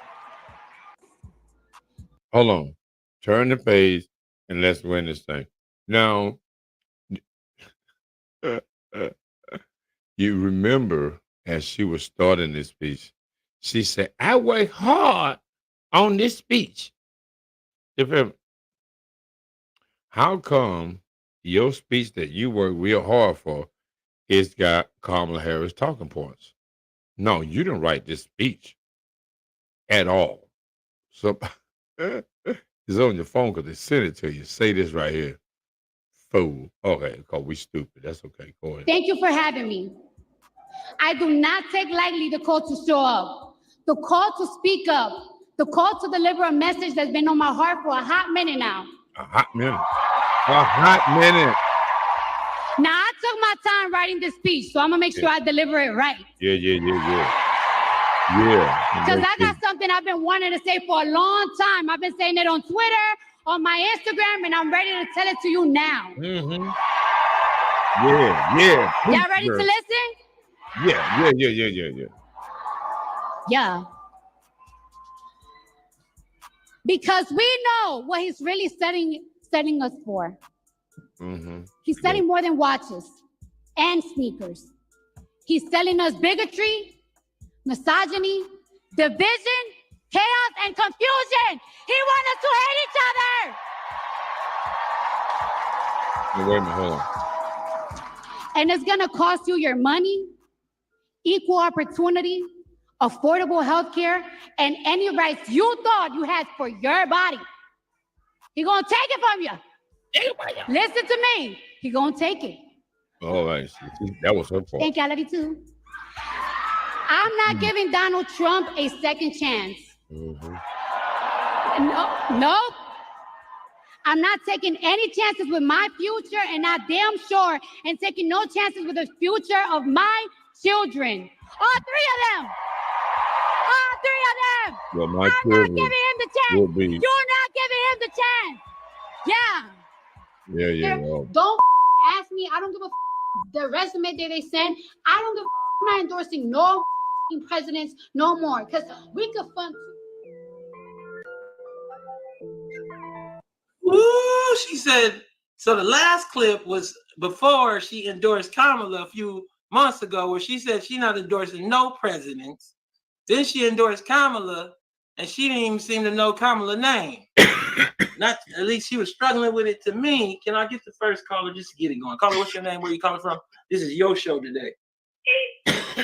Hold on. Turn the page and let's win this thing. Now, you remember as she was starting this speech, she said, I work hard on this speech. How come your speech that you work real hard for it's got Kamala Harris talking points? No, you didn't write this speech at all. So it's on your phone because they sent it to you. Say this right here. Fool. Okay, because we stupid. That's okay. Go ahead. Thank you for having me. I do not take lightly the call to show up, the call to speak up, the call to deliver a message that's been on my heart for a hot minute now. A hot minute. A hot minute. Now, I took my time writing this speech, so I'm going to make sure I deliver it right. Yeah. Because I got something I've been wanting to say for a long time. I've been saying it on Twitter, on my Instagram, and I'm ready to tell it to you now. Mm-hmm. Yeah. Y'all ready to listen? Yeah. Yeah. Because we know what he's really setting us for. Mm-hmm. He's selling more than watches and sneakers. He's selling us bigotry, misogyny, division, chaos, and confusion. He wants us to hate each other. Wait a minute, hold on. And it's going to cost you your money, equal opportunity, affordable health care, and any rights you thought you had for your body. He's going to take it from you. Listen to me. He's going to take it. All right. That was her fault. Thank you. I love you too. I'm not giving Donald Trump a second chance. Mm-hmm. No. I'm not taking any chances with my future, and not damn sure and taking no chances with the future of my children. All three of them. Well, I'm not giving him the chance. You're not giving him the chance. Yeah. Don't ask me. I don't give a the resume that they send. I don't give I'm not endorsing no presidents no more, because we could fund. Ooh, she said. So the last clip was before she endorsed Kamala a few months ago, where she said she's not endorsing no presidents. Then she endorsed Kamala, and she didn't even seem to know Kamala's name. Not at least she was struggling with it to me. Can I get the first caller just to get it going? Caller, what's your name? Where you coming from? This is your show today. Hi, Joe.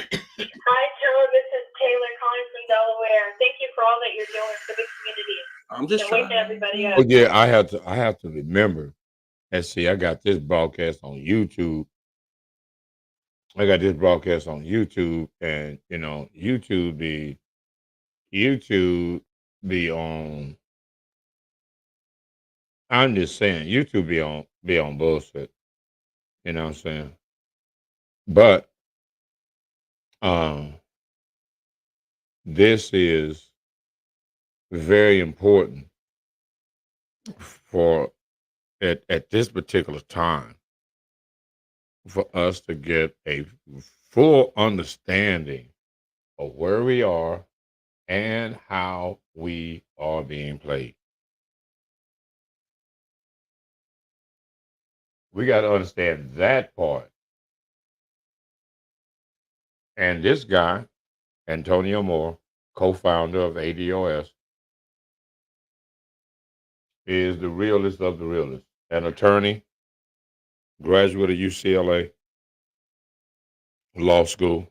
This is Taylor calling from Delaware. Thank you for all that you're doing for the community. I'm just trying. Waking everybody up. Oh yeah, I have to remember. And see, I got this broadcast on YouTube. And you know, YouTube be on. I'm just saying, YouTube be on bullshit. You know what I'm saying? But this is very important for at this particular time for us to get a full understanding of where we are and how we are being played. We got to understand that part. And this guy, Antonio Moore, co-founder of ADOS, is the realest of the realest. An attorney, graduate of UCLA, law school,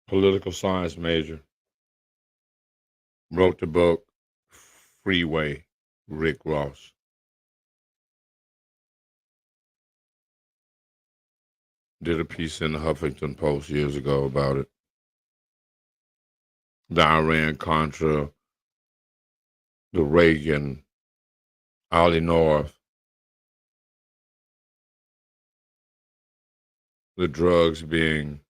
political science major, wrote the book Freeway, Rick Ross. Did a piece in the Huffington Post years ago about it. The Iran-Contra, the Reagan, Ollie North, the drugs being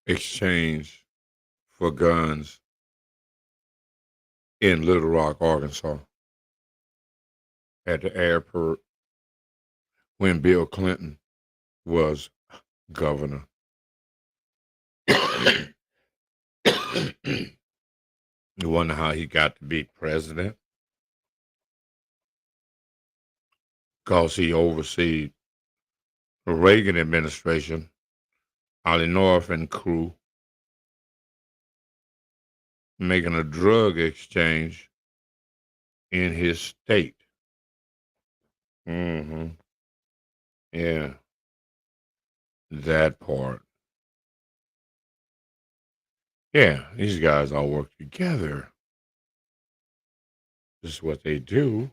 exchanged for guns in Little Rock, Arkansas, at the airport when Bill Clinton was governor. You wonder how he got to be president? Because he overseed Reagan administration, Ollie North and crew, making a drug exchange in his state. Mm-hmm. Yeah, that part. Yeah, these guys all work together. This is what they do.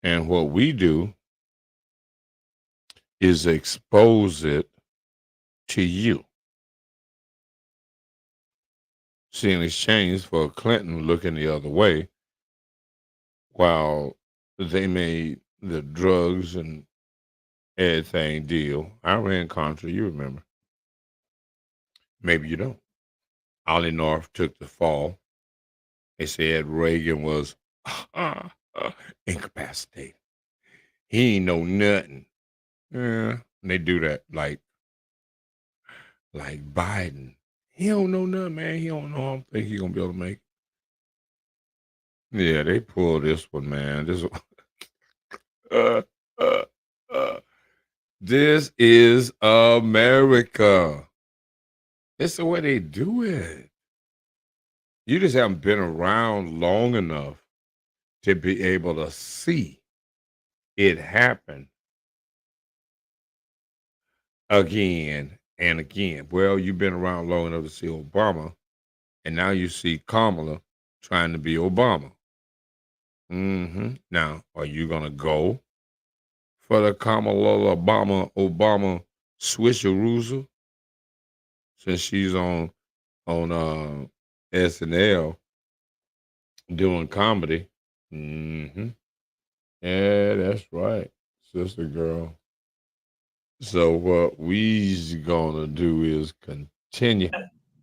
And what we do is expose it to you. See, in exchange for Clinton looking the other way, while they made the drugs and everything deal. Iran-Contra, you remember. Maybe you don't. Ollie North took the fall. They said Reagan was incapacitated. He ain't know nothing. Yeah, they do that like Biden. He don't know nothing, man. He don't know. I don't think he gonna be able to make it. Yeah, they pulled this one, man. Uh, uh, uh. This is America. It's the way they do it. You just haven't been around long enough to be able to see it happen again and again. Well, you've been around long enough to see Obama, and now you see Kamala trying to be Obama. Now, are you going to go for the Kamala Obama Swisheroozer since she's on SNL doing comedy? Yeah, that's right, sister girl. So what we's gonna do is continue.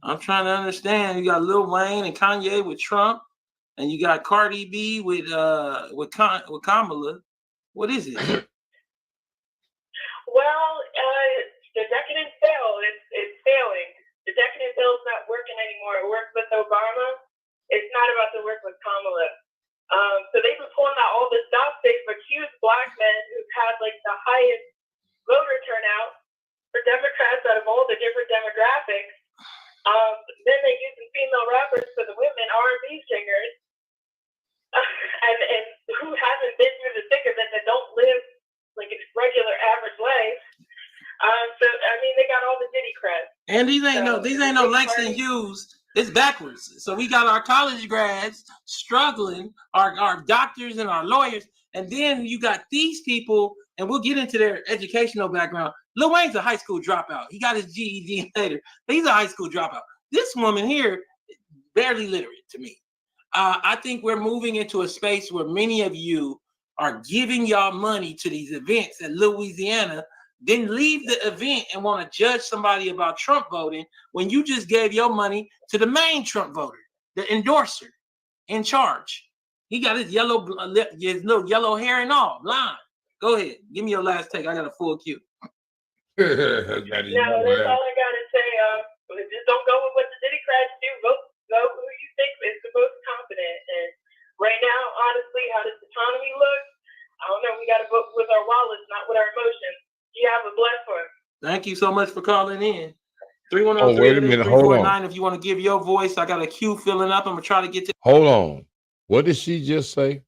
I'm trying to understand. You got Lil Wayne and Kanye with Trump, and you got Cardi B with Kamala. What is it? Well, the decadent fail. It's failing. The decadent bill's not working anymore. It worked with Obama. It's not about to work with Kamala. So they've been pulling out all this stuff. They've accused black men who've had like the highest voter turnout for Democrats out of all the different demographics. Then they use some female rappers for the women R&B singers, and who haven't been through the thick of it, that don't live like a regular average life. So I mean, they got all the Diddy cred. And these ain't no Langston Hughes. It's backwards. So we got our college grads struggling, our doctors and our lawyers, and then you got these people, and we'll get into their educational background. Lil Wayne's a high school dropout. He got his GED later. He's a high school dropout. This woman here, barely literate to me. I think we're moving into a space where many of you are giving y'all money to these events in Louisiana, then leave the event and want to judge somebody about Trump voting when you just gave your money to the main Trump voter, the endorser in charge. He got his little yellow hair and all, blonde. Go ahead. Give me your last take. I got a full queue. No, that's all I got to say. Just don't go with what the Democrats do. Vote who you think is the most competent. And right now, honestly, how this economy looks, I don't know. We got to vote with our wallets, not with our emotions. You have a blessed one. Thank you so much for calling in. 310-389 wait a minute. Hold on. if you want to give your voice. I got a queue filling up. I'm going to try to get to. Hold on. What did she just say?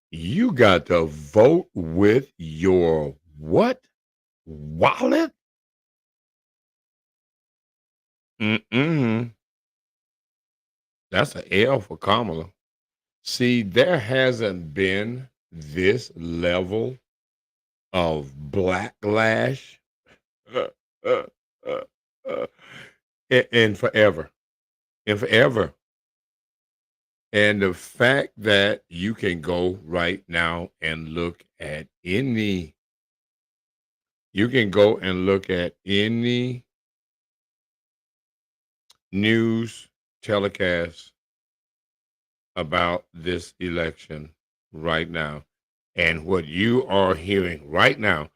You got to vote with your what? Wallet? That's an L for Kamala. See, there hasn't been this level of backlash in forever. And the fact that you can go right now and look at any news telecast about this election right now, and what you are hearing right now,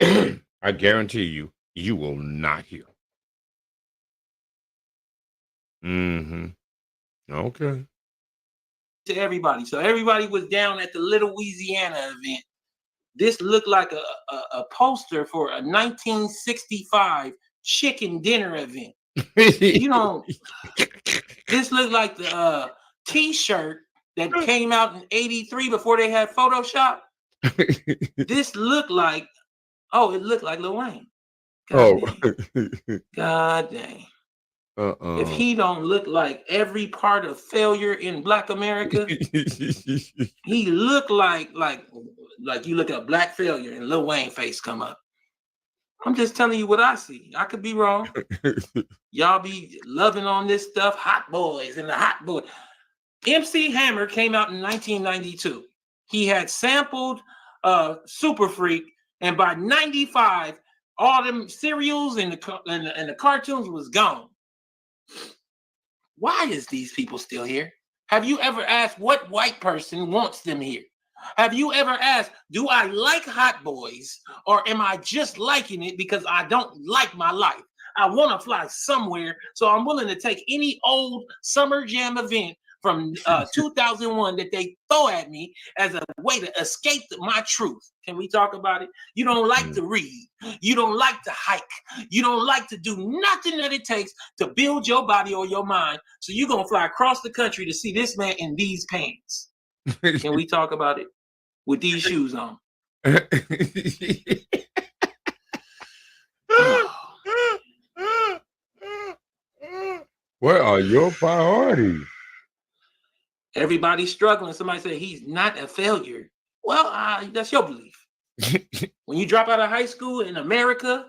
I guarantee you will not hear. Okay. To everybody. So everybody was down at the Little Louisiana event. This looked like a poster for a 1965 chicken dinner event. You know, this looked like the T-shirt that came out in '83 before they had Photoshop. This looked like, it looked like Lil Wayne. God dang. If he don't look like every part of failure in Black America, he looked like you look at Black failure and Lil Wayne face come up. I'm just telling you what I see. I could be wrong. Y'all be loving on this stuff, Hot Boys and the Hot Boy. MC Hammer came out in 1992. He had sampled Super Freak, and by 95, all them cereals and the cartoons was gone. Why is these people still here? Have you ever asked what white person wants them here? Have you ever asked, do I like Hot Boys, or am I just liking it because I don't like my life? I want to fly somewhere, so I'm willing to take any old summer jam event from 2001 that they throw at me as a way to escape my truth. Can we talk about it? You don't like to read. You don't like to hike. You don't like to do nothing that it takes to build your body or your mind. So you're going to fly across the country to see this man in these pants. Can we talk about it? With these shoes on. What are your priorities? Everybody's struggling. Somebody said he's not a failure. Well, that's your belief. When you drop out of high school in America,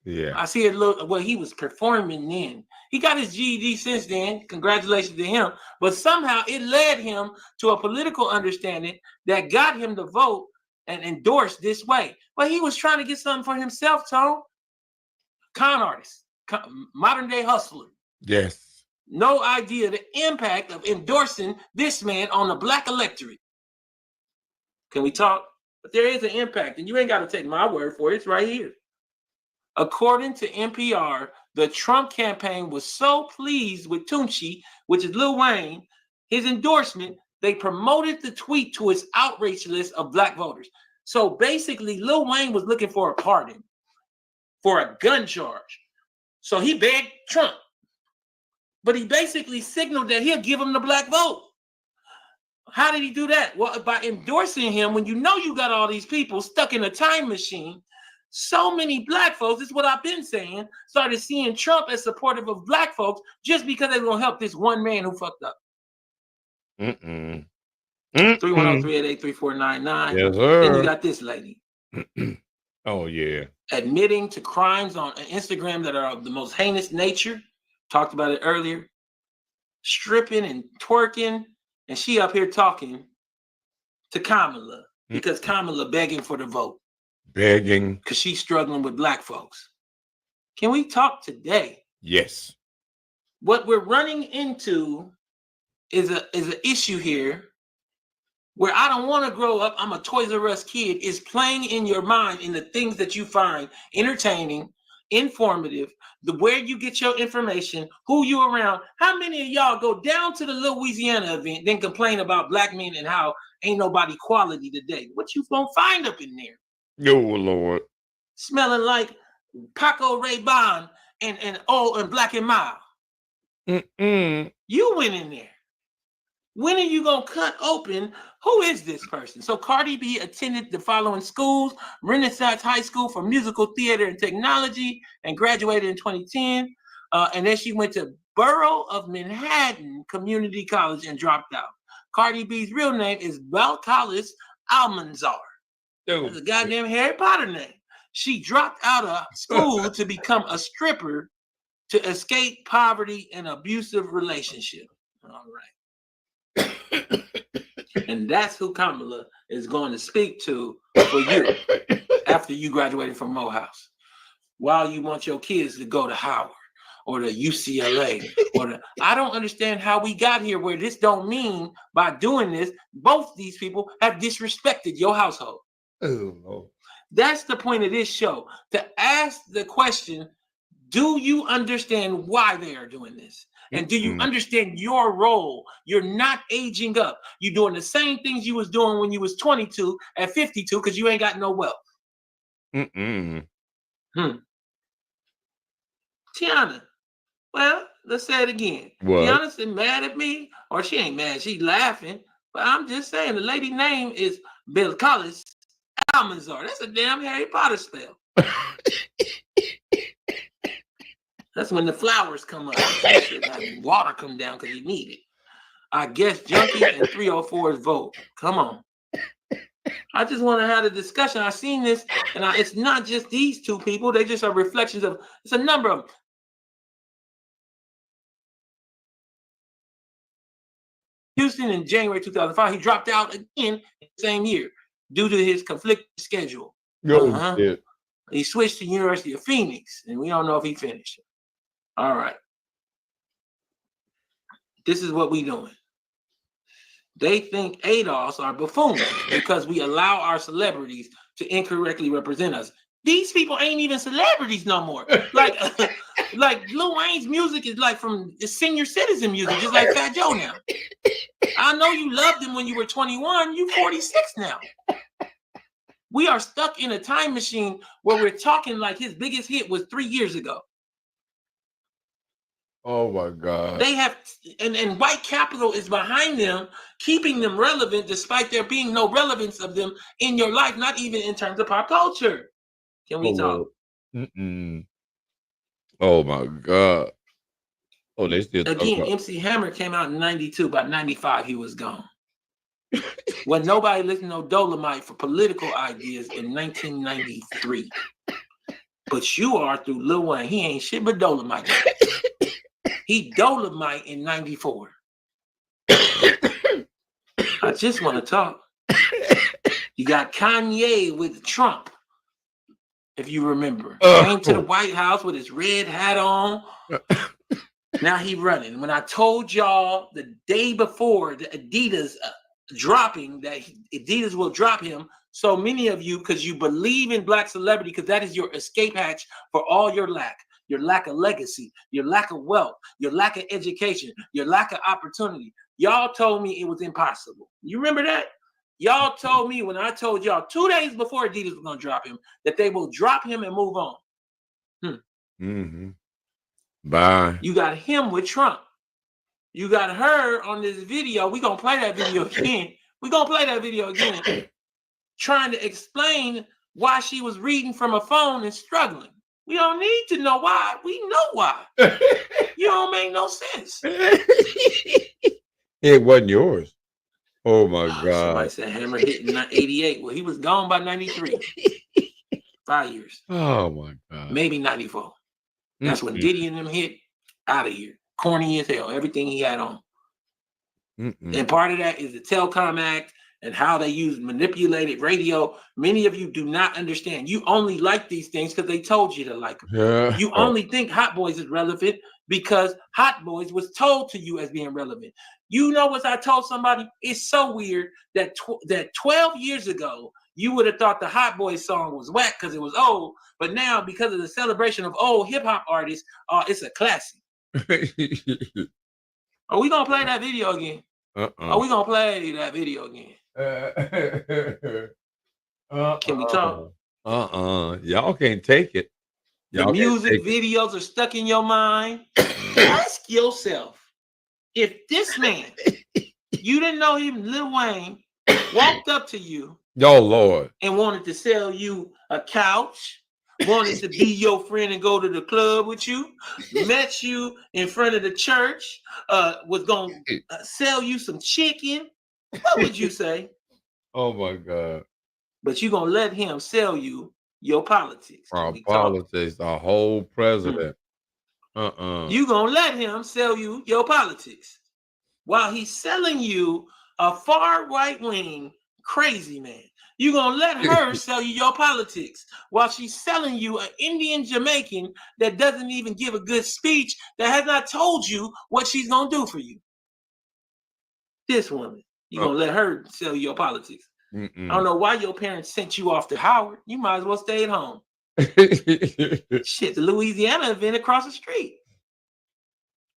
I see he was performing then. He got his GED since then. Congratulations to him. But somehow it led him to a political understanding that got him to vote and endorse this way. But he was trying to get something for himself, Tone. Con artist, modern day hustler. Yes. No idea the impact of endorsing this man on the Black electorate. Can we talk? But there is an impact, and you ain't got to take my word for it. It's right here. According to NPR, the Trump campaign was so pleased with Tunchi, which is Lil Wayne, his endorsement, they promoted the tweet to its outrage list of Black voters. So basically, Lil Wayne was looking for a pardon for a gun charge. So he begged Trump. But he basically signaled that he'll give him the Black vote. How did he do that? Well, by endorsing him, when you know you got all these people stuck in a time machine, so many Black folks, this is what I've been saying, started seeing Trump as supportive of Black folks just because they were going to help this one man who fucked up. 310-388-3499. Yes, sir. Then you got this lady. Oh, yeah. Admitting to crimes on Instagram that are of the most heinous nature. Talked about it earlier. Stripping and twerking. And she up here talking to Kamala because Kamala begging for the vote. Begging. Because she's struggling with Black folks. Can we talk today? Yes. What we're running into is an issue here where I don't want to grow up. I'm a Toys R Us kid. Is playing in your mind in the things that you find entertaining, informative, where you get your information, who you around. How many of y'all go down to the Louisiana event, then complain about Black men and how ain't nobody quality today? What you gonna find up in there? Oh, Lord. Smelling like Paco Rabanne and Black and Mild. You went in there. When are you gonna cut open? Who is this person? So Cardi B attended the following schools: Renaissance High School for Musical Theater and Technology, and graduated in 2010. And then she went to Borough of Manhattan Community College and dropped out. Cardi B's real name is Balkalis Almanzar. That's a goddamn Harry Potter name. She dropped out of school to become a stripper to escape poverty and abusive relationship. All right. And that's who Kamala is going to speak to for you after you graduated from Morehouse. While you want your kids to go to Howard or to UCLA I don't understand how we got here where this don't mean by doing this, both these people have disrespected your household. Oh, That's the point of this show, to ask the question, Do you understand why they are doing this? And do you understand your role? You're not aging up. You're doing the same things you was doing when you was 22 at 52 because you ain't got no wealth. Tiana, well, let's say it again. What? Tiana's mad at me, or she ain't mad. She's laughing. But I'm just saying the lady name is Belcalis Almanzar. That's a damn Harry Potter spell. That's when the flowers come up. Water come down because you need it. I guess Junkie and 304's vote. Come on. I just want to have a discussion. I seen this, and it's not just these two people. They just are reflections of, it's a number of them. Houston in January 2005, he dropped out again the same year due to his conflicted schedule. He switched to University of Phoenix, and we don't know if he finished. All right. This is what we doing. They think ADOS are buffoons because we allow our celebrities to incorrectly represent us. These people ain't even celebrities no more. Like Lil Wayne's music is like from the senior citizen music, just like Fat Joe now. I know you loved him when you were 21. You 46 now. We are stuck in a time machine where we're talking like his biggest hit was 3 years ago. Oh my God. They have, and white capital is behind them, keeping them relevant despite there being no relevance of them in your life, not even in terms of pop culture. Can we talk? Oh my God. Oh, they still again. MC Hammer came out in 92. By 95, he was gone. When nobody listened to Dolomite for political ideas in 1993. But you are through Lil Wayne. He ain't shit but Dolomite. He Dolomite in 94. I just want to talk. You got Kanye with Trump, if you remember. Came to the White House with his red hat on. Now he running. When I told y'all the day before the Adidas dropping, that Adidas will drop him, so many of you, because you believe in black celebrity, because that is your escape hatch for all your lack of legacy, your lack of wealth, your lack of education, your lack of opportunity. Y'all told me it was impossible. You remember that? Y'all told me when I told y'all 2 days before Adidas was going to drop him, that they will drop him and move on. Bye. You got him with Trump. You got her on this video. We're going to play that video again. We're going to play that video again. Trying to explain why she was reading from a phone and struggling. We don't need to know why. We know why. You don't make no sense. It wasn't yours. Oh my God. Somebody said Hammer hit in 88. Well, he was gone by 93. 5 years. Oh my God. Maybe 94. That's when Diddy and them hit. Out of here. Corny as hell. Everything he had on. And part of that is the Telecom Act and how they use manipulated radio. Many of you do not understand. You only like these things because they told you to like them. Yeah. You only think Hot Boys is relevant because Hot Boys was told to you as being relevant. You know what I told somebody? It's so weird that 12 years ago, you would have thought the Hot Boys song was whack because it was old. But now, because of the celebration of old hip-hop artists, it's a classic. Are we going to play that video again? Are we going to play that video again? Can we talk? Y'all can't take it. The music videos are stuck in your mind. Ask yourself, if this man, you didn't know him, Lil Wayne, walked up to you, oh Lord, and wanted to sell you a couch, wanted to be your friend and go to the club with you, met you in front of the church, was going to sell you some chicken, what would you say? Oh my God. But you're going to let him sell you your politics. Our politics, our whole president. You're going to let him sell you your politics while he's selling you a far right wing crazy man. You're going to let her sell you your politics while she's selling you an Indian Jamaican that doesn't even give a good speech, that has not told you what she's going to do for you. This woman, you're going to let her sell you your politics. I don't know why your parents sent you off to Howard. You might as well stay at home. Shit, the Louisiana event across the street.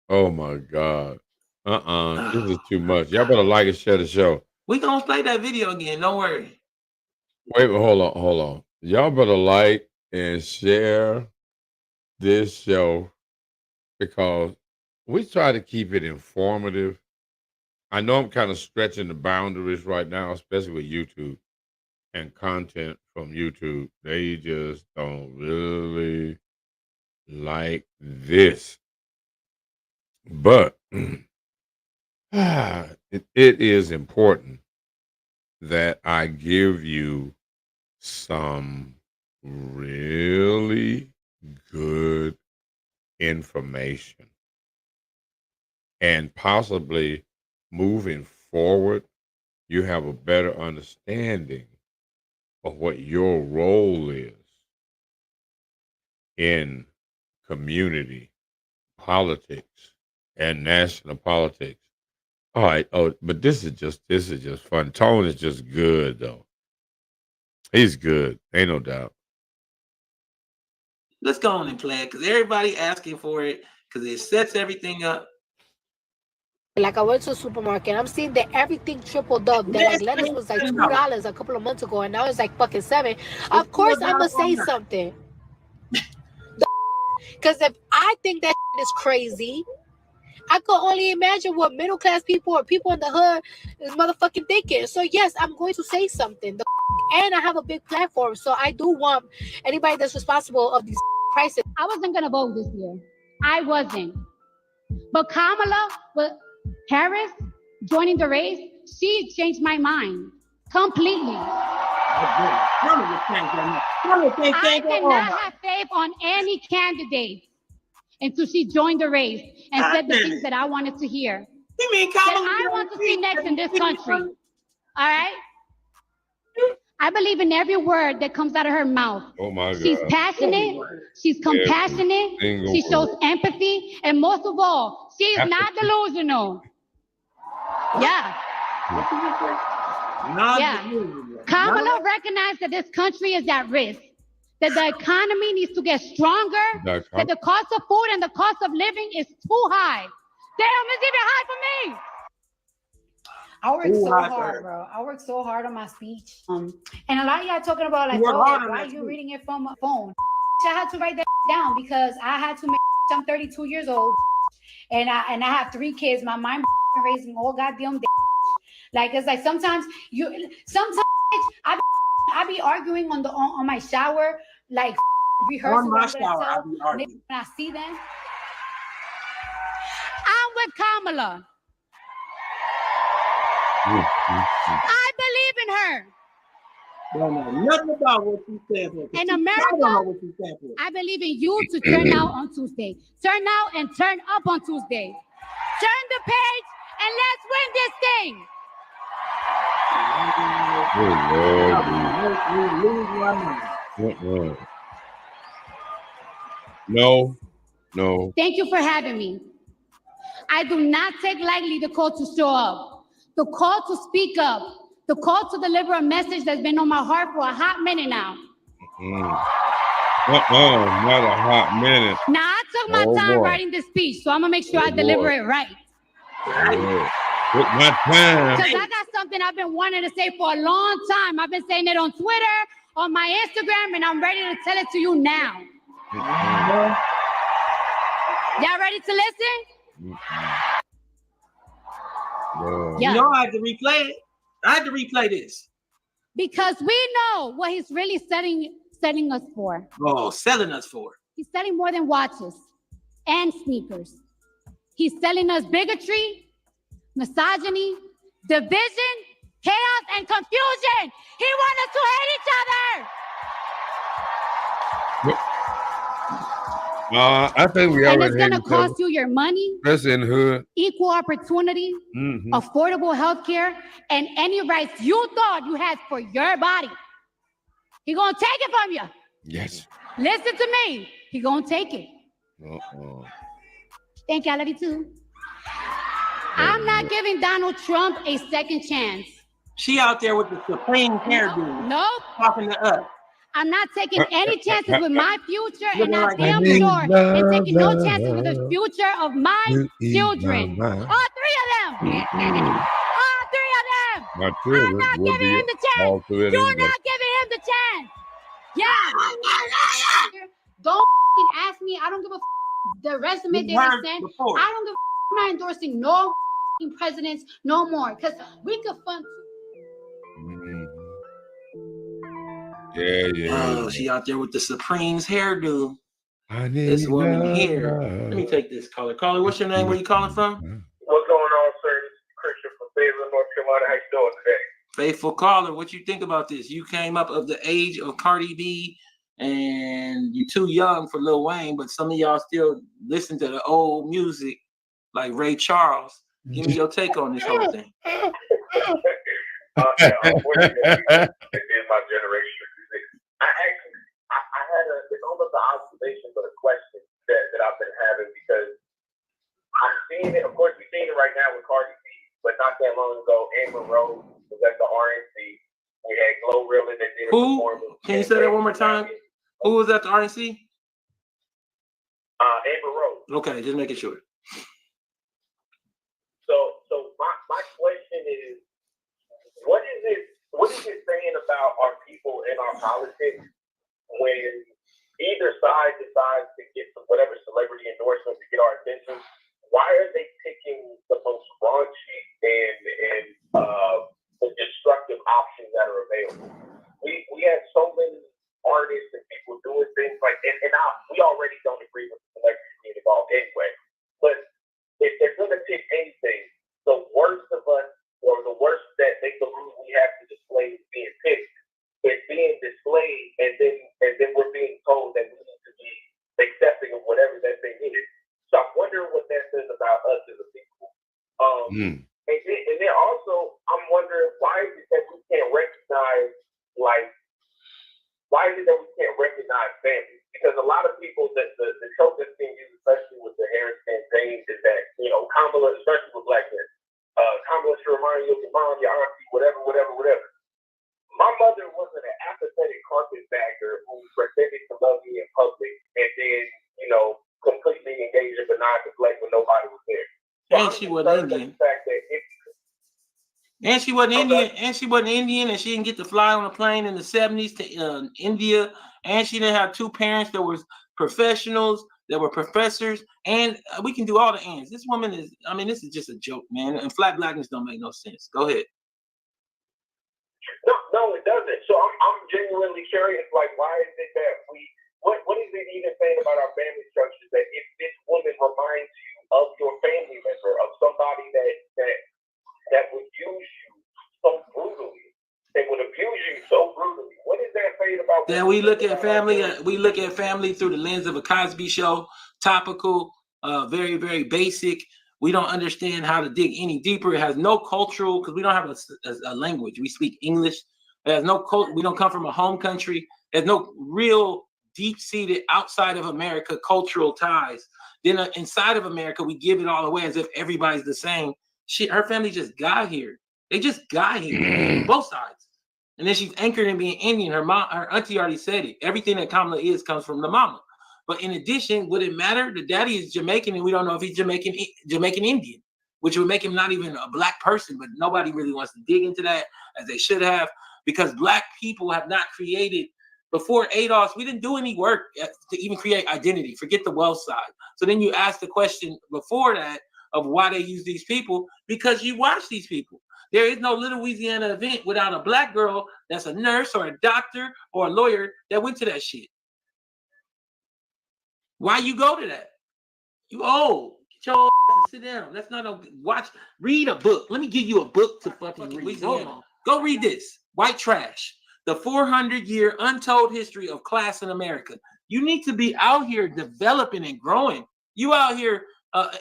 Oh my God. This is too much. Y'all better like and share the show. We gonna play that video again. Don't worry. Wait, hold on. Y'all better like and share this show because we try to keep it informative. I know I'm kind of stretching the boundaries right now, especially with YouTube and content from YouTube. They just don't really like this. But it is important that I give you some really good information. And possibly moving forward, you have a better understanding of what your role is in community politics and national politics. All right. Oh, but this is just fun. Tone is just good though. He's good. Ain't no doubt. Let's go on and play it because everybody asking for it because it sets everything up. Like I went to the supermarket, I'm seeing that everything tripled up. That like lettuce was like $2 a couple of months ago, and now it's like fucking $7. Of course, I'm gonna say something. Because if I think that is crazy, I could only imagine what middle class people or people in the hood is motherfucking thinking. So yes, I'm going to say something. And I have a big platform, so I do want anybody that's responsible of these prices. I wasn't gonna vote this year. I wasn't. But Kamala Harris joining the race, she changed my mind completely. I did not have faith on any candidate until she joined the race and said the things that I wanted to hear. You mean that I want to see next in this country. All right? I believe in every word that comes out of her mouth. Oh my God. She's passionate. She's compassionate. She shows empathy. And most of all, she is not delusional. Yeah. Kamala recognized that this country is at risk, that the economy needs to get stronger, that the cost of food and the cost of living is too high. Damn, it's even high for me. I work so hard, bro. I work so hard on my speech. And a lot of y'all talking about like, oh, why are you reading it from a phone? I had to write that down because I had to make. I'm 32 years old, and I have 3 kids. My mind raising all goddamn day. Like it's like sometimes I be arguing on my shower, like rehearsing. On my shower, I be arguing. When I see them, I'm with Kamala. I believe in her. Don't know nothing about what you stand for. In America, I believe in you to turn out on Tuesday. Turn out and turn up on Tuesday. Turn the page and let's win this thing. No. Thank you for having me. I do not take lightly the call to show up, the call to speak up, the call to deliver a message that's been on my heart for a hot minute now. Not a hot minute. Now, I took my time writing this speech, so I'm going to make sure I deliver it right. Took my time. Because I got something I've been wanting to say for a long time. I've been saying it on Twitter, on my Instagram, and I'm ready to tell it to you now. Y'all ready to listen? You know I had to replay it. I had to replay this. Because we know what he's really setting us for. Oh, selling us for. He's selling more than watches and sneakers. He's selling us bigotry, misogyny, division, chaos, and confusion. He wants us to hate each other. I think we already. And it's gonna cost you your money. That's in hood. Equal opportunity, affordable health care, and any rights you thought you had for your body. He gonna take it from you. Yes. Listen to me. He gonna take it. Thank you. I love you too. I'm not giving Donald Trump a second chance. She out there with the supreme hairdo. Nope. Talking to us. I'm not taking any chances with my future, and I not damn need sure and taking no chances with the love future of my to ease children. my All mind. three of them. All three of them. My I'm children not will giving be him the chance. all three of them. You're not giving him the chance. Yeah. Don't f***ing ask me. I don't give a f*** the resume We they heard sent. before. I don't give a f***. I'm not endorsing no f***ing presidents no more. Because we could fund. Yeah. Oh, she out there with the Supreme's hairdo. I need This woman love. here. Let me take this caller. Caller, what's your name? Where you calling from? What's going on, sir? This is Christian from Fayetteville, North Carolina. How you doing today? Faithful caller, what you think about this? You came up of the age of Cardi B, and you're too young for Lil Wayne, but some of y'all still listen to the old music like Ray Charles. Give me your take on this whole thing. Unfortunately, it is my generation. I had it's almost an observation, but a question that I've been having, because I'm seeing it. Of course, we're seeing it right now with Cardi B, but not that long ago, Amber Rose was at the RNC. We had Glorilla that did a performance. Can you say that one more time? Who was at the RNC? Amber Rose. Okay, just making sure. So my question is, what is it saying about our people in our politics when either side decides to get whatever celebrity endorsement to get our attention? Why are they picking the most raunchy and destructive options that are available? We have so many artists and people doing things like, and we already don't agree with the celebrity being involved anyway. But if they're going to pick anything, the worst of us, or the worst that they believe we have to display is being picked. It's being displayed, and then we're being told that we need to be accepting of whatever that thing is. So I'm wondering what that says about us as a people. And then also, I'm wondering, why is it that we can't recognize, family? Because a lot of people, the trope that's being used, especially with the Harris campaign, is that, Kamala, especially with black men, Kamala should remind you of your mom, your auntie, whatever. My mother wasn't an apathetic carpetbagger who pretended to love me in public and then, completely engaged in benign neglect when nobody was there. And she wasn't Indian. And she wasn't Indian. And she wasn't Indian, and she didn't get to fly on a plane in the 70s to India. And she didn't have two parents that were professionals, that were professors. And we can do all the ends. This woman is, this is just a joke, man. And flat blackness don't make no sense. Go ahead. No, it doesn't. So I'm genuinely curious, why is it that what is it even saying about our family structures that if this woman reminds you of your family member, of somebody that would use you so brutally, they would abuse you so brutally, what is that saying about? Then we look at family. We look at family through the lens of a Cosby Show, topical, very, very basic. We don't understand how to dig any deeper. It has no cultural, because we don't have a language. We speak English. It has no culture. We don't come from a home country. There's no real deep-seated outside of America cultural ties. Then inside of America, we give it all away as if everybody's the same. Her family just got here. They just got here, both sides. And then she's anchored in being Indian. Her auntie already said it. Everything that Kamala is comes from the mama. But in addition, would it matter? The daddy is Jamaican, and we don't know if he's Jamaican Indian, which would make him not even a black person. But nobody really wants to dig into that, as they should have, because black people have not created, before ADOS, we didn't do any work to even create identity. Forget the wealth side. So then you ask the question before that of why they use these people, because you watch these people. There is no Little Louisiana event without a black girl that's a nurse or a doctor or a lawyer that went to that shit. Why you go to that? You old. Get your ass and sit down. That's not a read a book. Let me give you a book to fucking read. Go read this. White Trash. The 400-year untold history of class in America. You need to be out here developing and growing. You out here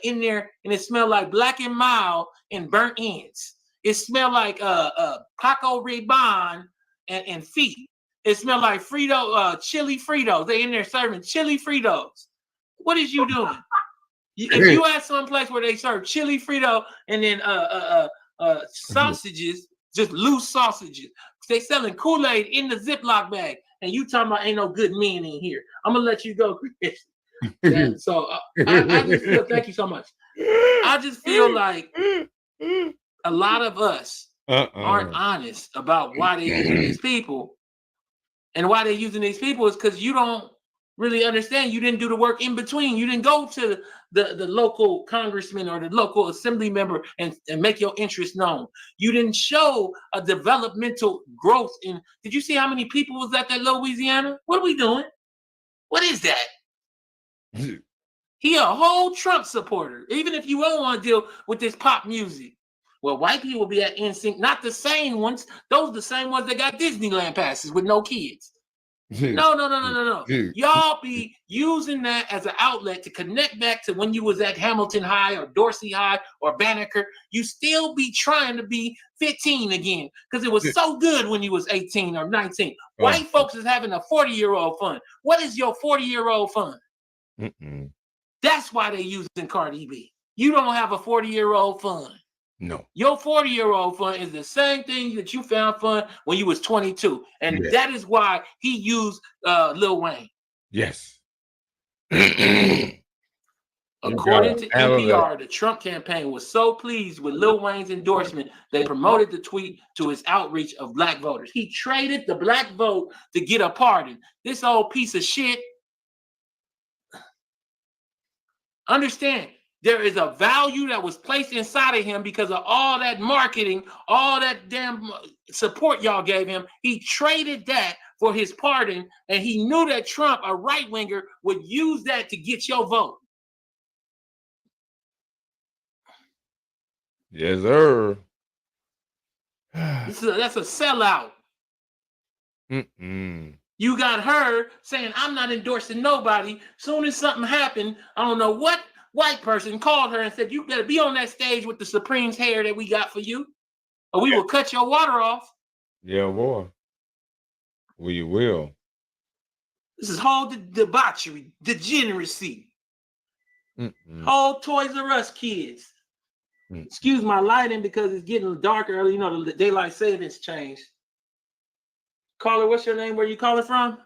in there, and it smelled like Black and Mild and burnt ends. It smelled like Paco Rabanne and feet. It smelled like chili Fritos. They in there serving chili Fritos. What is you doing? If you at some place where they serve chili Frito and then sausages, just loose sausages, they selling Kool-Aid in the Ziploc bag. and you talking about ain't no good men in here. I'm gonna let you go, Chris. Yeah, so I just feel. Thank you so much. I just feel like a lot of us aren't honest about why they're using these people, and why they're using these people is because you don't really understand. You didn't do the work in between. You didn't go to the local congressman or the local assembly member and make your interest known. You didn't show a developmental growth in. Did you see how many people was at that Louisiana? What are we doing? What is that? He a whole Trump supporter. Even if you don't want to deal with this pop music. Well, white people will be at NSYNC, not the same ones. Those are the same ones that got Disneyland passes with no kids. No. Y'all be using that as an outlet to connect back to when you was at Hamilton High or Dorsey High or Banneker. You still be trying to be 15 again because it was so good when you was 18 or 19. White folks is having a 40-year-old fun. What is your 40-year-old fun? That's why they using Cardi B. You don't have a 40-year-old fun. No. Your 40-year-old fun is the same thing that you found fun when you was 22. And that is why he used Lil Wayne. Yes. According to NPR, the Trump campaign was so pleased with Lil Wayne's endorsement, they promoted the tweet to his outreach of black voters. He traded the black vote to get a pardon. This old piece of shit. Understand, there is a value that was placed inside of him because of all that marketing, all that damn support y'all gave him. He traded that for his pardon, and he knew that Trump, a right-winger, would use that to get your vote. Yes, sir. That's a sellout. You got her saying, I'm not endorsing nobody. Soon as something happened, I don't know what white person called her and said, you better be on that stage with the Supreme's hair that we got for you, or we will cut your water off. Yeah, boy. We will. This is whole debauchery, degeneracy. Whole Toys R Us kids. Excuse my lighting because it's getting dark early. You know, the daylight savings changed. Caller, what's your name? Where you calling from?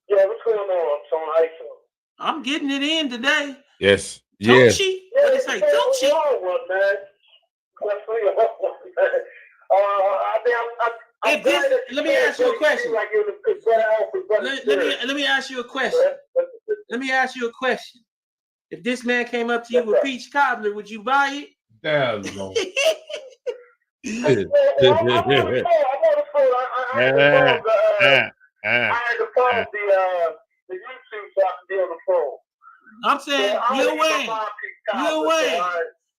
Yeah, what's going on? I'm on iPhone. I'm getting it in today. Yes. Tucci? What they say? Tucci? Let me ask you a question. Let me ask you a question. Let me ask you a question. If this man came up to you with peach cobbler, would you buy it? Damn, no. I'm on the phone. I had to follow the YouTube so I can be on the phone. I'm saying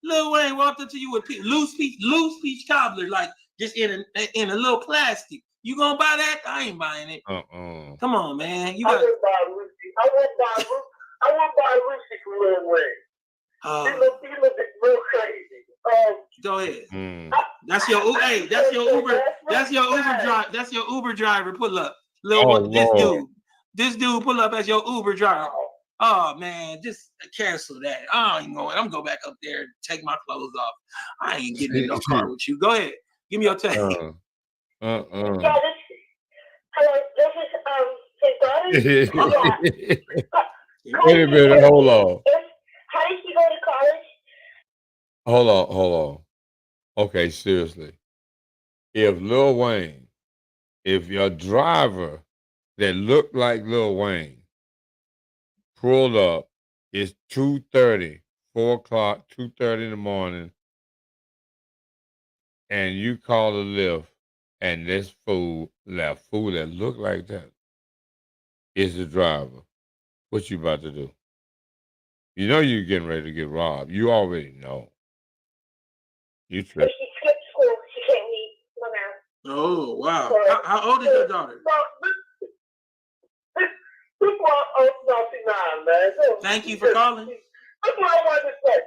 Lil Wayne walked up to you with loose peach cobbler, like just in a little plastic. You gonna buy that? I ain't buying it. Come on, man. I won't buy Lucy from Lil Wayne. He looked real crazy. Go ahead. That's your Uber. That's your Uber driver. Pull up. This dude pull up as your Uber driver. Oh man, just cancel that. I'm gonna go back up there and take my clothes off. I ain't getting in no car with you. Go ahead. Give me your take. Yeah, hello, this is his daughter. Wait a minute, hold on. How did she go to college? Hold on. Okay, seriously. If Lil Wayne, if your driver that looked like Lil Wayne pulled up, it's 2:30, 4 o'clock, 2:30 in the morning, and you call a Lyft, and this fool that looked like that is the driver, what you about to do? You know you're getting ready to get robbed. You already know. You trip. She skipped school. She can't meet my man. Oh, wow. How old is your daughter? Thank you for calling. That's what I wanted to say.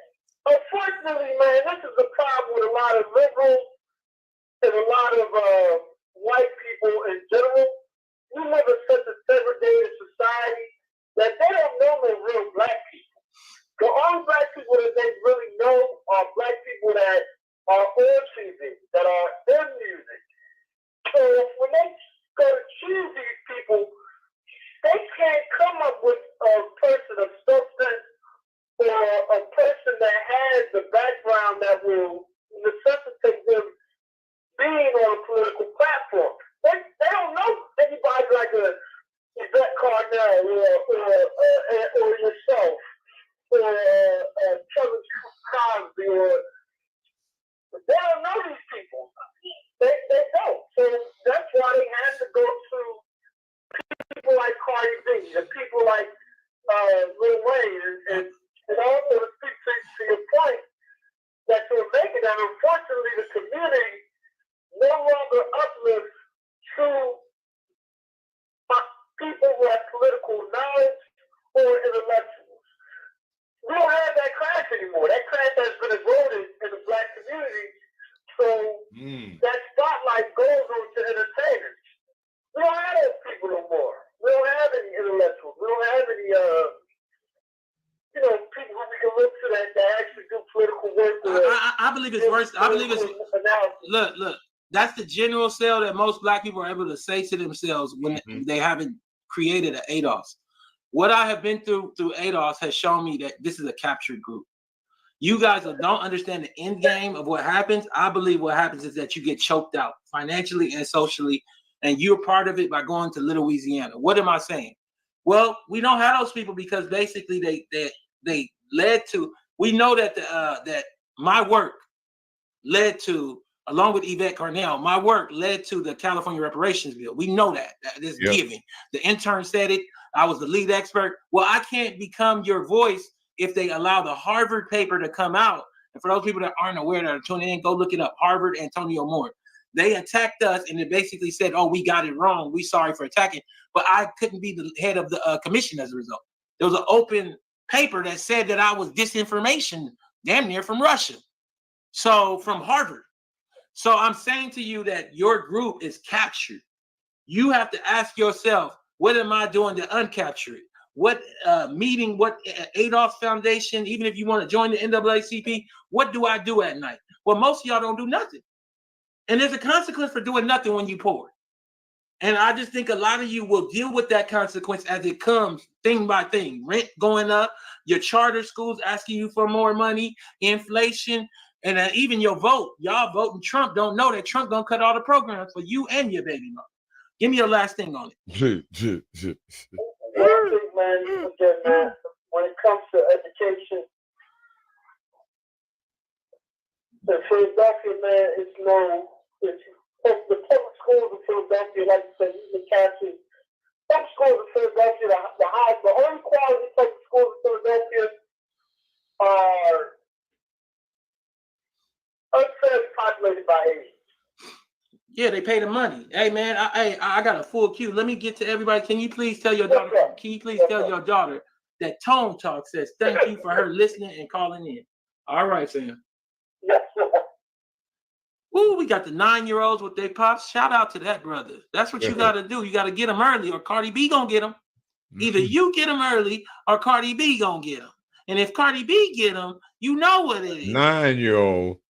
Unfortunately, man, this is the problem with a lot of liberals and a lot of white people in general. We live in such a segregated society that they don't know no real black people. The only black people that they really know are black people that are on TV, that are in music. So when they go to choose these people, they can't come up with a person of substance or a person that has the background that will necessitate them being on a political platform. They don't know anybody like a Yvette Carnell or yourself or Kevin Cosby or they don't know these people. They don't. So that's why they have to go to people like Cardi B and people like Lil Wayne and also to speak to your point that you're making that unfortunately the community no longer uplifts to people who have political knowledge or intellectuals. We don't have that class anymore. That class has been eroded in the black community. So that spotlight goes on to entertainers. We don't have those people no more. We don't have any intellectuals. We don't have any people who we can look to that actually do political work. I believe it's worse. I believe it's look. That's the general sell that most black people are able to say to themselves when they haven't created an ADOS. What I have been through ADOS has shown me that this is a captured group. You guys don't understand the end game of what happens. I believe what happens is that you get choked out financially and socially, and you're part of it by going to Little Louisiana. What am I saying? Well, we don't have those people because basically they led to. We know that that my work led to, along with Yvette Carnell, my work led to the California reparations bill. We know that is given. The intern said it. I was the lead expert. Well, I can't become your voice if they allow the Harvard paper to come out. And for those people that aren't aware that are tuning in, go look it up. Harvard, Antonio Moore. They attacked us and it basically said, oh, we got it wrong. We sorry for attacking. But I couldn't be the head of the commission as a result. There was an open paper that said that I was disinformation, damn near from Russia. So from Harvard. So I'm saying to you that your group is captured. You have to ask yourself, what am I doing to uncapture it? What meeting, what Adolf Foundation, even if you want to join the NAACP, what do I do at night? Well, most of y'all don't do nothing. And there's a consequence for doing nothing when you poor. And I just think a lot of you will deal with that consequence as it comes, thing by thing. Rent going up, your charter schools asking you for more money, inflation, and even your vote. Y'all voting Trump don't know that Trump gonna cut all the programs for you and your baby mama. Give me your last thing on it. One thing, man, again, man, when it comes to education, in Philadelphia, man, it's known. The public schools in Philadelphia, like you said, even captured. Some schools in Philadelphia, the only quality public schools in Philadelphia are unfairly populated by Asians. Yeah, they pay the money. Hey, man, I got a full queue. Let me get to everybody. Can you please tell your daughter? Can you please tell your daughter that Tone Talk says thank you for her listening and calling in? All right, Sam. Yes, sir. Ooh, we got the 9-year-olds with their pops. Shout out to that brother. That's what you got to do. You got to get them early, or Cardi B gonna get them. Either you get them early, or Cardi B gonna get them. And if Cardi B get them, you know what it is. 9-year-old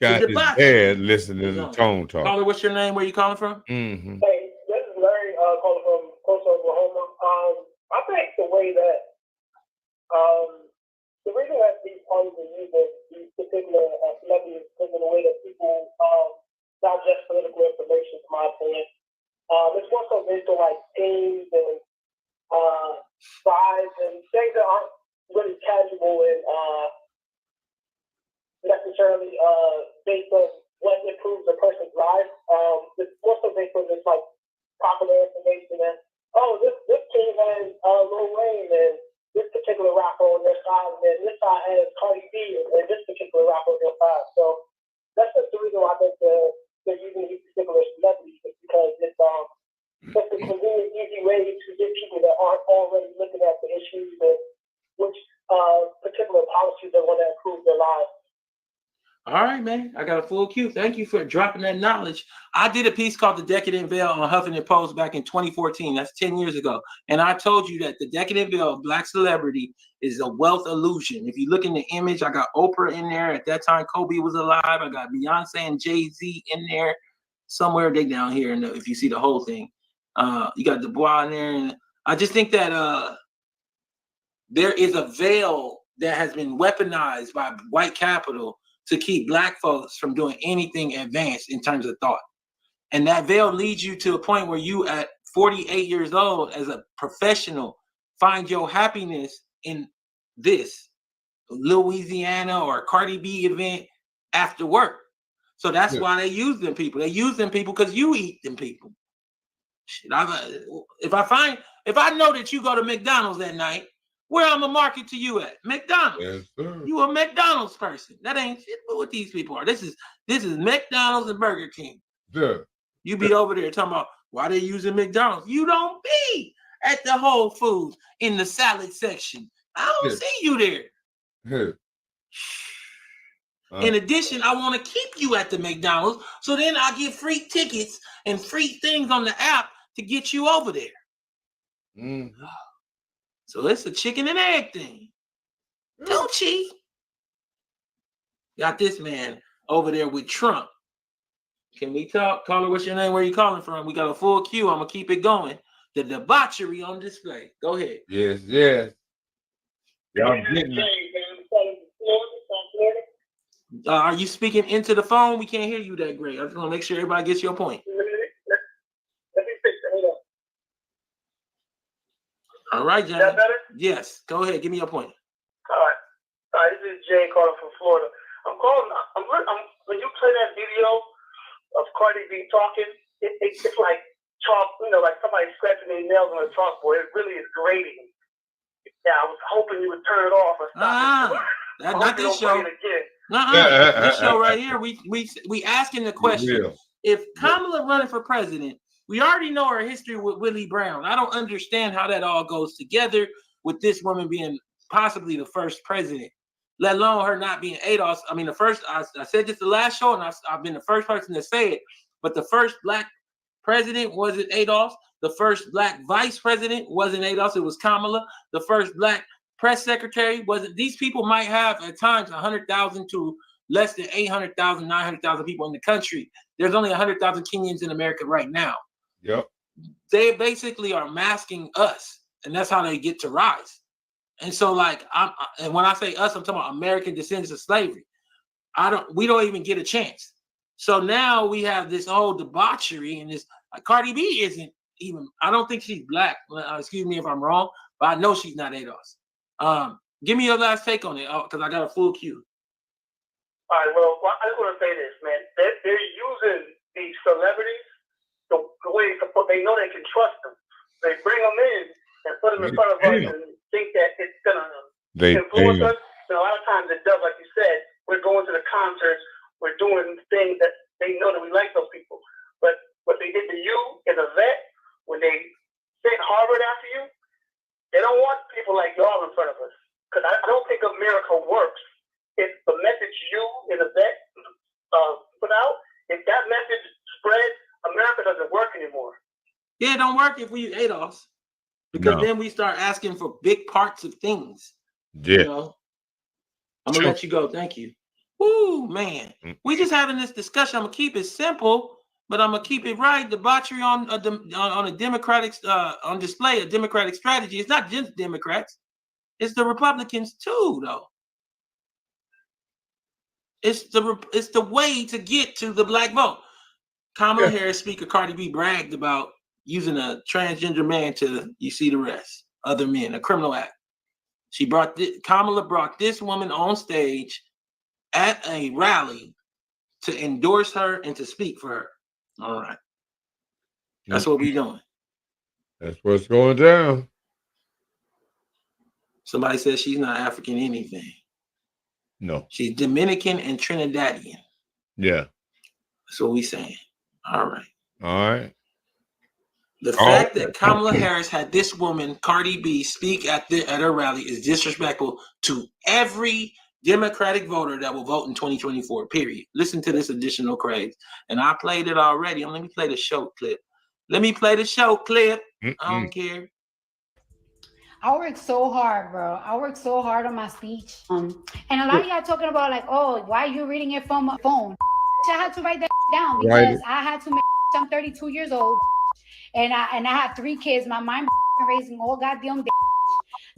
got his dad listening to Tone Talk. Caller, what's your name? Where you calling from? Mm-hmm. Hey, this is Larry calling from Tulsa, Oklahoma. I think the way that the reason that these parties are using these particular celebrities is in the way that people digest political information, in my opinion. It's more so based on like themes and vibes and things that aren't really casual and necessarily based on what improves a person's life. It's more so based on just like popular information and this team has Lil Wayne and this particular rapper on their side, and then this side has Cardi B and this particular rapper on their side. So that's just the reason why I think they're using these particular celebrities, because it's a convenient, easy way to get people that aren't already looking at the issues and which particular policies they want to improve their lives. All right, man. I got a full queue. Thank you for dropping that knowledge. I did a piece called The Decadent Veil on Huffington Post back in 2014. That's 10 years ago. And I told you that the decadent veil of black celebrity is a wealth illusion. If you look in the image, I got Oprah in there. At that time, Kobe was alive. I got Beyonce and Jay-Z in there. somewhere they down here. And if you see the whole thing, you got Dubois in there, and I just think that there is a veil that has been weaponized by white capital to keep black folks from doing anything advanced in terms of thought. And that veil leads you to a point where you, at 48 years old, as a professional, find your happiness in this Louisiana or Cardi B event after work. So that's why they use them people. They use them people because you eat them people. Shit, if I know that you go to McDonald's that night, where I'm gonna market to you at? McDonald's. Yes, sir. You a McDonald's person. That ain't shit what these people are. This is McDonald's and Burger King. Yeah. You be over there talking about why they using McDonald's. You don't be at the Whole Foods in the salad section. I don't see you there. In addition, I want to keep you at the McDonald's, so then I get free tickets and free things on the app to get you over there. Mm-hmm. So it's a chicken and egg thing. Don't cheat. Got this man over there with Trump. Can we talk? Caller, what's your name? Where you calling from? We got a full queue. I'm going to keep it going. The debauchery on display. Go ahead. Yes, yes. Y'all getting are you speaking into the phone? We can't hear you that great. I just want to make sure everybody gets your point. Let me fix it. Hold on. All right, John. Is that better? Yes. Go ahead. Give me your point. All right. This is Jay calling from Florida. I'm calling. When you play that video of Cardi B talking, it's like chalk, like somebody scratching their nails on a chalkboard. It really is grating. Yeah, I was hoping you would turn it off or stop it. Not this show. This show right here, we asking the question: if Kamala running for president, we already know her history with Willie Brown. I don't understand how that all goes together with this woman being possibly the first president, let alone her not being Adolf. I mean, the first, I said this the last show, and I've been the first person to say it, but the first black president wasn't Adolf. The first black vice president wasn't Adolf. It was Kamala. The first black press secretary wasn't. These people might have at times 100,000 to less than 800,000, 900,000 people in the country. There's only 100,000 Kenyans in America right now. Yep. They basically are masking us, and that's how they get to rise. And so, like, and when I say us, I'm talking about American descendants of slavery. We don't even get a chance. So now we have this whole debauchery, and this Cardi B isn't even. I don't think she's black. Excuse me if I'm wrong, but I know she's not ADOS. Give me your last take on it, because I got a full queue. All right. Well, I just want to say this, man. They're using these celebrities the way they know they can trust them. They bring them in and put them in front of us and think that it's gonna influence us. And a lot of times it does, like you said. We're going to the concerts. We're doing things that they know that we like those people. But what they did to you as a vet, when they sent Harvard after you, they don't want people like y'all in front of us. Because I don't think America works. If the message you as a vet put out, if that message spreads, America doesn't work anymore. Yeah, it don't work if we ADOS. Because then we start asking for big parts of things. Yeah. You know? I'm going to let you go. Thank you. Woo, man. We just having this discussion. I'm going to keep it simple, but I'm going to keep it right. Debauchery on a Democratic, on display, a Democratic strategy. It's not just Democrats. It's the Republicans too, though. It's the way to get to the black vote. Kamala Harris, Speaker Cardi B, bragged about using a transgender man to, you see the rest, other men, a criminal act. Kamala brought this woman on stage at a rally to endorse her and to speak for her. All right. That's what we're doing. That's what's going down. Somebody says she's not African anything. No. She's Dominican and Trinidadian. Yeah. That's what we're saying. All right. All right. The fact that Kamala Harris had this woman, Cardi B, speak at her rally is disrespectful to every Democratic voter that will vote in 2024, period. Listen to this additional craze. And I played it already. Let me play the show clip. I don't care. I work so hard, bro. I work so hard on my speech. And a lot of y'all talking about like, oh, why are you reading it from a phone? I had to write that down because I had to make. I'm 32 years old, and I have 3 kids. My mind raising all goddamn day.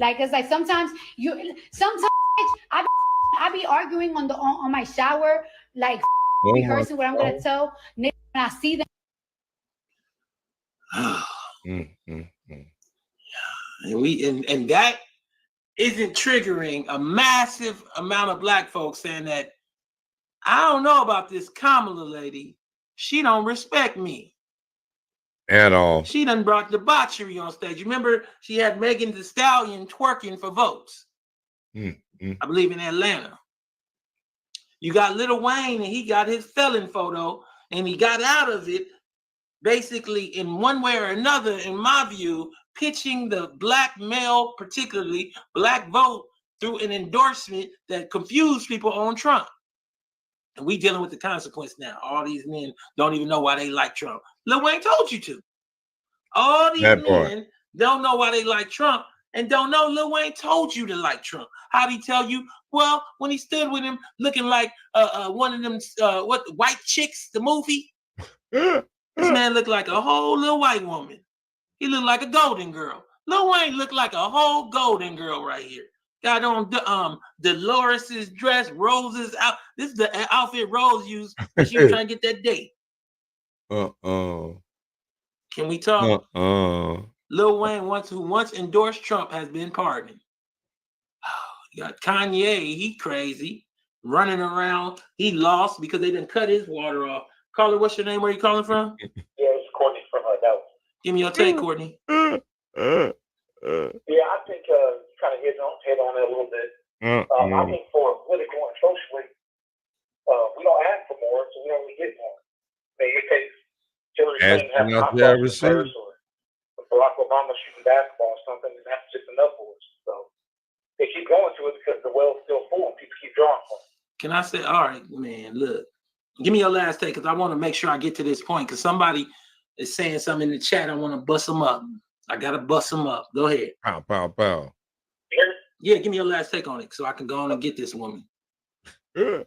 Like it's like sometimes I be arguing on my shower, like rehearsing what I'm gonna tell niggas when I see them. And that isn't triggering a massive amount of black folks saying that I don't know about this Kamala lady. She don't respect me at all. She done brought debauchery on stage. Remember, she had Megan Thee Stallion twerking for votes. I believe in Atlanta. You got Lil Wayne, and he got his felon photo, and he got out of it basically in one way or another, in my view, pitching the black male, particularly black vote, through an endorsement that confused people on Trump. And we dealing with the consequence now. All these men don't even know why they like Trump. Lil Wayne told you to. All these men don't know why they like Trump and don't know Lil Wayne told you to like Trump. How'd he tell you? Well, when he stood with him looking like one of them, White Chicks, the movie. This man looked like a whole little white woman. He looked like a golden girl. Lil Wayne looked like a whole golden girl right here. Got on Dolores's dress, Rose's out. This is the outfit Rose used when she was trying to get that date. Can we talk? Lil Wayne, who once endorsed Trump, has been pardoned. You got Kanye, he crazy, running around. He lost because they didn't cut his water off. Caller, what's your name? Where you calling from? Yeah, it's Courtney from Dallas. Give me your take, Courtney. Yeah, I think kind of hit on it a little bit. I think for political and socially, we don't ask for more, so we don't really get more. I mean, it takes Hillary Clinton having hot dogs first, or Barack Obama shooting basketball or something, and that's just enough for us. So they keep going to it because the well's still full and people keep drawing from it. Can I say, all right, man, look, give me your last take because I want to make sure I get to this point because somebody is saying something in the chat. I want to bust them up. I got to bust them up. Go ahead. Pow, pow, pow. Yeah, give me your last take on it so I can go on and get this woman. Well,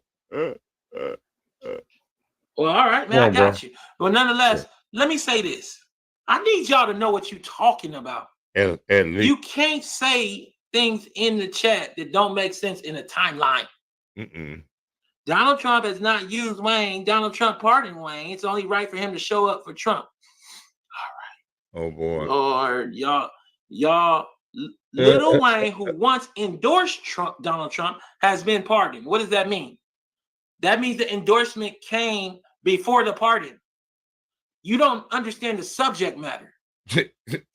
all right, man, I got you. But nonetheless, let me say this. I need y'all to know what you're talking about. At least. You can't say things in the chat that don't make sense in a timeline. Donald Trump has not used Wayne. Donald Trump pardoned Wayne. It's only right for him to show up for Trump. All right. Oh, boy. Lord, y'all, Lil Wayne, who once endorsed Donald Trump, has been pardoned. What does that mean? That means the endorsement came before the pardon. You don't understand the subject matter.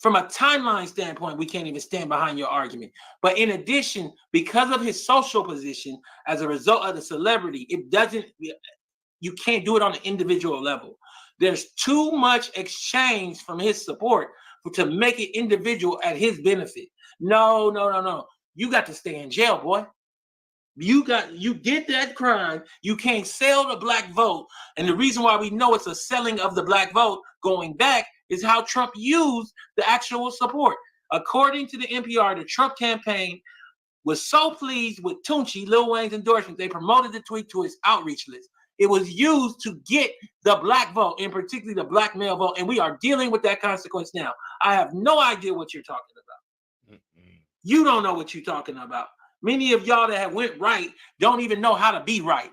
From a timeline standpoint, we can't even stand behind your argument. But in addition, because of his social position, as a result of the celebrity, you can't do it on an individual level. There's too much exchange from his support to make it individual at his benefit. No. You got to stay in jail, boy. You did that crime. You can't sell the black vote. And the reason why we know it's a selling of the black vote going back is how Trump used the actual support. According to the NPR, the Trump campaign was so pleased with Tunchi, Lil Wayne's endorsement, they promoted the tweet to its outreach list. It was used to get the black vote, and particularly the black male vote, and we are dealing with that consequence now. I have no idea what you're talking about. You don't know what you're talking about. Many of y'all that have went right don't even know how to be right.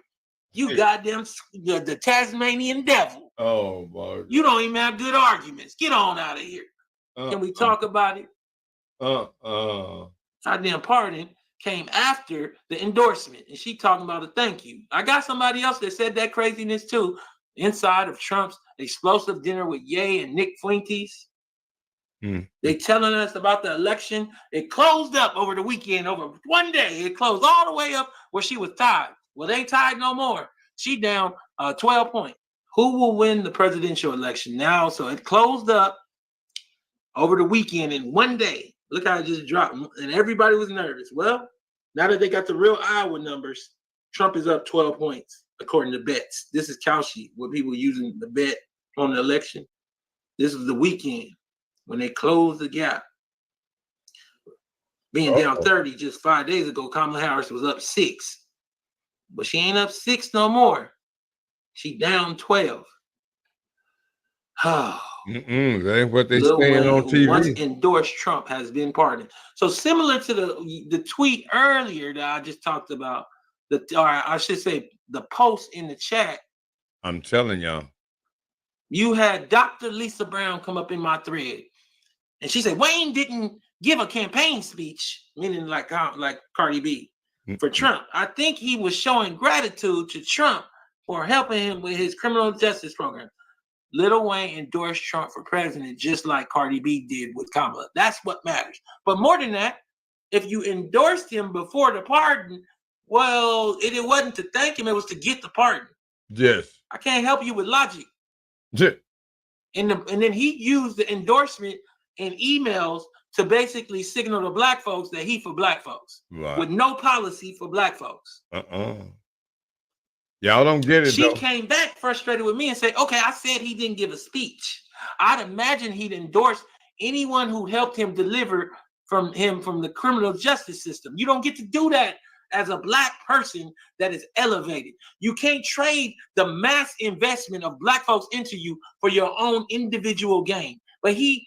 You goddamn the Tasmanian devil. Oh, my God. You don't even have good arguments. Get on out of here. Can we talk about it? Goddamn pardon came after the endorsement, and she talking about a thank you. I got somebody else that said that craziness too, inside of Trump's explosive dinner with Ye and Nick Fuentes. They telling us about the election. It closed up over the weekend, over one day. It closed all the way up where she was tied. Well, they ain't tied no more. She down 12 points. Who will win the presidential election now? So it closed up over the weekend in one day. Look how it just dropped. And everybody was nervous. Well, now that they got the real Iowa numbers, Trump is up 12 points, according to bets. This is Kalshi, what people using the bet on the election. This is the weekend when they closed the gap. Being down 30 just 5 days ago, Kamala Harris was up 6. But she ain't up 6 no more. She down 12. Oh. That ain't what they Lil saying Wayne, on who TV. once endorsed Trump, has been pardoned. So similar to the tweet earlier that I just talked about, or I should say the post in the chat. I'm telling y'all. You had Dr. Lisa Brown come up in my thread, and she said Wayne didn't give a campaign speech, meaning like Cardi B, for Trump. I think he was showing gratitude to Trump for helping him with his criminal justice program. Lil Wayne endorsed Trump for president just like Cardi B did with Kamala. That's what matters. But more than that, if you endorsed him before the pardon, well, it wasn't to thank him, it was to get the pardon. Yes. I can't help you with logic. Yeah. And then he used the endorsement in emails to basically signal to black folks that he for black folks. Right. With no policy for black folks. Y'all don't get it, She though. came back frustrated with me and said, okay, I said he didn't give a speech. I'd imagine he'd endorse anyone who helped him deliver from the criminal justice system. You don't get to do that as a black person that is elevated. You can't trade the mass investment of black folks into you for your own individual gain. But I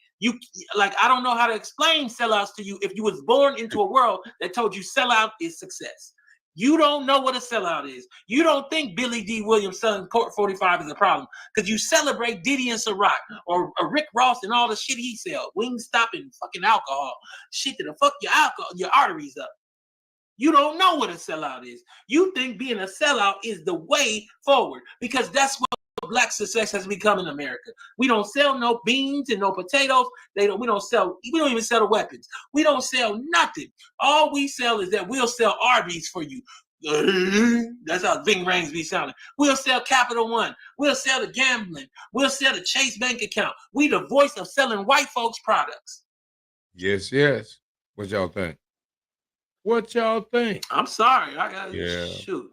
don't know how to explain sellouts to you if you was born into a world that told you sellout is success. You don't know what a sellout is. You don't think Billy D. Williams selling Port 45 is a problem because you celebrate Diddy and Ciroc or Rick Ross and all the shit he sell. Wingstop and fucking alcohol. Shit that'll fuck your arteries up. You don't know what a sellout is. You think being a sellout is the way forward because that's what black success has become in America. We don't sell no beans and no potatoes. We don't even sell the weapons. We don't sell nothing. All we sell is that we'll sell Arby's for you. That's how Ving Rhames be sounding. We'll sell Capital One. We'll sell the gambling. We'll sell the Chase Bank account. We the voice of selling white folks products. Yes, yes. What y'all think? What y'all think? I'm sorry. I got shoot.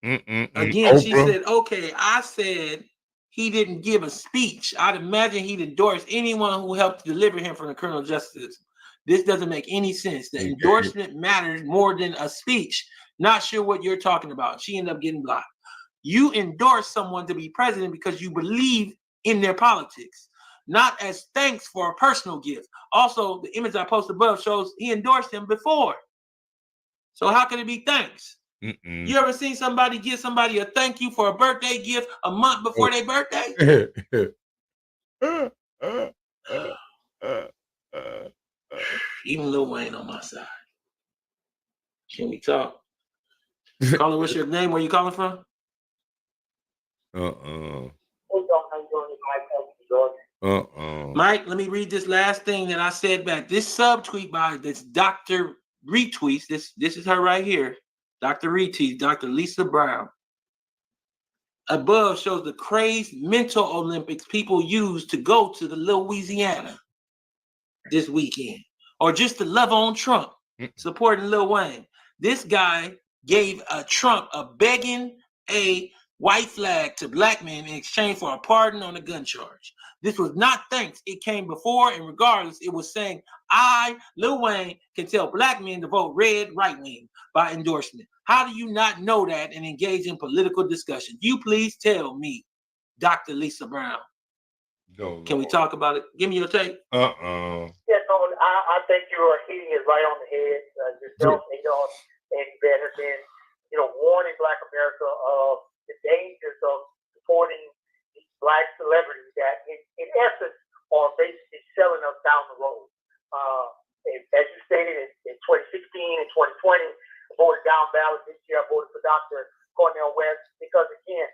Again, Oprah. she said, okay, I said he didn't give a speech. I'd imagine he'd endorse anyone who helped deliver him from the criminal justice. This doesn't make any sense. The endorsement matters more than a speech. Not sure what you're talking about. She ended up getting blocked. You endorse someone to be president because you believe in their politics, not as thanks for a personal gift. Also, the image I posted above shows he endorsed him before. So how can it be thanks? You ever seen somebody give somebody a thank you for a birthday gift a month before their birthday? Even Lil Wayne on my side. Can we talk? Caller, what's your name? Where you calling from? Mike, let me read this last thing that I said back. This subtweet by this Dr. Retweets. This is her right here. Dr. Retweets, Dr. Lisa Brown. Above shows the crazed mental Olympics people use to go to the Louisiana this weekend. Or just to love on Trump, supporting Lil Wayne. This guy gave Trump a begging a white flag to black men in exchange for a pardon on a gun charge. This was not thanks. It came before, and regardless, it was saying, I, Lil Wayne, can tell black men to vote red right wing by endorsement. How do you not know that and engage in political discussion? You please tell me, Dr. Lisa Brown. Can we talk about it? Give me your take. Yes, I think you're hitting it right on the head. Yourself and Ben have been, warning Black America of the dangers of supporting these Black celebrities that, in essence, are basically selling us down the road. As you stated, in 2016 and 2020, I voted down ballot. This year, I voted for Dr. Cornel West because, again,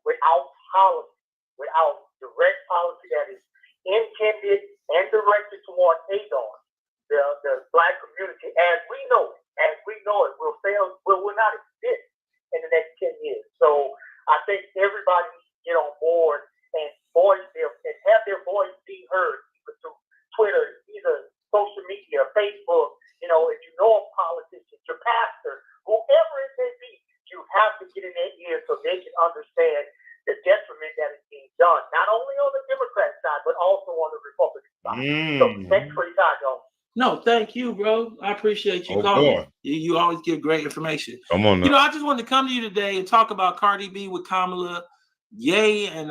without policy, without direct policy that is intended and directed toward ADOR, the Black community, as we know it, will not exist in the next 10 years. So I think everybody get on board and have their voice be heard, either through Twitter, either social media, Facebook. If you know a politician, your pastor, whoever it may be, you have to get in their ear so they can understand the detriment that is being done, not only on the Democrat side, but also on the Republican side. So thanks for your time, y'all. No, thank you, bro. I appreciate you Oh, calling. boy. You always give great information. Come on now. I just wanted to come to you today and talk about Cardi B with Kamala, Ye and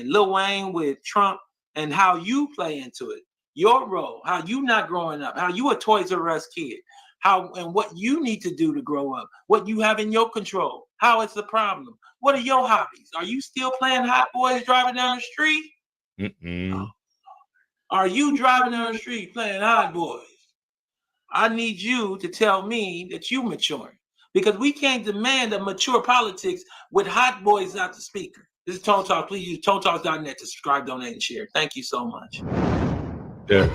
Lil Wayne with Trump, and how you play into it. Your role, how you not growing up, how you a Toys R Us kid, how and what you need to do to grow up, what you have in your control, how it's the problem. What are your hobbies? Are you still playing Hot Boys driving down the street? Mm-mm. Are you driving down the street playing Hot Boys? I need you to tell me that you maturing, because we can't demand a mature politics with Hot Boys out the speaker. This is Tone Talk. Please use ToneTalks.net to subscribe, donate, and share. Thank you so much. Yes,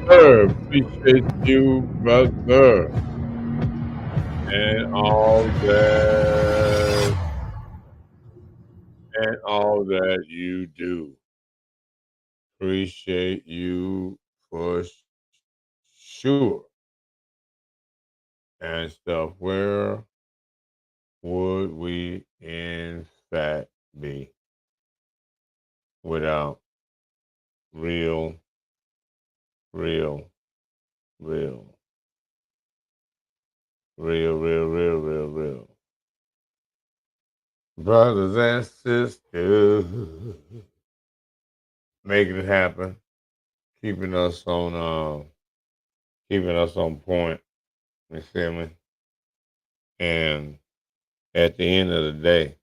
sir. Appreciate you, brother. And all that you do. Appreciate you for sure. And stuff. Where would we in fact be without real, real, real, real brothers and sisters making it happen, keeping us on point. You feel me? And at the end of the day,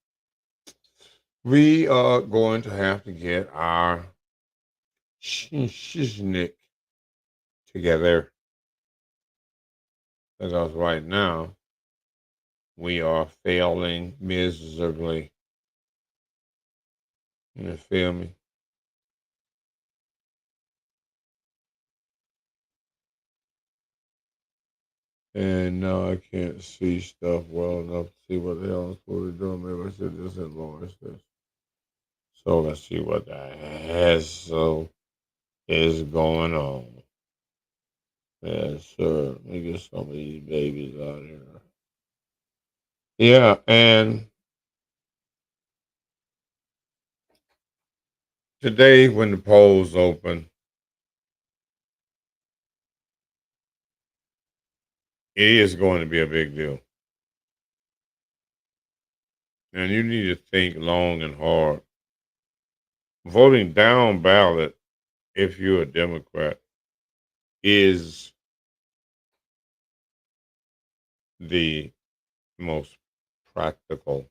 we are going to have to get our shiznick together, because right now we are failing miserably. You feel me? And now I can't see stuff well enough to see what the hell I'm supposed to do. Maybe I should just enlarge this. So let's see what the hassle is going on. Yes, sir. Let me get some of these babies out here. Yeah, and today when the polls open, it is going to be a big deal. And you need to think long and hard. Voting down ballot, if you're a Democrat, is the most practical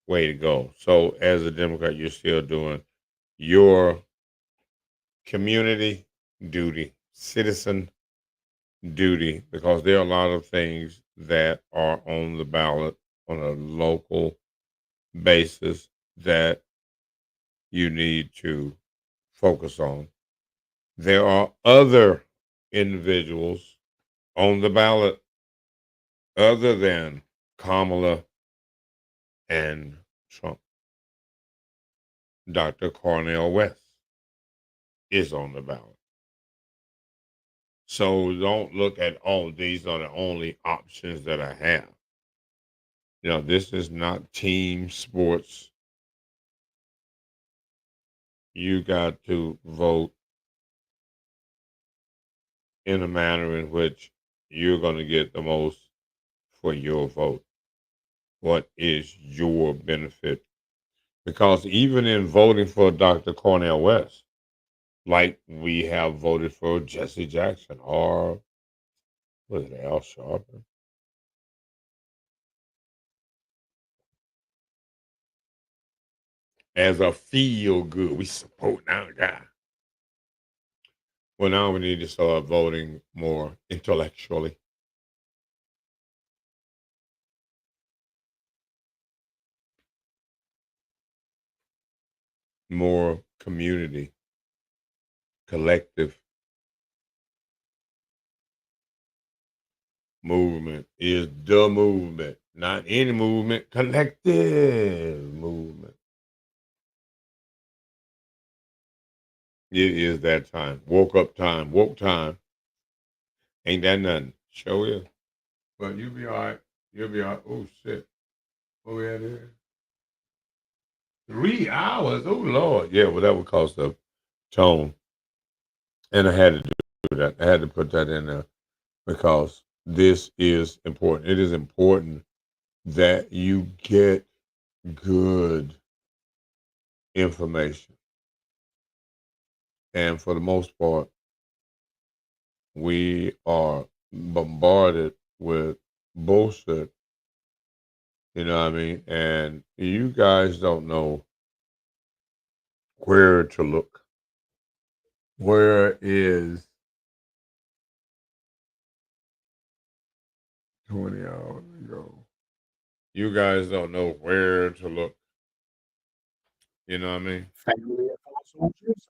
way to go. So, as a Democrat, you're still doing your community duty, citizen duty, because there are a lot of things that are on the ballot on a local basis that you need to focus on. There are other individuals on the ballot other than Kamala and Trump. Dr. Cornel West is on the ballot. So don't look at, oh, these are the only options that I have. This is not team sports. You got to vote in a manner in which you're going to get the most for your vote. What is your benefit? Because even in voting for Dr. Cornel West, like we have voted for Jesse Jackson or was it Al Sharpton? As a feel good, we support our guy. Well, now we need to start voting more intellectually. More community, collective movement is the movement, not any movement, collective movement. It is that time. Woke up time, woke time. Ain't that nothing. Show you. But you'll be all right. You'll be all right. Oh, shit. What we at here? 3 hours. Oh, Lord. Yeah, well, that would cost the tone. And I had to do that. I had to put that in there because this is important. It is important that you get good information. And for the most part, we are bombarded with bullshit. You know what I mean? And you guys don't know where to look. Where is 20 hours ago? You guys don't know where to look. You know what I mean? Family of soldiers.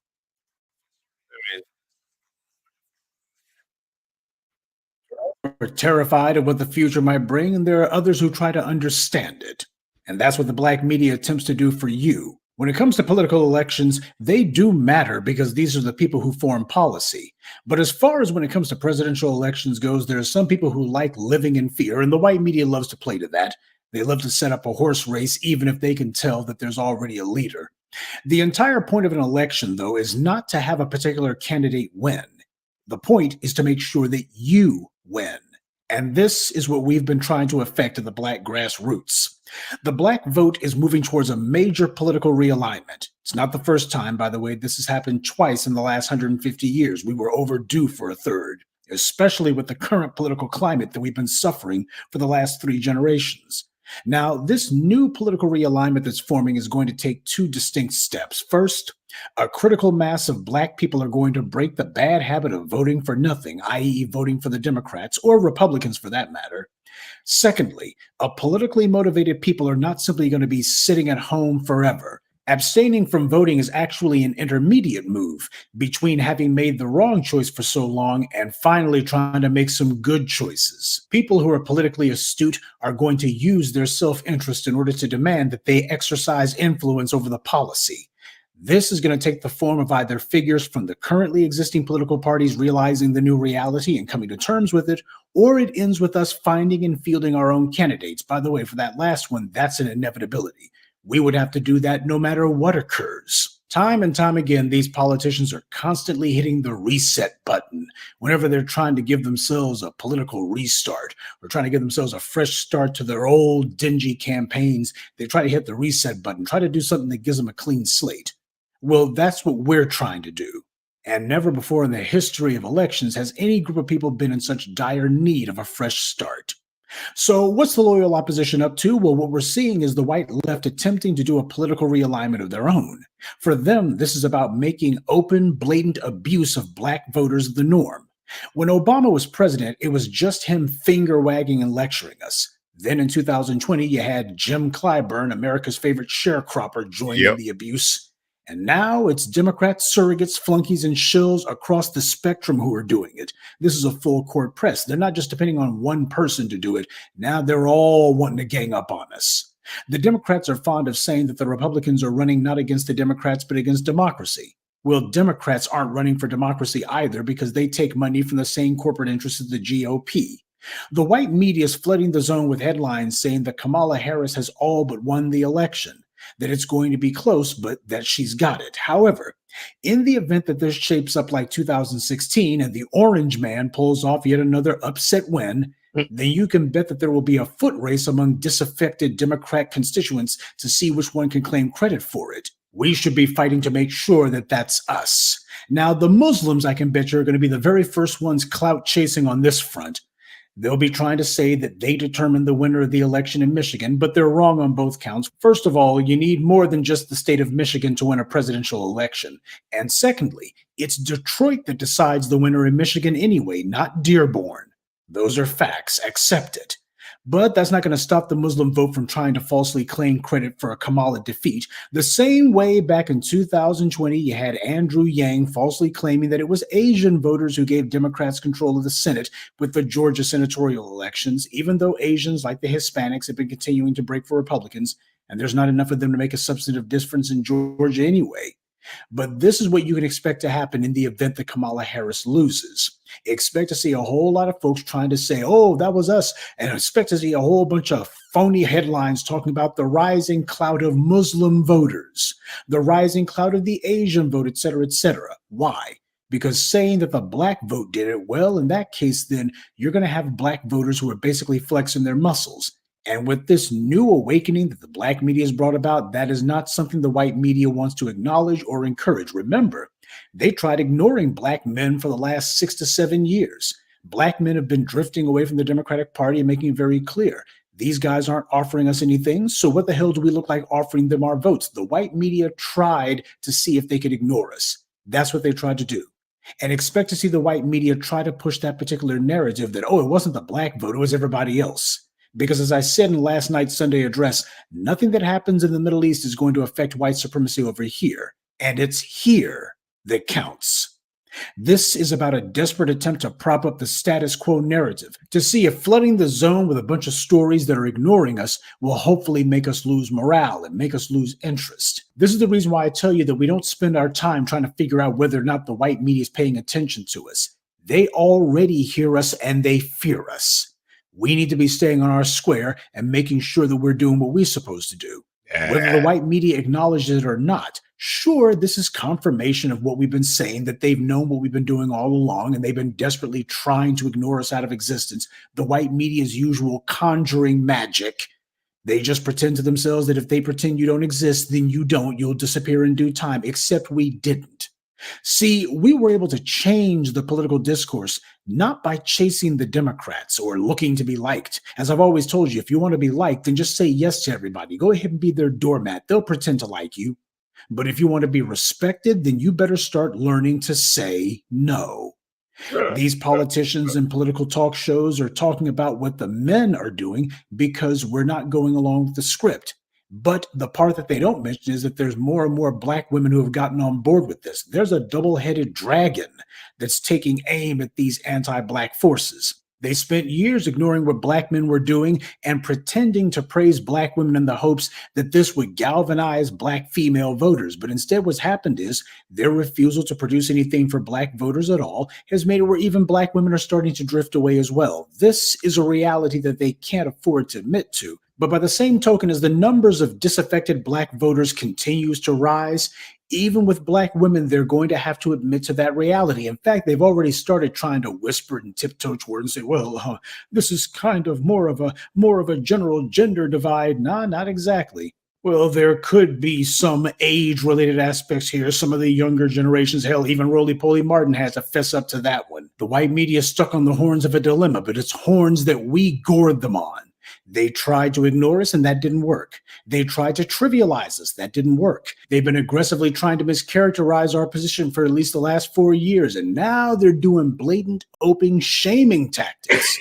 Are terrified of what the future might bring, and there are others who try to understand it. And that's what the black media attempts to do for you. When it comes to political elections, they do matter because these are the people who form policy. But as far as when it comes to presidential elections goes, there are some people who like living in fear, and the white media loves to play to that. They love to set up a horse race, even if they can tell that there's already a leader. The entire point of an election, though, is not to have a particular candidate win. The point is to make sure that you win. And this is what we've been trying to effect at the Black grassroots. The Black vote is moving towards a major political realignment. It's not the first time, by the way. This has happened twice in the last 150 years. We were overdue for a third, especially with the current political climate that we've been suffering for the last 3 generations. Now, this new political realignment that's forming is going to take 2 distinct steps. First, a critical mass of black people are going to break the bad habit of voting for nothing, i.e. voting for the Democrats, or Republicans for that matter. Secondly, a politically motivated people are not simply going to be sitting at home forever. Abstaining from voting is actually an intermediate move between having made the wrong choice for so long and finally trying to make some good choices. People who are politically astute are going to use their self-interest in order to demand that they exercise influence over the policy. This is going to take the form of either figures from the currently existing political parties realizing the new reality and coming to terms with it, or it ends with us finding and fielding our own candidates. By the way, for that last one, that's an inevitability. We would have to do that no matter what occurs. Time and time again, these politicians are constantly hitting the reset button whenever they're trying to give themselves a political restart or trying to give themselves a fresh start to their old dingy campaigns. They try to hit the reset button, try to do something that gives them a clean slate. Well, that's what we're trying to do. And never before in the history of elections has any group of people been in such dire need of a fresh start. So what's the loyal opposition up to? Well, what we're seeing is the white left attempting to do a political realignment of their own. For them, this is about making open, blatant abuse of black voters the norm. When Obama was president, it was just him finger-wagging and lecturing us. Then in 2020, you had Jim Clyburn, America's favorite sharecropper, join in the abuse. And now it's Democrats, surrogates, flunkies, and shills across the spectrum who are doing it. This is a full court press. They're not just depending on one person to do it. Now they're all wanting to gang up on us. The Democrats are fond of saying that the Republicans are running not against the Democrats, but against democracy. Well, Democrats aren't running for democracy either because they take money from the same corporate interests as the GOP. The white media is flooding the zone with headlines saying that Kamala Harris has all but won the election, that it's going to be close, but that she's got it. However, in the event that this shapes up like 2016 and the orange man pulls off yet another upset win, then you can bet that there will be a foot race among disaffected Democrat constituents to see which one can claim credit for it. We should be fighting to make sure that that's us. Now, the Muslims, I can bet you, are going to be the very first ones clout chasing on this front. They'll be trying to say that they determined the winner of the election in Michigan, but they're wrong on both counts. First of all, you need more than just the state of Michigan to win a presidential election. And secondly, it's Detroit that decides the winner in Michigan anyway, not Dearborn. Those are facts. Accept it. But that's not going to stop the Muslim vote from trying to falsely claim credit for a Kamala defeat. The same way back in 2020, you had Andrew Yang falsely claiming that it was Asian voters who gave Democrats control of the Senate with the Georgia senatorial elections, even though Asians, like the Hispanics, have been continuing to break for Republicans, and there's not enough of them to make a substantive difference in Georgia anyway. But this is what you can expect to happen in the event that Kamala Harris loses. Expect to see a whole lot of folks trying to say, oh, that was us, and expect to see a whole bunch of phony headlines talking about the rising cloud of Muslim voters, the rising cloud of the Asian vote, et cetera, et cetera. Why? Because saying that the black vote did it, well, in that case, then you're going to have black voters who are basically flexing their muscles. And with this new awakening that the black media has brought about, that is not something the white media wants to acknowledge or encourage. Remember, they tried ignoring black men for the last 6 to 7 years. Black men have been drifting away from the Democratic Party and making it very clear. These guys aren't offering us anything, so what the hell do we look like offering them our votes? The white media tried to see if they could ignore us. That's what they tried to do. And expect to see the white media try to push that particular narrative that, oh, it wasn't the black vote, it was everybody else. Because as I said in last night's Sunday address, nothing that happens in the Middle East is going to affect white supremacy over here. And it's here that counts. This is about a desperate attempt to prop up the status quo narrative, to see if flooding the zone with a bunch of stories that are ignoring us will hopefully make us lose morale and make us lose interest. This is the reason why I tell you that we don't spend our time trying to figure out whether or not the white media is paying attention to us. They already hear us and they fear us. We need to be staying on our square and making sure that we're doing what we're supposed to do. Whether the white media acknowledges it or not, sure, this is confirmation of what we've been saying, that they've known what we've been doing all along, and they've been desperately trying to ignore us out of existence. The white media's usual conjuring magic. They just pretend to themselves that if they pretend you don't exist, then you don't. You'll disappear in due time, except we didn't. See, we were able to change the political discourse not by chasing the Democrats or looking to be liked. As I've always told you, if you want to be liked, then just say yes to everybody. Go ahead and be their doormat. They'll pretend to like you. But if you want to be respected, then you better start learning to say no. These politicians and political talk shows are talking about what the men are doing because we're not going along with the script. But the part that they don't mention is that there's more and more black women who have gotten on board with this. There's a double-headed dragon that's taking aim at these anti-black forces. They spent years ignoring what black men were doing and pretending to praise black women in the hopes that this would galvanize black female voters. But instead what's happened is their refusal to produce anything for black voters at all has made it where even black women are starting to drift away as well. This is a reality that they can't afford to admit to. But by the same token, as the numbers of disaffected black voters continues to rise, even with black women, they're going to have to admit to that reality. In fact, they've already started trying to whisper and tiptoe toward and say, well, this is kind of more of a general gender divide. Nah, not exactly. Well, there could be some age-related aspects here. Some of the younger generations, hell, even Roly-Poly Martin has to fess up to that one. The white media is stuck on the horns of a dilemma, but it's horns that we gored them on. They tried to ignore us, and that didn't work. They tried to trivialize us. That didn't work. They've been aggressively trying to mischaracterize our position for at least the last 4 years, and now they're doing blatant, open shaming tactics.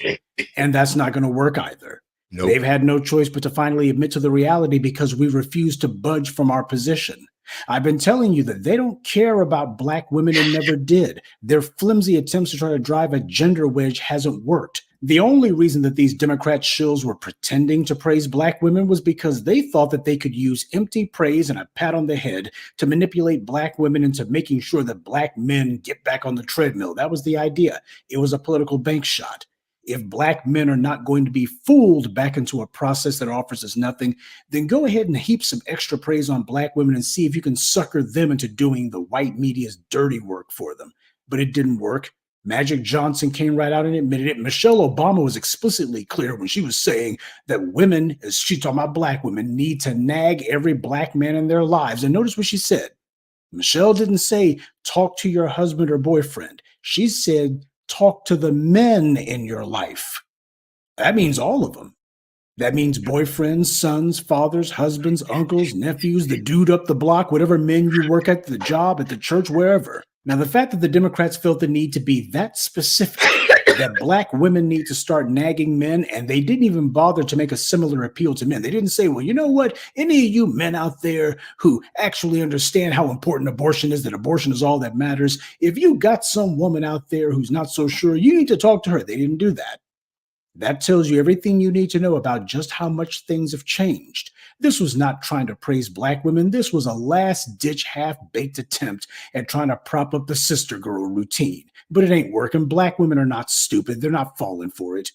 And that's not going to work either. Nope. They've had no choice but to finally admit to the reality because we refuse to budge from our position. I've been telling you that they don't care about black women and never did. Their flimsy attempts to try to drive a gender wedge hasn't worked. The only reason that these Democrat shills were pretending to praise black women was because they thought that they could use empty praise and a pat on the head to manipulate black women into making sure that black men get back on the treadmill. That was the idea. It was a political bank shot. If black men are not going to be fooled back into a process that offers us nothing, then go ahead and heap some extra praise on black women and see if you can sucker them into doing the white media's dirty work for them. But it didn't work. Magic Johnson came right out and admitted it. Michelle Obama was explicitly clear when she was saying that women, as she talking about black women, need to nag every black man in their lives. And notice what she said. Michelle didn't say, talk to your husband or boyfriend. She said, talk to the men in your life. That means all of them. That means boyfriends, sons, fathers, husbands, uncles, nephews, the dude up the block, whatever men you work at the job, at the church, wherever. Now, the fact that the Democrats felt the need to be that specific, that black women need to start nagging men, and they didn't even bother to make a similar appeal to men. They didn't say, well, you know what? Any of you men out there who actually understand how important abortion is, that abortion is all that matters, if you got some woman out there who's not so sure, you need to talk to her. They didn't do that. That tells you everything you need to know about just how much things have changed. This was not trying to praise black women. This was a last-ditch, half-baked attempt at trying to prop up the sister girl routine. But it ain't working. Black women are not stupid. They're not falling for it.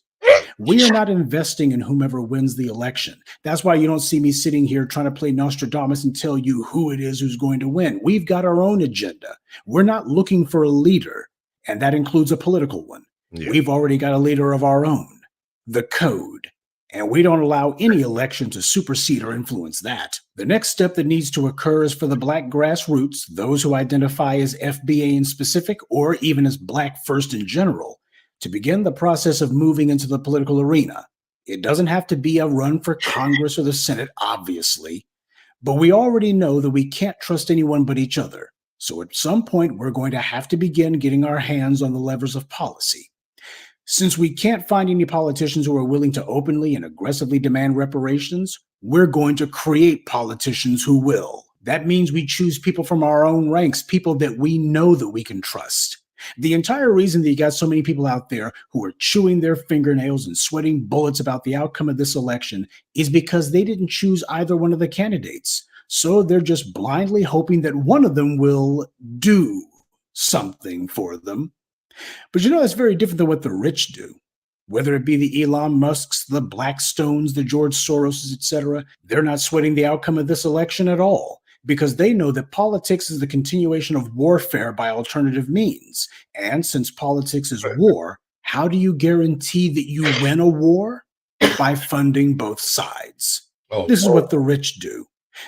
We are not investing in whomever wins the election. That's why you don't see me sitting here trying to play Nostradamus and tell you who it is who's going to win. We've got our own agenda. We're not looking for a leader, and that includes a political one. Yeah. We've already got a leader of our own, the code, and we don't allow any election to supersede or influence that. The next step that needs to occur is for the Black grassroots, those who identify as FBA in specific or even as Black first in general, to begin the process of moving into the political arena. It doesn't have to be a run for Congress or the Senate, obviously, but we already know that we can't trust anyone but each other. So at some point, we're going to have to begin getting our hands on the levers of policy. Since we can't find any politicians who are willing to openly and aggressively demand reparations, we're going to create politicians who will. That means we choose people from our own ranks, people that we know that we can trust. The entire reason that you got so many people out there who are chewing their fingernails and sweating bullets about the outcome of this election is because they didn't choose either one of the candidates. So they're just blindly hoping that one of them will do something for them. But you know, that's very different than what the rich do. Whether it be the Elon Musks, the Blackstones, the George Soroses, etc., they're not sweating the outcome of this election at all, because they know that politics is the continuation of warfare by alternative means. And since politics is war, how do you guarantee that you win a war? By funding both sides. This is what the rich do.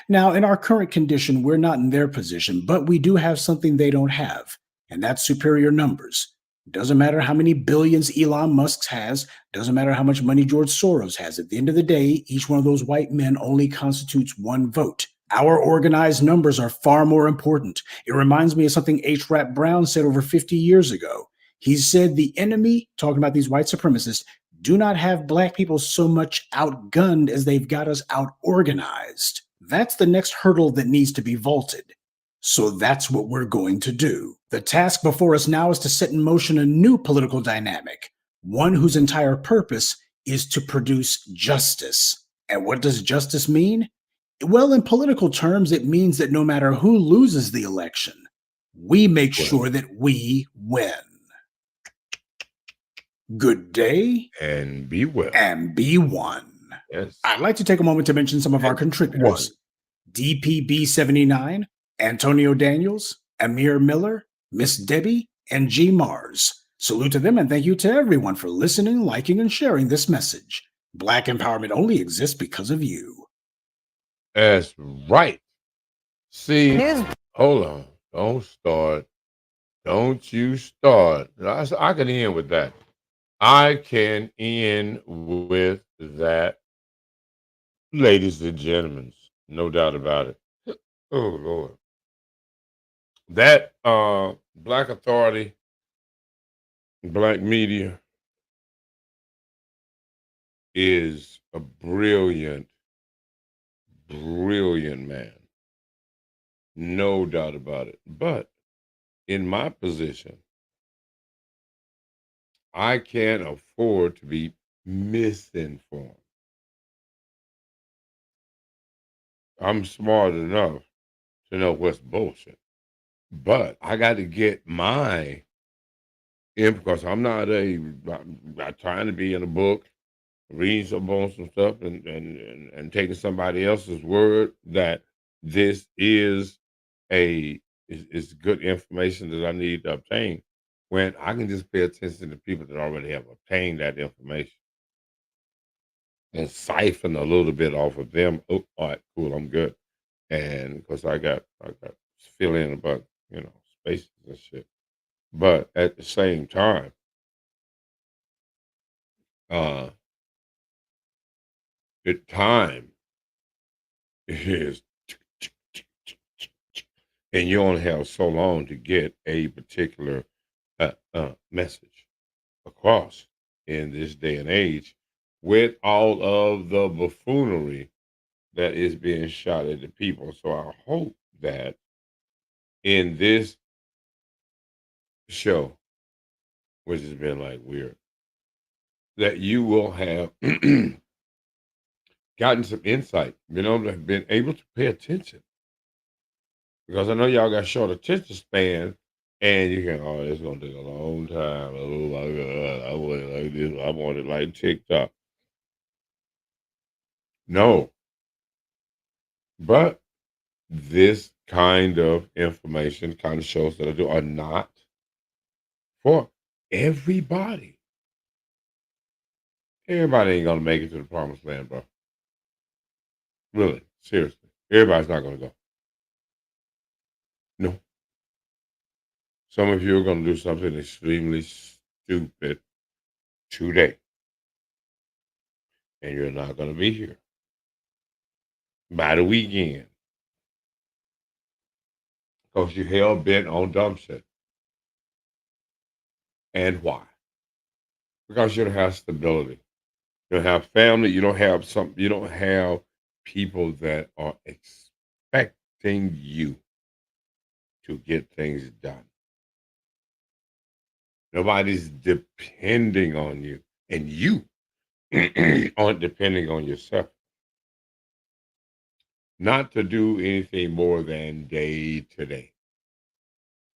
Now, in our current condition, we're not in their position, but we do have something they don't have, and that's superior numbers. Doesn't matter how many billions Elon Musk has, doesn't matter how much money George Soros has. At the end of the day, each one of those white men only constitutes one vote. Our organized numbers are far more important. It reminds me of something H. Rap Brown said over 50 years ago. He said the enemy, talking about these white supremacists, do not have Black people so much outgunned as they've got us out-organized. That's the next hurdle that needs to be vaulted. So that's what we're going to do. The task before us now is to set in motion a new political dynamic, one whose entire purpose is to produce justice. And what does justice mean? Well, in political terms, it means that no matter who loses the election, we make sure that we win. Good day. And be well. And be one. Yes. I'd like to take a moment to mention some of our contributors. DPB79, Antonio Daniels, Amir Miller, Miss Debbie, and G. Mars. Salute to them and thank you to everyone for listening, liking, and sharing this message. Black empowerment only exists because of you. That's right. See, hold on. Don't start. Don't you start. I can end with that. I can end with that. Ladies and gentlemen, no doubt about it. Oh, Lord. That Black Authority, Black media is a brilliant man. No doubt about it. But in my position, I can't afford to be misinformed. I'm smart enough to know what's bullshit. But I got to get my input because I'm not trying to be in a book, reading some stuff and taking somebody else's word that this is good information that I need to obtain, when I can just pay attention to people that already have obtained that information and siphon a little bit off of them. Oh, all right, cool, I'm good. And because I got fill in about, spaces and shit. But at the same time, the time is, and you only have so long to get a particular message across in this day and age, with all of the buffoonery that is being shot at the people. So I hope that in this show, which has been like weird, that you will have gotten some insight, been able to pay attention. Because I know y'all got short attention span And you can, oh, it's gonna take a long time. Oh my God, I want it like this. I want it like TikTok. No, but this kind of information, kind of shows that I do, are not for everybody. Everybody ain't gonna make it to the promised land, bro. Really, seriously, everybody's not gonna go. No, some of you are gonna do something extremely stupid today, and you're not gonna be here by the weekend because you hell bent on dumb shit. And why? Because you don't have stability. You don't have family. You don't have some. You don't have people that are expecting you to get things done. Nobody's depending on you, and you aren't depending on yourself. Not to do anything more than day to day.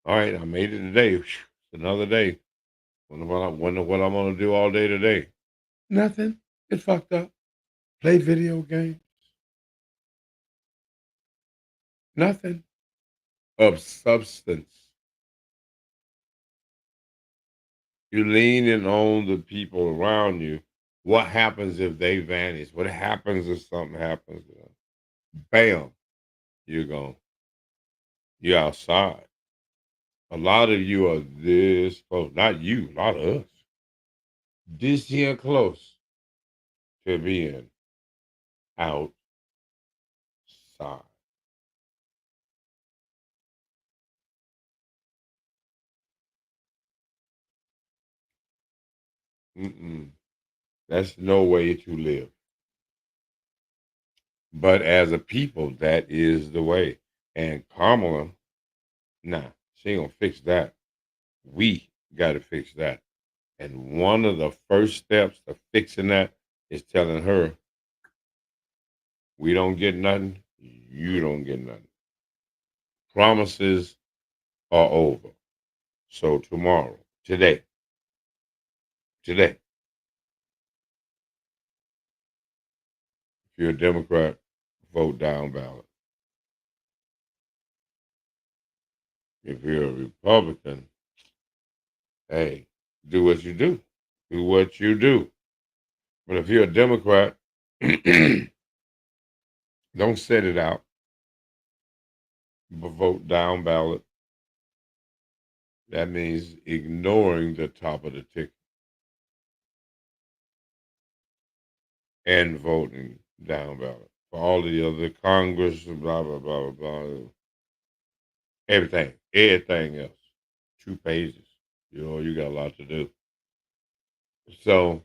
All right, I made it today. It's another day. Wonder what I'm gonna do all day today. Nothing. Get fucked up. Play video games. Nothing of substance. You're leaning on the people around you. What happens if they vanish? What happens if something happens to them? Bam, you're gone. You're outside. A lot of you are this close. Not you, a lot of us. This here close to being outside. Mm-mm. That's no way to live. But as a people, that is the way. And Kamala, nah, she ain't gonna fix that. We got to fix that. And one of the first steps to fixing that is telling her, we don't get nothing, you don't get nothing. Promises are over. So tomorrow, today, if you're a Democrat, vote down ballot. If you're a Republican, hey, do what you do. Do what you do. But if you're a Democrat, don't set it out, but vote down ballot. That means ignoring the top of the ticket and voting down ballot. For all the other Congress, blah, blah, blah, blah, blah. Everything else. 2 pages. You got a lot to do. So,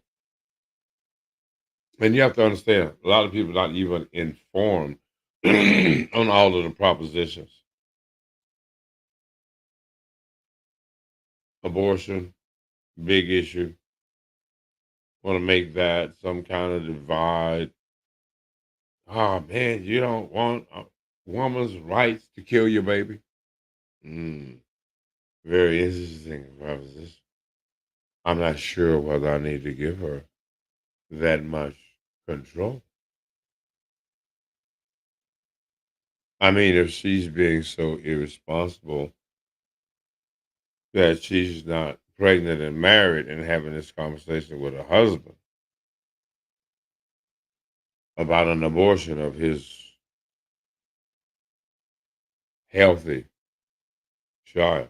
and you have to understand, a lot of people are not even informed on all of the propositions. Abortion, big issue. Want to make that some kind of divide. Oh man, you don't want a woman's rights to kill your baby? Very interesting proposition. I'm not sure whether I need to give her that much control. I mean, if she's being so irresponsible that she's not pregnant and married and having this conversation with her husband about an abortion of his healthy child.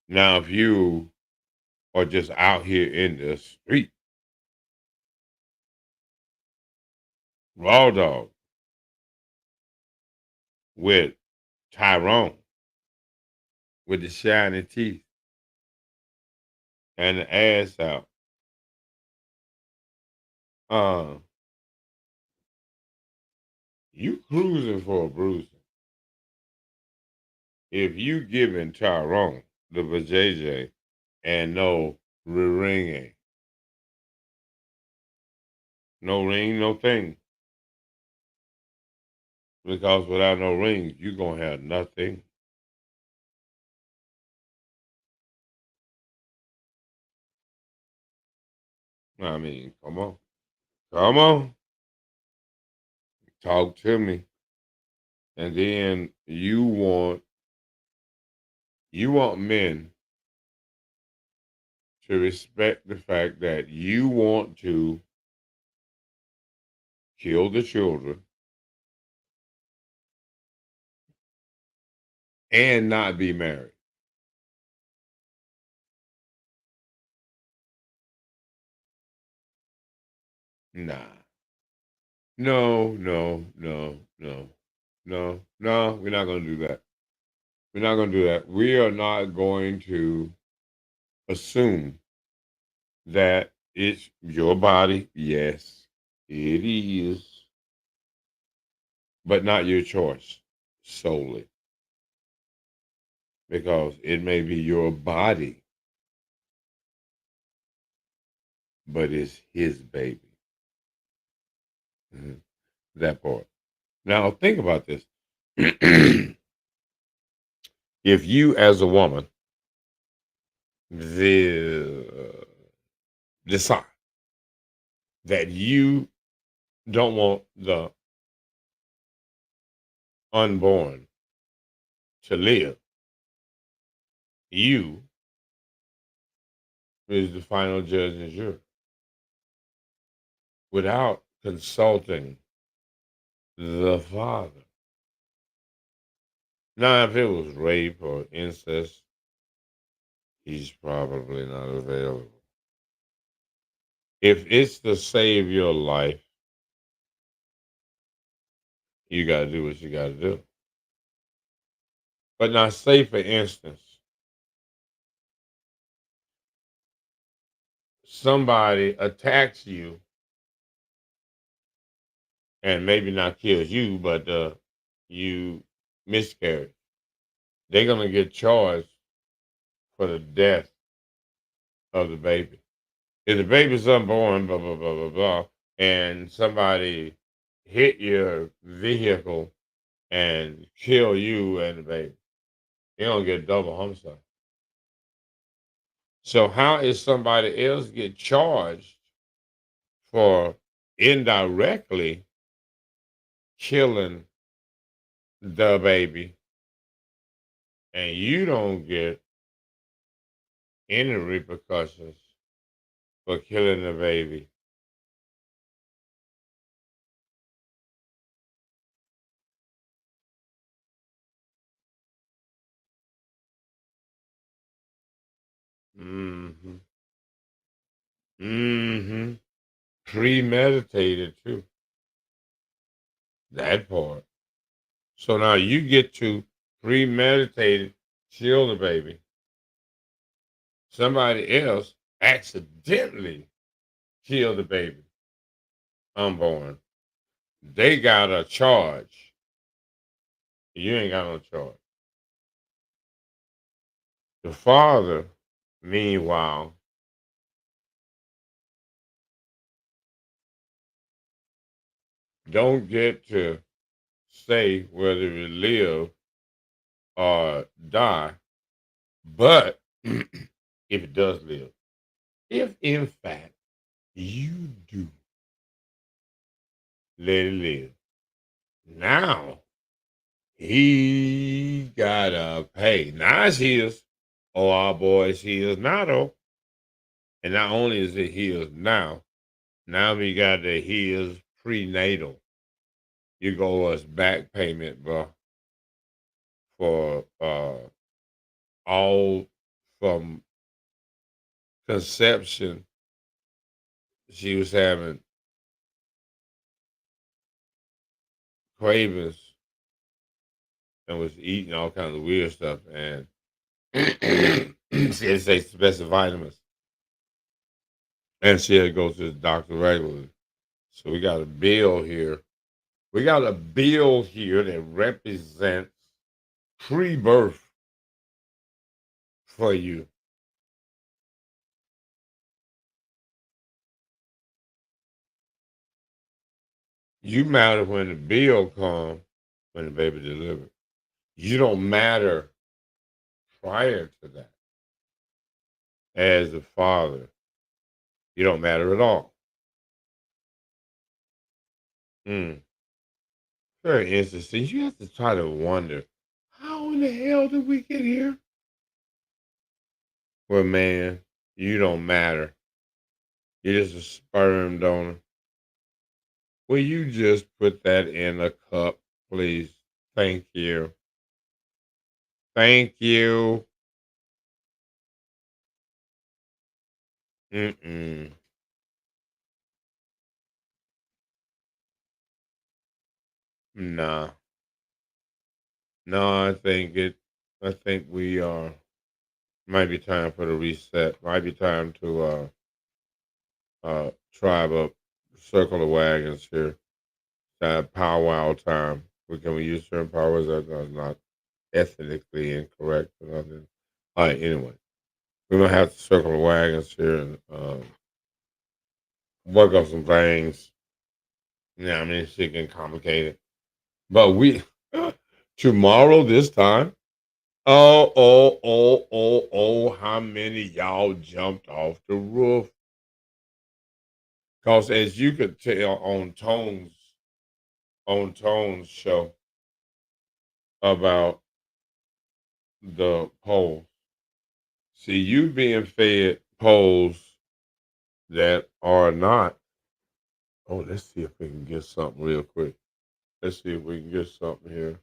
Now, if you are just out here in the street, raw dog, with Tyrone, with the shiny teeth and the ass out, uh, you cruising for a bruising. If you giving Tyrone the vajayjay and no ring, no ring, no thing, because without no ring, you gonna have nothing. I mean, come on. Come on. Talk to me. And then you want men to respect the fact that you want to kill the children and not be married. Nah. No, no, no, no, no, no. We're not going to do that. We're not going to do that. We are not going to assume that it's your body. Yes, it is, but not your choice solely, because it may be your body, but it's his baby. Mhm. That part. Now, think about this. If you, as a woman, decide that you don't want the unborn to live, you is the final judge and jury without consulting the father. Now, if it was rape or incest, he's probably not available. If it's to save your life, you got to do what you got to do. But now, say for instance, somebody attacks you and maybe not kills you, but you miscarry. They're going to get charged for the death of the baby. If the baby's unborn, blah, blah, blah, blah, blah, and somebody hit your vehicle and kill you and the baby, you don't get double homicide. So how is somebody else get charged for indirectly killing the baby and you don't get any repercussions for killing the baby? Mm-hmm. Mm-hmm. Premeditated too. That part. So now you get to premeditated kill the baby. Somebody else accidentally killed the baby unborn. They got a charge. You ain't got no charge. The father, meanwhile, don't get to say whether it live or die, but if it does live, if in fact you do let it live, now he gotta pay. Now it's his. Oh, our boy is his now, though. And not only is it his now, now we got the his prenatal. You go us back payment, bro, for all from conception. She was having cravings and was eating all kinds of weird stuff, and she had to take special vitamins, and she had to go to the doctor regularly. So we got a bill here. We got a bill here that represents pre-birth for you. You matter when the bill comes, when the baby delivered. You don't matter prior to that as a father. You don't matter at all. Very interesting. You have to try to wonder, how in the hell did we get here? Well, man, you don't matter. You're just a sperm donor. Will you just put that in a cup, please? Thank you. Thank you. Mm-mm. Nah. No, I think we are. Might be time for the reset. Might be time to tribe up, circle the wagons here. Powwow time. Can we use certain powers that are not ethnically incorrect or nothing? All right, anyway. We're gonna have to circle the wagons here and work on some things. Yeah, I mean, shit getting complicated. But we tomorrow this time. Oh, how many y'all jumped off the roof? Because as you could tell on Tone's show about the polls. See, you being fed polls that are not. Oh, let's see if we can get something real quick. Let's see if we can get something here.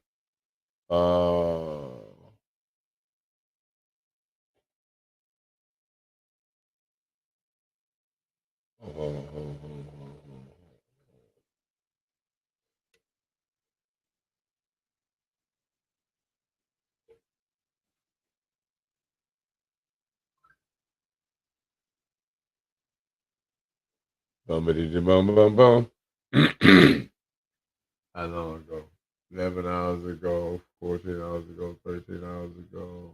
Somebody did bum. How long ago? 11 hours ago, 14 hours ago, 13 hours ago.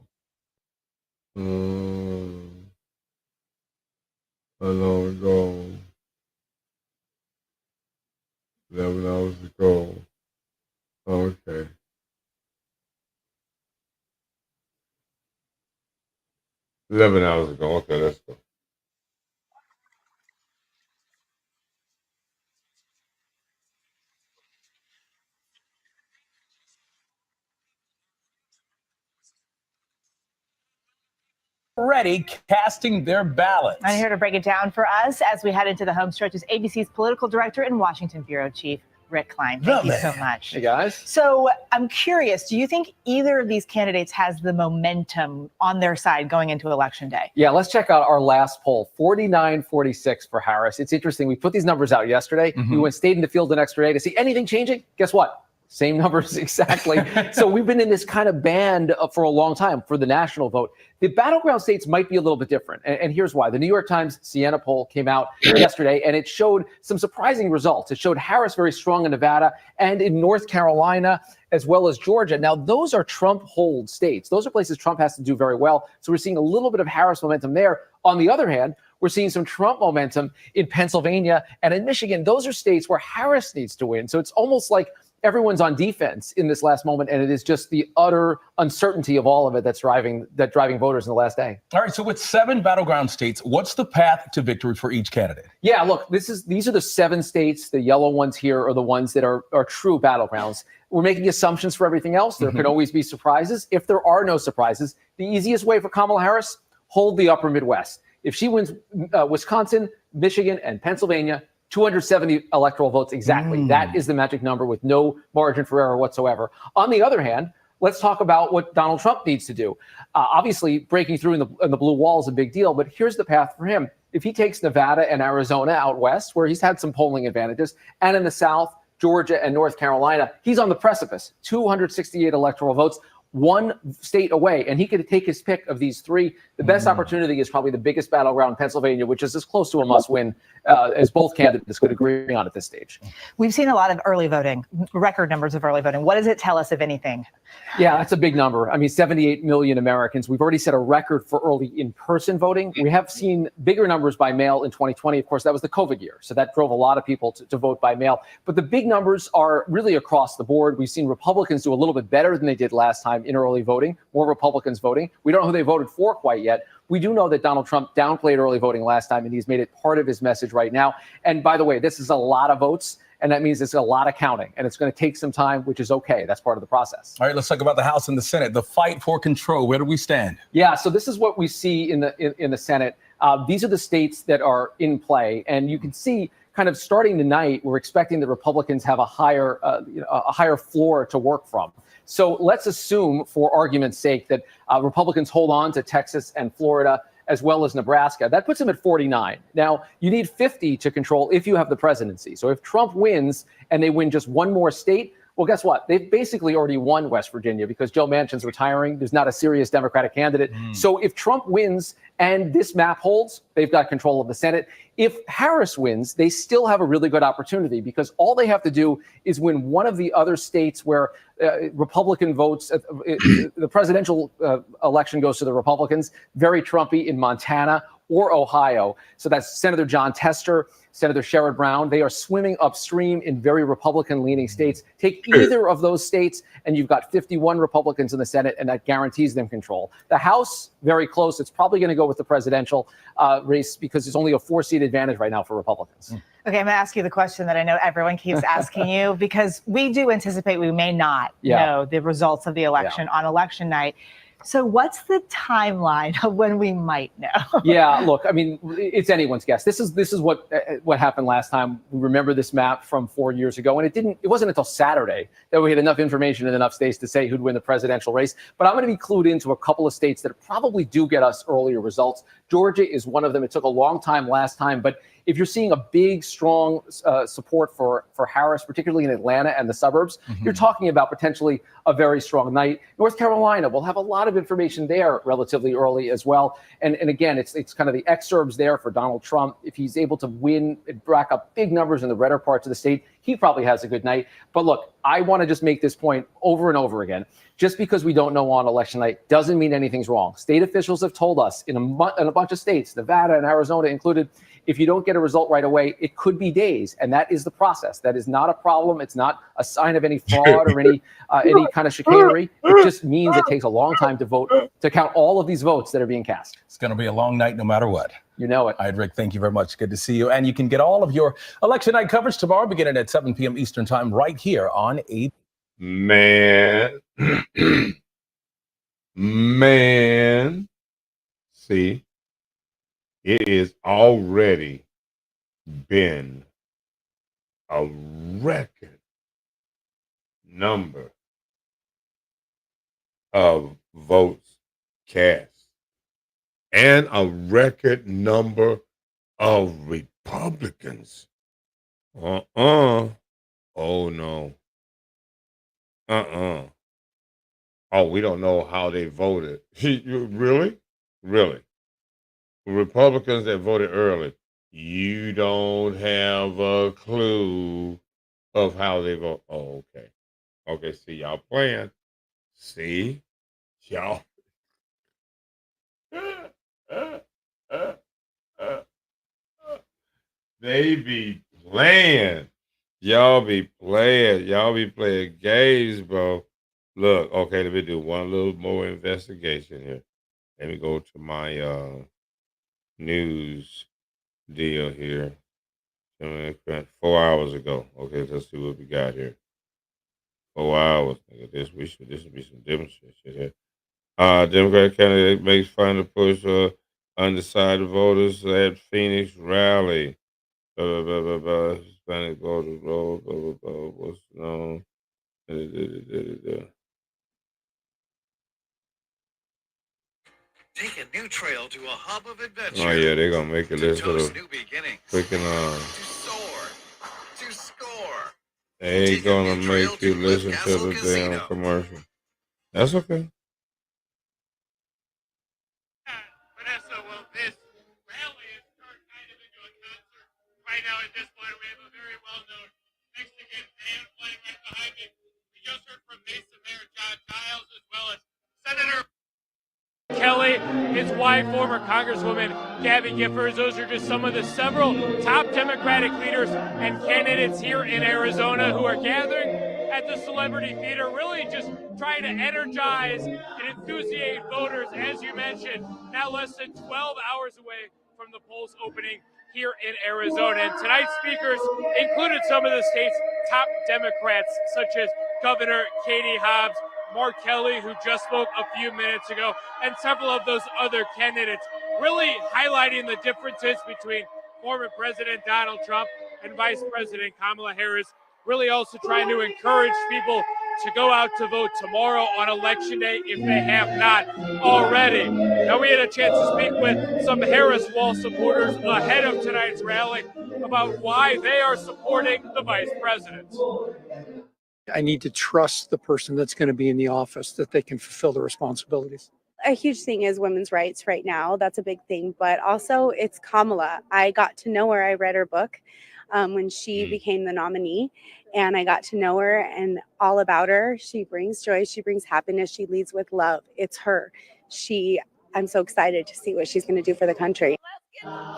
How long ago? 11 hours ago. Okay. 11 hours ago. Okay, let's go. Already casting their ballots. And here to break it down for us as we head into the home stretch is ABC's political director and Washington bureau chief, Rick Klein. Thank you so much. Hey, guys. So I'm curious, do you think either of these candidates has the momentum on their side going into Election Day? Yeah, let's check out our last poll, 49-46 for Harris. It's interesting. We put these numbers out yesterday. We stayed in the field an extra day to see anything changing. Guess what? Same numbers exactly. So we've been in this kind of band for a long time for the national vote. The battleground states might be a little bit different. And here's why. The New York Times Siena poll came out yesterday, and it showed some surprising results. It showed Harris very strong in Nevada and in North Carolina, as well as Georgia. Now, those are Trump hold states. Those are places Trump has to do very well. So we're seeing a little bit of Harris momentum there. On the other hand, we're seeing some Trump momentum in Pennsylvania and in Michigan. Those are states where Harris needs to win. So it's almost like everyone's on defense in this last moment, and it is just the utter uncertainty of all of it that's driving voters in the last day. All right, so with 7 battleground states, what's the path to victory for each candidate? Yeah, look, these are the 7 states. The yellow ones here are the ones that are true battlegrounds. We're making assumptions for everything else. There could always be surprises. If there are no surprises, the easiest way for Kamala Harris, hold the upper Midwest. If she wins Wisconsin, Michigan, and Pennsylvania, 270 electoral votes exactly. That is the magic number with no margin for error whatsoever. On the other hand, let's talk about what Donald Trump needs to do. Obviously, breaking through in the blue wall is a big deal, but here's the path for him. If he takes Nevada and Arizona out west, where he's had some polling advantages, and in the South, Georgia and North Carolina, he's on the precipice. 268 electoral votes. 1 state away, and he could take his pick of these 3. The best opportunity is probably the biggest battleground, Pennsylvania, which is as close to a must-win as both candidates could agree on at this stage. We've seen a lot of early voting, record numbers of early voting. What does it tell us, if anything? Yeah, that's a big number. I mean, 78 million Americans. We've already set a record for early in-person voting. We have seen bigger numbers by mail in 2020. Of course, that was the COVID year, so that drove a lot of people to vote by mail. But the big numbers are really across the board. We've seen Republicans do a little bit better than they did last time in early voting, more Republicans voting. We don't know who they voted for quite yet. We do know that Donald Trump downplayed early voting last time, and he's made it part of his message right now. And by the way, this is a lot of votes, and that means it's a lot of counting, and it's going to take some time, which is okay. That's part of the process. All right, let's talk about the House and the Senate. The fight for control. Where do we stand? Yeah, so this is what we see in the Senate. These are the states that are in play, and you can see kind of starting tonight, we're expecting the Republicans have a higher floor to work from. So let's assume, for argument's sake, that Republicans hold on to Texas and Florida as well as Nebraska. That puts them at 49. Now, you need 50 to control if you have the presidency. So if Trump wins and they win just one more state, well, guess what? They've basically already won West Virginia because Joe Manchin's retiring. There's not a serious Democratic candidate. So if Trump wins and this map holds, they've got control of the Senate. If Harris wins, they still have a really good opportunity because all they have to do is win one of the other states where Republican votes, the presidential election goes to the Republicans, very Trumpy in Montana or Ohio. So that's Senator John Tester, Senator Sherrod Brown. They are swimming upstream in very Republican-leaning states. Take either of those states, and you've got 51 Republicans in the Senate, and that guarantees them control. The House, very close. It's probably going to go with the presidential race because it's only a 4-seat advantage right now for Republicans. Okay, I'm going to ask you the question that I know everyone keeps asking you because we do anticipate we may not know the results of the election on election night. So what's the timeline of when we might know? Yeah, look, I mean, it's anyone's guess. This is what happened last time. We remember this map from 4 years ago, and it wasn't until Saturday that we had enough information in enough states to say who'd win the presidential race. But I'm going to be clued into a couple of states that probably do get us earlier results. Georgia is one of them. It took a long time last time, but if you're seeing a big, strong support for Harris, particularly in Atlanta and the suburbs, you're talking about potentially a very strong night. North Carolina, we'll have a lot of information there relatively early as well. And again, it's kind of the exurbs there for Donald Trump. If he's able to win and rack up big numbers in the redder parts of the state, he probably has a good night. But look, I want to just make this point over and over again. Just because we don't know on election night doesn't mean anything's wrong. State officials have told us in a bunch of states, Nevada and Arizona included, if you don't get a result right away, it could be days, and that is the process. That is not a problem. It's not a sign of any fraud or any kind of chicanery. It just means it takes a long time to vote, to count all of these votes that are being cast. It's going to be a long night no matter what. You know it. All right, Rick, thank you very much. Good to see you. And you can get all of your election night coverage tomorrow beginning at 7 p.m. Eastern time right here on ABC. Man. Man. See, it is already been a record number of votes cast and a record number of Republicans. Oh, no. Oh, we don't know how they voted. Really? Really? Republicans that voted early, you don't have a clue of how they vote. Oh, okay. Okay, see, y'all playing. See? Y'all. They be playing. Y'all be playing. Y'all be playing games, bro. Look, okay, let me do one little more investigation here. Let me go to my news deal here. 4 hours ago. Okay, let's see what we got here. 4 hours. This should be some different shit here. Democratic candidate makes final push undecided voters at Phoenix rally. Blah, blah, blah, blah. Hispanic voters roll, blah, blah, blah. What's known? Take a new trail to a hub of adventure. Oh yeah, they're gonna make a list of new beginnings. freaking To soar, to score. they ain't gonna make you listen to the damn commercial. That's okay. Vanessa, well, this rally has turned kind of into a concert. Right now, at this point, we have a very well-known Mexican band playing right behind me. We just heard from Mesa Mayor John Giles as well as Senator Kelly, his wife, former Congresswoman Gabby Giffords. Those are just some of the several top Democratic leaders and candidates here in Arizona who are gathering at the Celebrity Theater, really just trying to energize and and enthusiastic voters, as you mentioned, now less than 12 hours away from the polls opening here in Arizona. And tonight's speakers included some of the state's top Democrats, such as Governor Katie Hobbs, Mark Kelly, who just spoke a few minutes ago, and several of those other candidates, really highlighting the differences between former President Donald Trump and Vice President Kamala Harris, really also trying to encourage people to go out to vote tomorrow on Election Day if they have not already. Now, we had a chance to speak with some Harris Wall supporters ahead of tonight's rally about why they are supporting the vice president. I need to trust the person that's going to be in the office, that they can fulfill the responsibilities. A huge thing is women's rights right now. That's a big thing. But also it's Kamala. I got to know her. I read her book when she became the nominee. And I got to know her and all about her. She brings joy. She brings happiness. She leads with love. It's her. I'm so excited to see what she's going to do for the country. Now,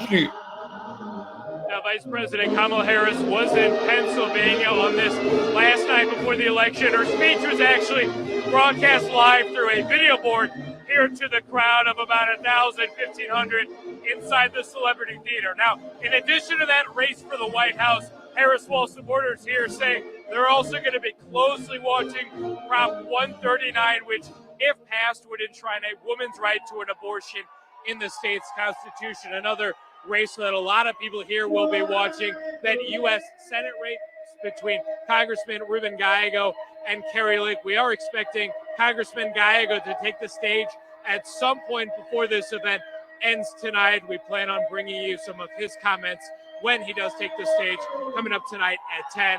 Vice President Kamala Harris was in Pennsylvania on this last night before the election. Her speech was actually broadcast live through a video board here to the crowd of about 1,000, 1,500 inside the Celebrity Theater. Now, in addition to that race for the White House, Harris Wall supporters here say they're also going to be closely watching Prop 139, which, if passed, would enshrine a woman's right to an abortion in the state's constitution. Another race that a lot of people here will be watching, that U.S. Senate race between Congressman Ruben Gallego and Carrie Lake. We are expecting Congressman Gallego to take the stage at some point before this event ends tonight. We plan on bringing you some of his comments when he does take the stage, coming up tonight at 10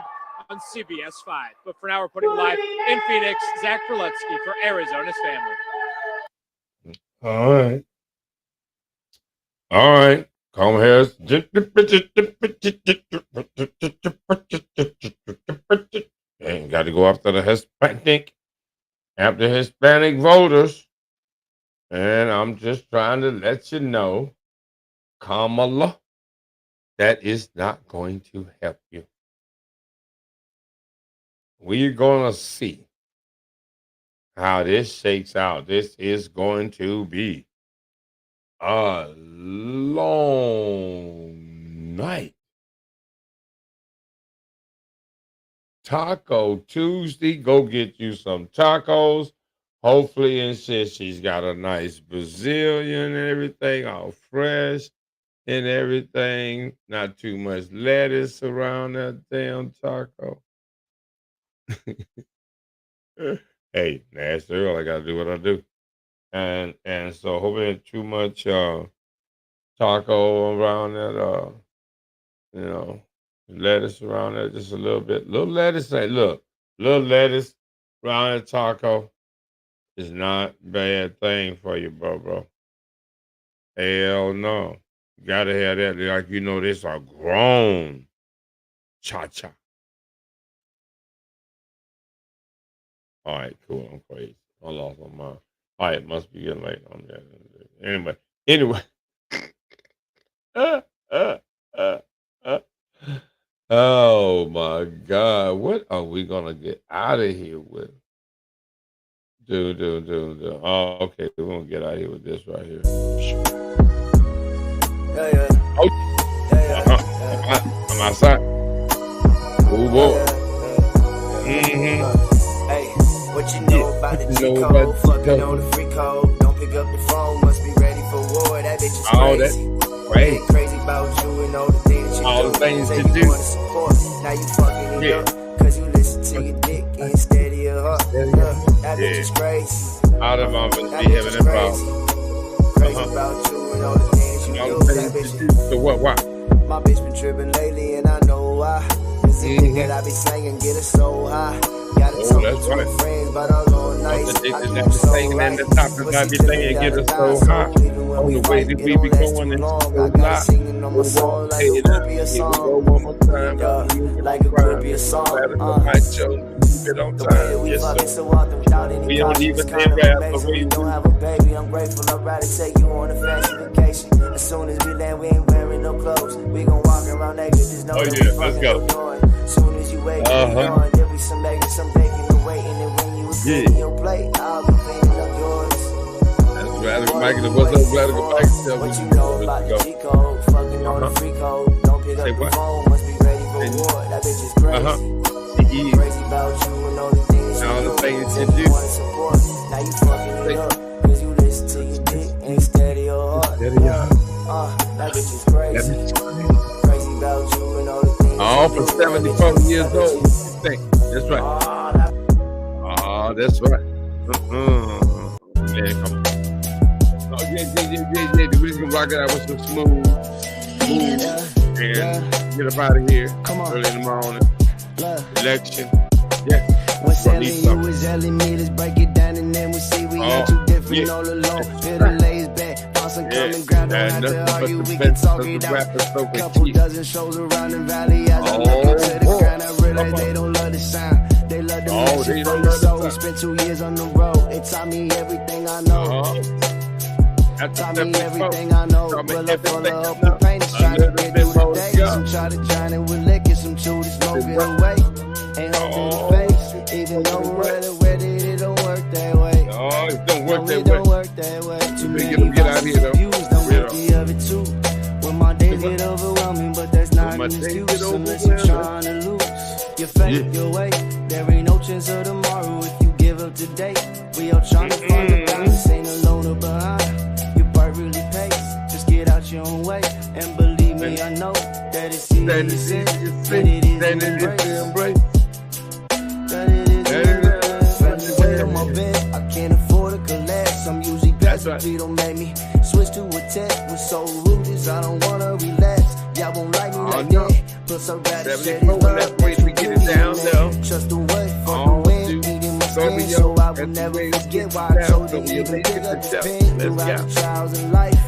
on CBS 5. But for now, we're putting live in Phoenix, Zach Berlutsky for Arizona's Family. All right. All right. Kamala Harris. And got to go after the Hispanic voters. And I'm just trying to let you know, Kamala, that is not going to help you. We're going to see how this shakes out. This is going to be a long night. Taco Tuesday. Go get you some tacos. Hopefully, and says she's got a nice Brazilian and everything, all fresh and everything. Not too much lettuce around that damn taco. Hey, that's early. I gotta do what I do. And so hoping too much taco around that lettuce around there, just a little bit. Little lettuce, little lettuce around that taco is not a bad thing for you, bro. Hell no. You gotta have that. Like, this are grown cha-cha. All right, cool. I'm crazy. I lost my mind. All right, it must be getting late on that. Anyway. Oh my God. What are we gonna get out of here with? Do. Oh, okay. We're gonna get out of here with this right here. I'm outside. Oh boy. What you know about the G-code? Fucking on the free code. Don't pick up the phone, must be ready for war. That bitch is crazy. Crazy about you and all the things you do. All the things Say you you do. wanna support. Now you fucking it up. Cause you listen to your dick instead of your heart. That bitch is crazy. Out of my be having that problem. Crazy about you and all the things you do. That bitch is So what? Why? my bitch been tripping lately and I know why. Cause the dick that I be slanging get her so high. Gotta talk to my friends about all long nights. The dick that be singing and the top that I be singing get us so high. On the way that we be going and so high. Singing on my song like it could be a song. One more time. Like it could be a song. The way that we fucking so often without any problems. Kind of amazing. We don't have a baby. I'm grateful. I'd rather take you on a fancy vacation. As soon as we land, we ain't wearing no clothes. We gon' walk around naked. Just know that we let's go. As soon as you wake up, there'll be some bacon, some bacon and waiting. And when you was in your plate, I'll be cleaning up yours. Radical Mike, what's up, Radical Mike? Tell me What you know about the G code? Fucking on the free code. Don't pick up the phone, must be ready for war. That bitch is crazy. Crazy about you and all the things you do. Wanna support. Now you fucking it up. Cause you listen to your dick instead of your heart. That bitch is crazy. Crazy about you and all the things all for 74 years old. That's right. That's right. Man, come on. Yeah. We just gonna rock it out with some smooth and get up out of here early in the morning. Election. Yeah. What's selling you is selling me. Let's break it down and then we see we not too different all alone. Feel the lays back. Boss and common ground. Don't have to argue. We can talk it out. Couple dozen shows around the valley. As I look into the ground, I realize they don't love the sound. They love the message from the soul. We spent 2 years on the road. It taught me everything I know. Taught me everything I know. Well, I'm full of hope and pain. Just trying to get through the day. Some try to drown it with liquor. Some chew to smoke it away. Ain't hope in the face. Even though we're ready, it don't work that way. It don't work that way. It don't work that way. Too many get out here though. Don't guilty of it too. When my days get overwhelming, but that's not an excuse unless you're trying to lose. Your faith, your way. There ain't no chance of tomorrow if you give up today. We all trying to find a balance. Ain't alone or behind. Your part really pays. Just get out your own way. And believe me, I know that it's easy. That it is embrace. That it is embrace. On my bed, I can't afford to collapse. I'm usually best if you don't make me switch to a text. We're so ruthless, I don't wanna relax. Y'all won't like me like that. Plus I rather share this love. We get it down though. Trust the way, fuck the wind, eating my skin, so I will never forget why I told you even pick up the pen. Throughout the trials in life,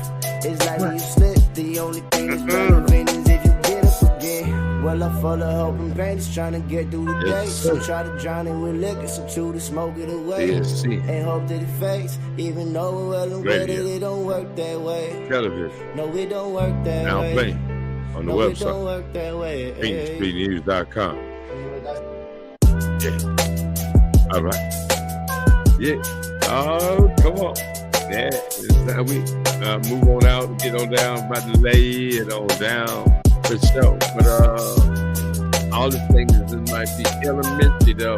it's like when you slip. The only thing that's relevant is if you get up again. Well, I'm full of hope and pain, just trying to get through the day. Some try to drown it with liquor, some chew to smoke it away. And hope that it fades, even though we're well aware that it don't work that way. Television. No, it don't work that now way. Playing on the website. It don't work that way. PeachStreetNews.com. Yeah. All right. Yeah. Oh, come on. Yeah. It's how we move on out and get on down. About to lay it on down for sure. But all the things that might be elementary though.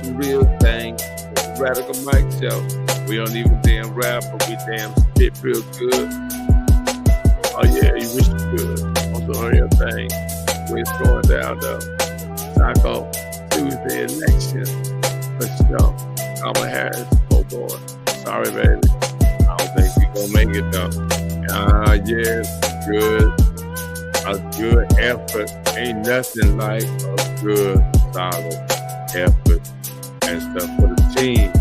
Some real things. Radical Mike Show. We don't even damn rap, but we damn spit real good. Oh yeah, you wish you could. On the real thing. Where it's going down though. Taco Tuesday election. For sure. Kamala Harris. Oh boy. Sorry, baby. I don't think we gonna make it though. Yeah, good. A good effort. Ain't nothing like a good, solid effort and stuff for the team.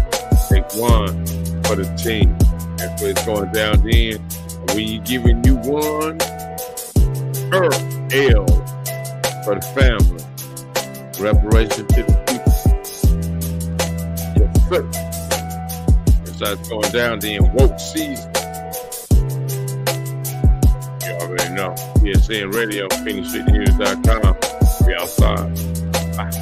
Take one for the team. That's what it's going down then. When you giving you one L for the family. Reparation to the people. Yes, sir. That's how it's going down then. Woke season. You already know. PSN Radio, PhoenixStreetNews.com. We outside. Bye.